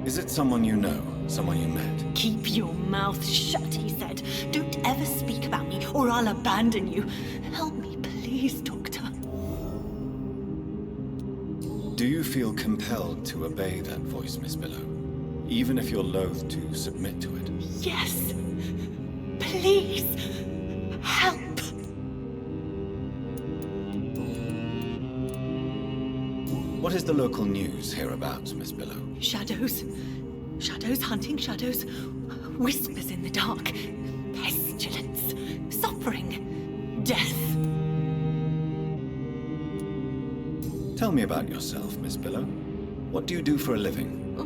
Is it someone you know? Someone you met? Keep your mouth shut, he said. Don't ever speak about me, or I'll abandon you. Help me, please, Doctor. Do you feel compelled to obey that voice, Miss Billow? Even if you're loath to submit to it? Yes. Please. Help. What is the local news hereabouts, Miss Billow? Shadows. Shadows hunting shadows. Whispers in the dark. Pestilence. Suffering. Death. Tell me about yourself, Miss Billow. What do you do for a living?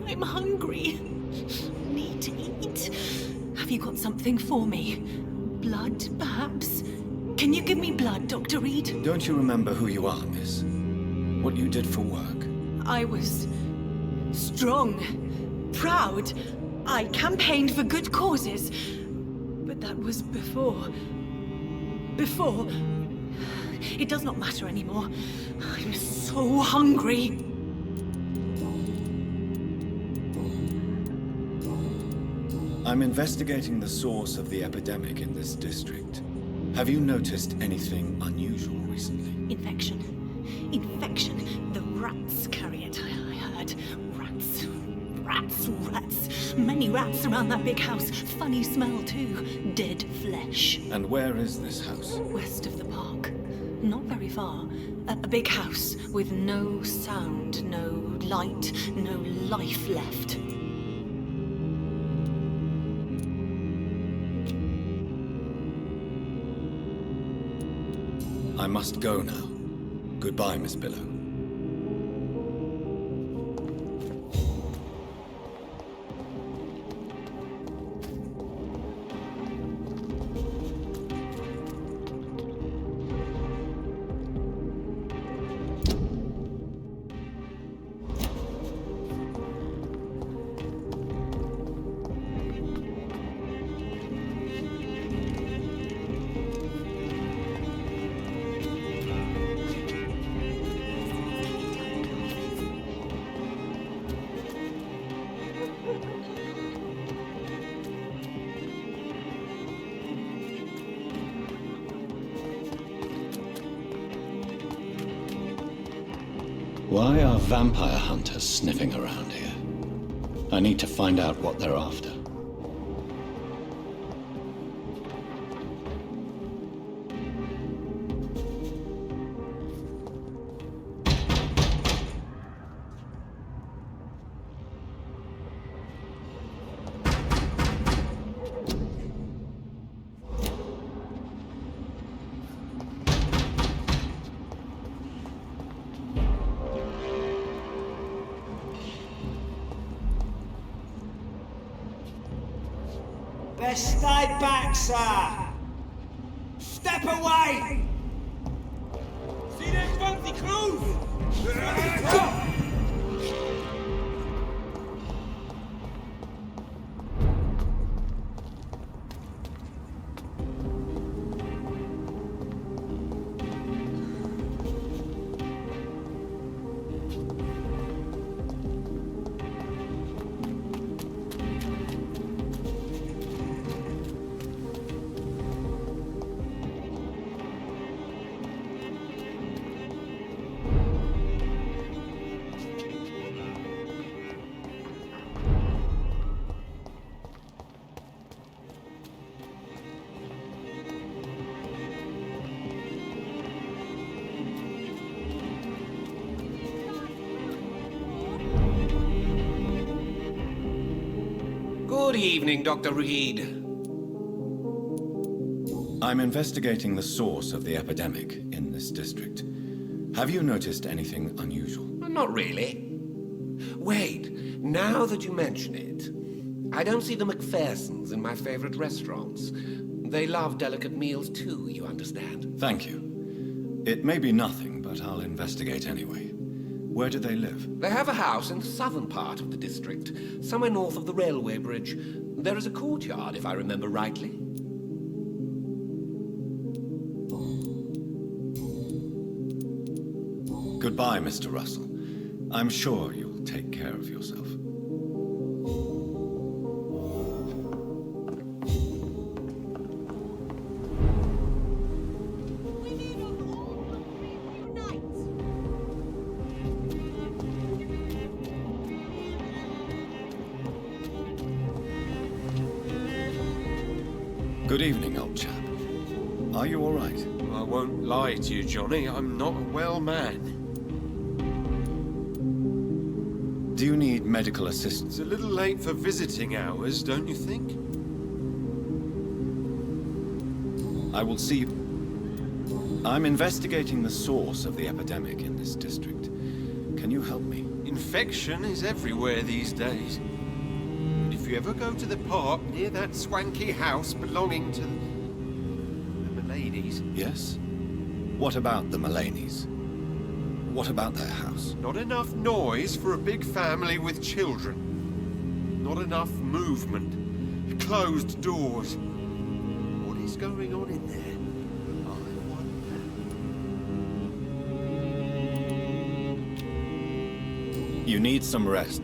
I'm hungry. Need to eat. Have you got something for me? Blood, perhaps? Can you give me blood, Dr. Reed? Don't you remember who you are, miss? What you did for work? I was strong, proud. I campaigned for good causes. But that was before. Before. It does not matter anymore. I'm so hungry. I'm investigating the source of the epidemic in this district. Have you noticed anything unusual recently? Infection. Infection. The rats carry it, I heard. Rats. Rats. Rats. Many rats around that big house. Funny smell, too. Dead flesh. And where is this house? West of the park. not very far. A big house with no sound, no light, no life left. I must go now. Goodbye, Miss Billow. Why are vampire hunters sniffing around here? I need to find out what they're after. Best stay back, sir! Step away! See them fancy clothes? Good evening, Dr. Reed. I'm investigating the source of the epidemic in this district. Have you noticed anything unusual? Not really. Wait, now that you mention it, I don't see the McPhersons in my favorite restaurants. They love delicate meals too, you understand? Thank you. It may be nothing, but I'll investigate anyway. Where do they live? They have a house in the southern part of the district, somewhere north of the railway bridge. There is a courtyard, if I remember rightly. Goodbye, Mr. Russell. I'm sure you'll take care of yourself. Good evening, old chap. Are you all right? I won't lie to you, Johnny. I'm not a well man. Do you need medical assistance? It's a little late for visiting hours, don't you think? I will see you. I'm investigating the source of the epidemic in this district. Can you help me? Infection is everywhere these days. And if you ever go to the park near that swanky house belonging to the Mullaneys... Yes? What about the Mullaneys? What about their house? Not enough noise for a big family with children. Not enough movement. Closed doors. What is going on in there? You need some rest.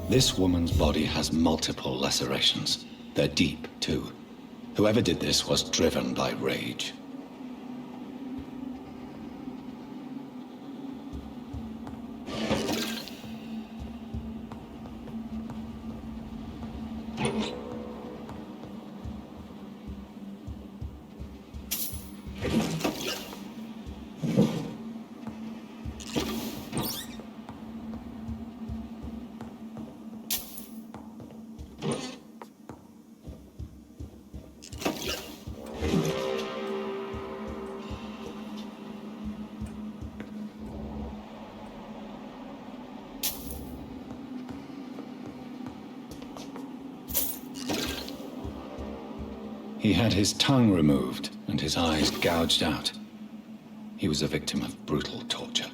This woman's body has multiple lacerations. They're deep, too. Whoever did this was driven by rage. He had his tongue removed and his eyes gouged out. He was a victim of brutal torture.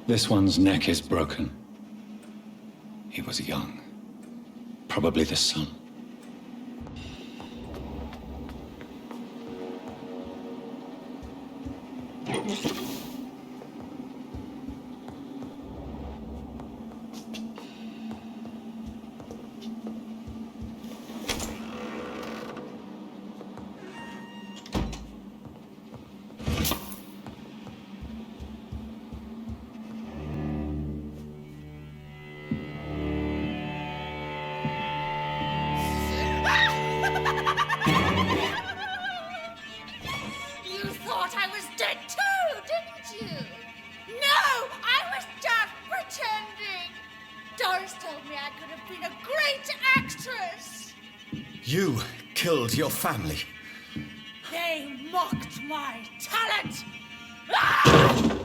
This one's neck is broken. He was young. Probably the son. You thought I was dead too, didn't you? No, I was just pretending. Doris told me I could have been a great actress. You killed your family. They mocked my talent. Ah!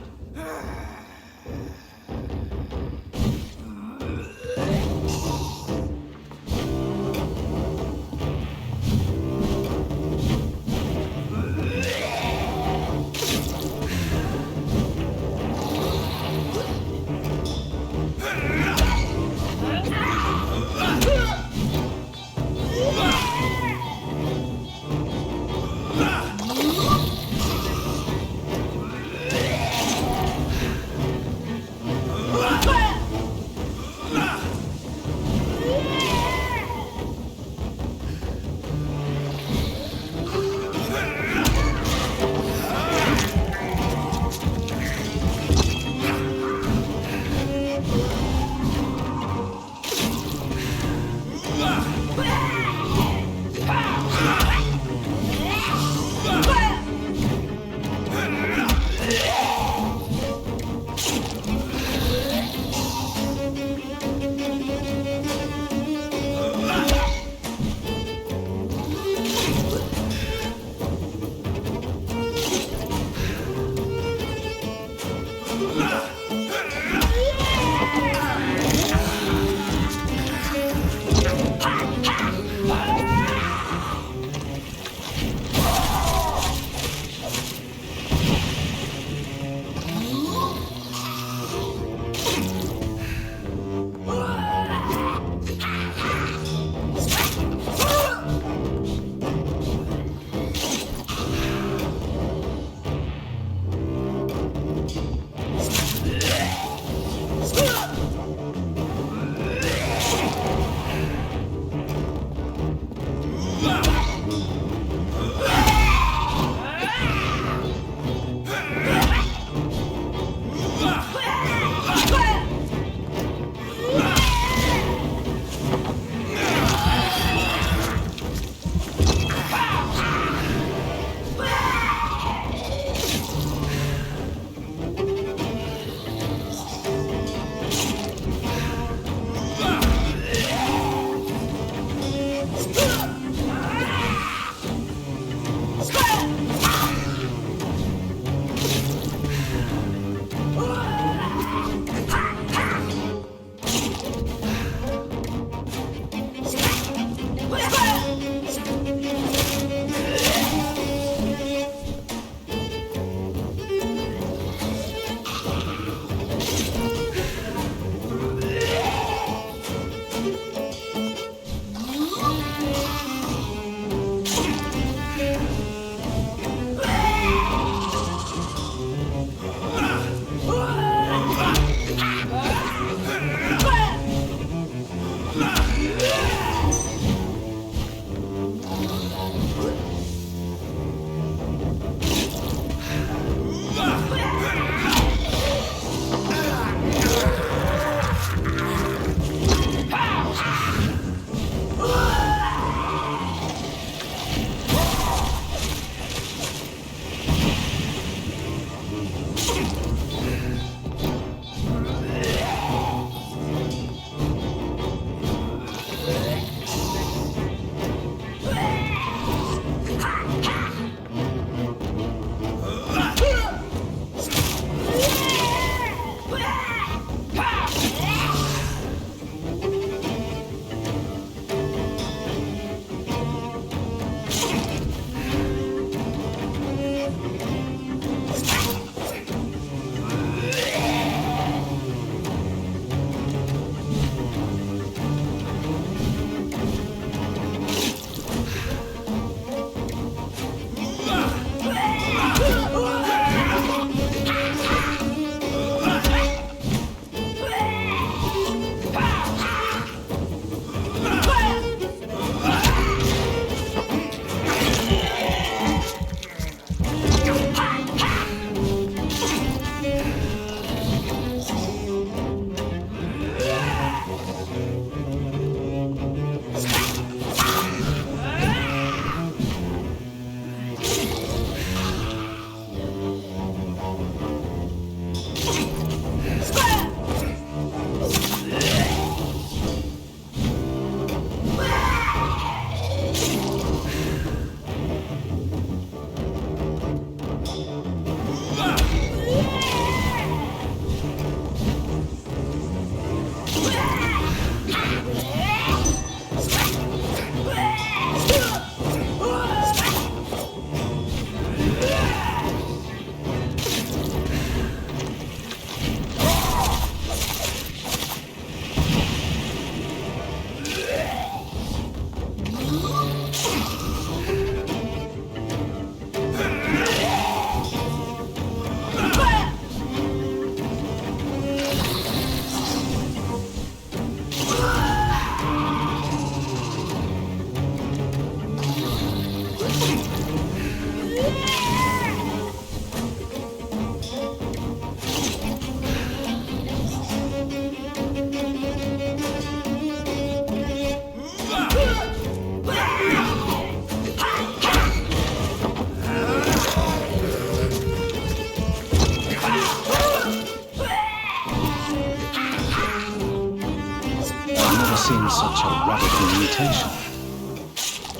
part of the mutation?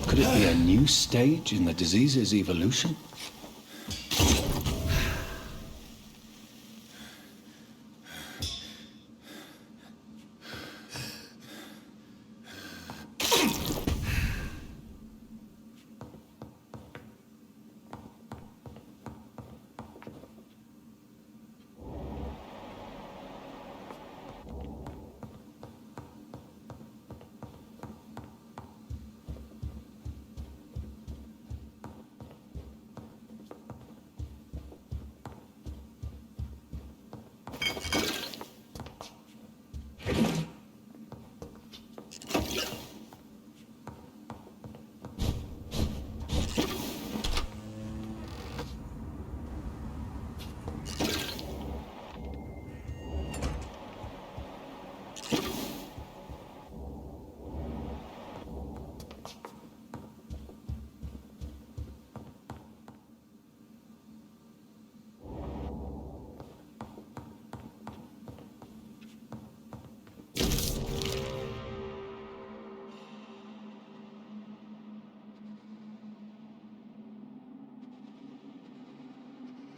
Could it be a new stage in the disease's evolution?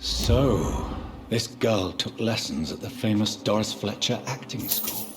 So, this girl took lessons at the famous Doris Fletcher acting school.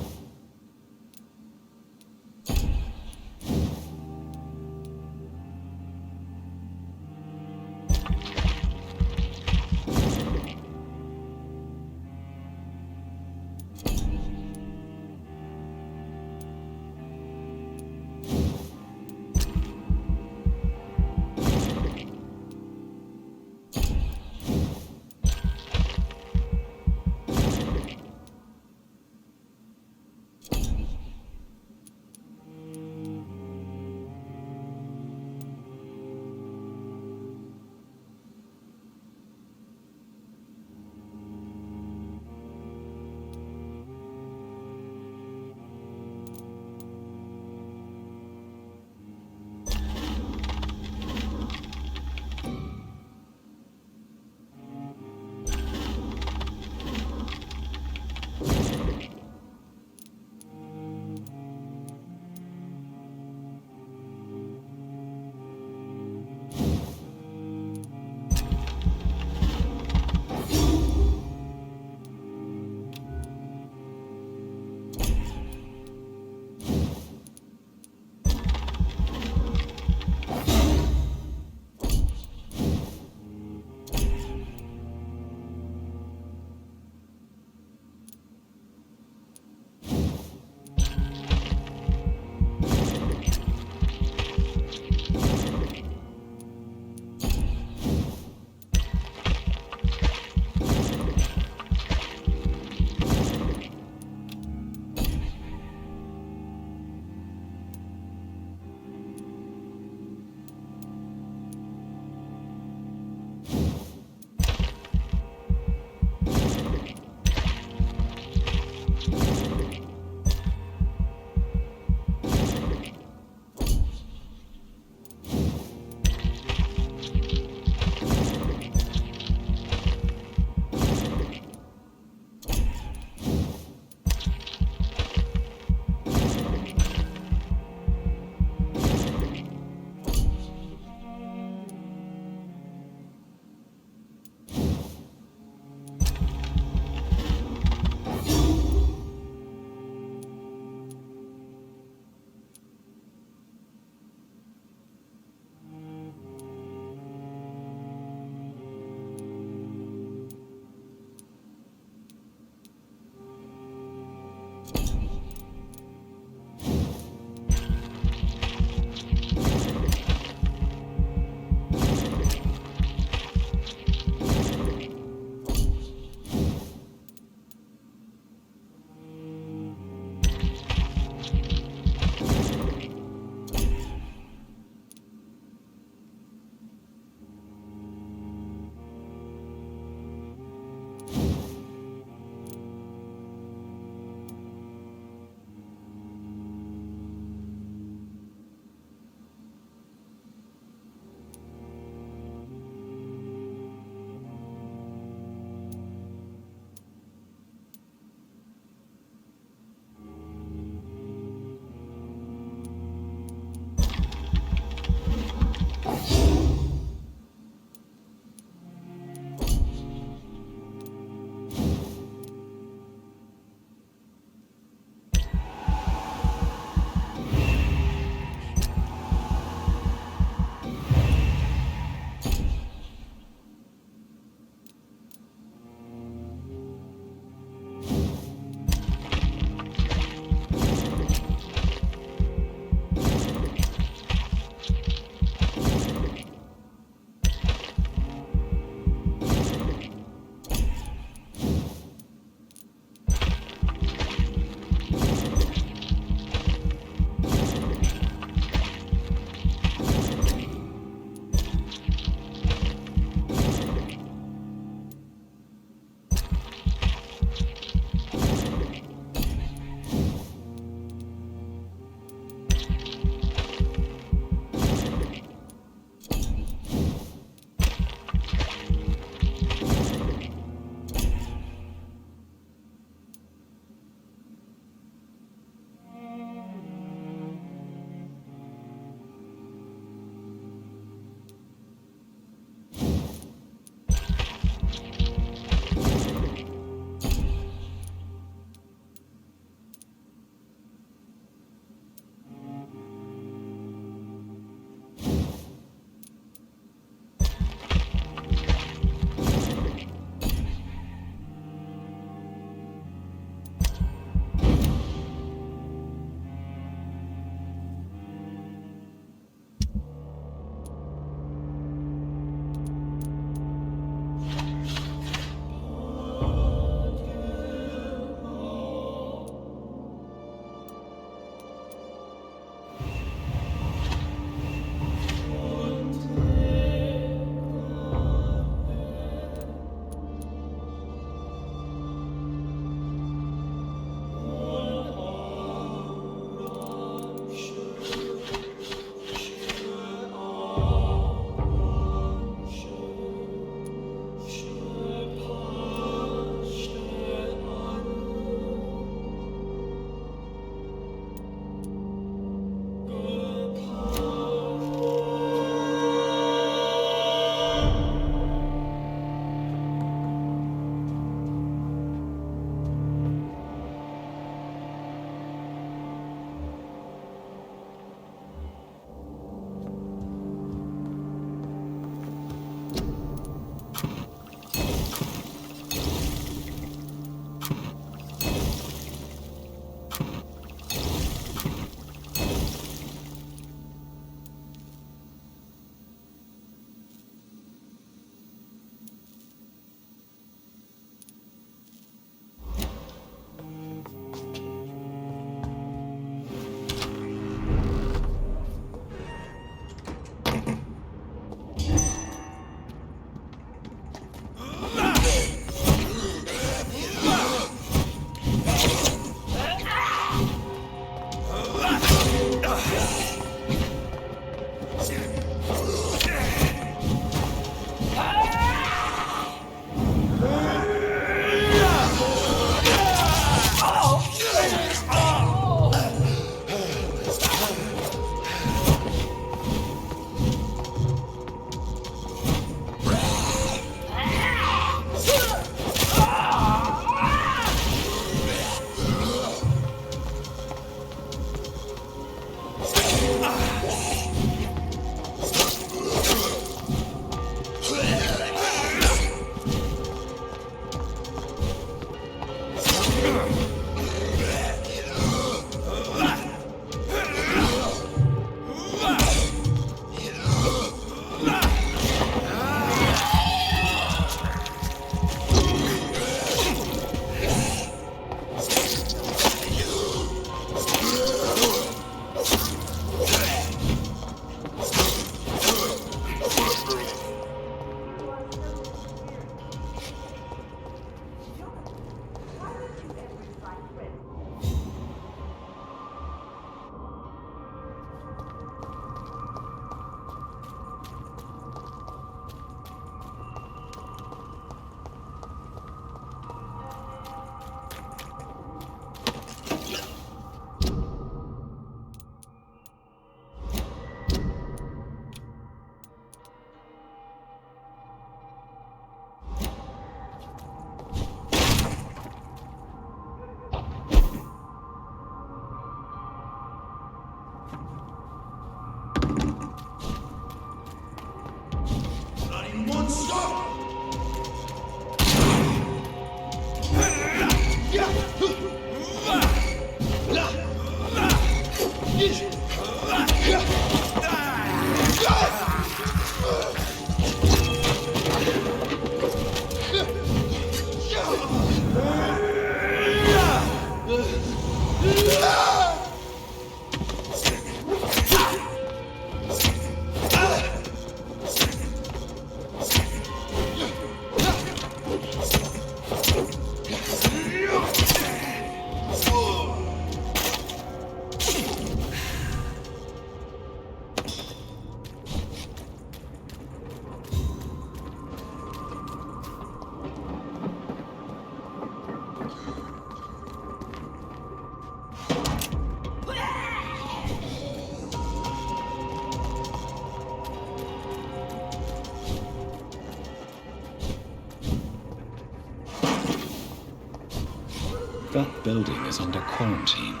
That building is under quarantine.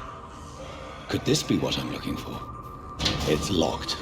Could this be what I'm looking for? It's locked.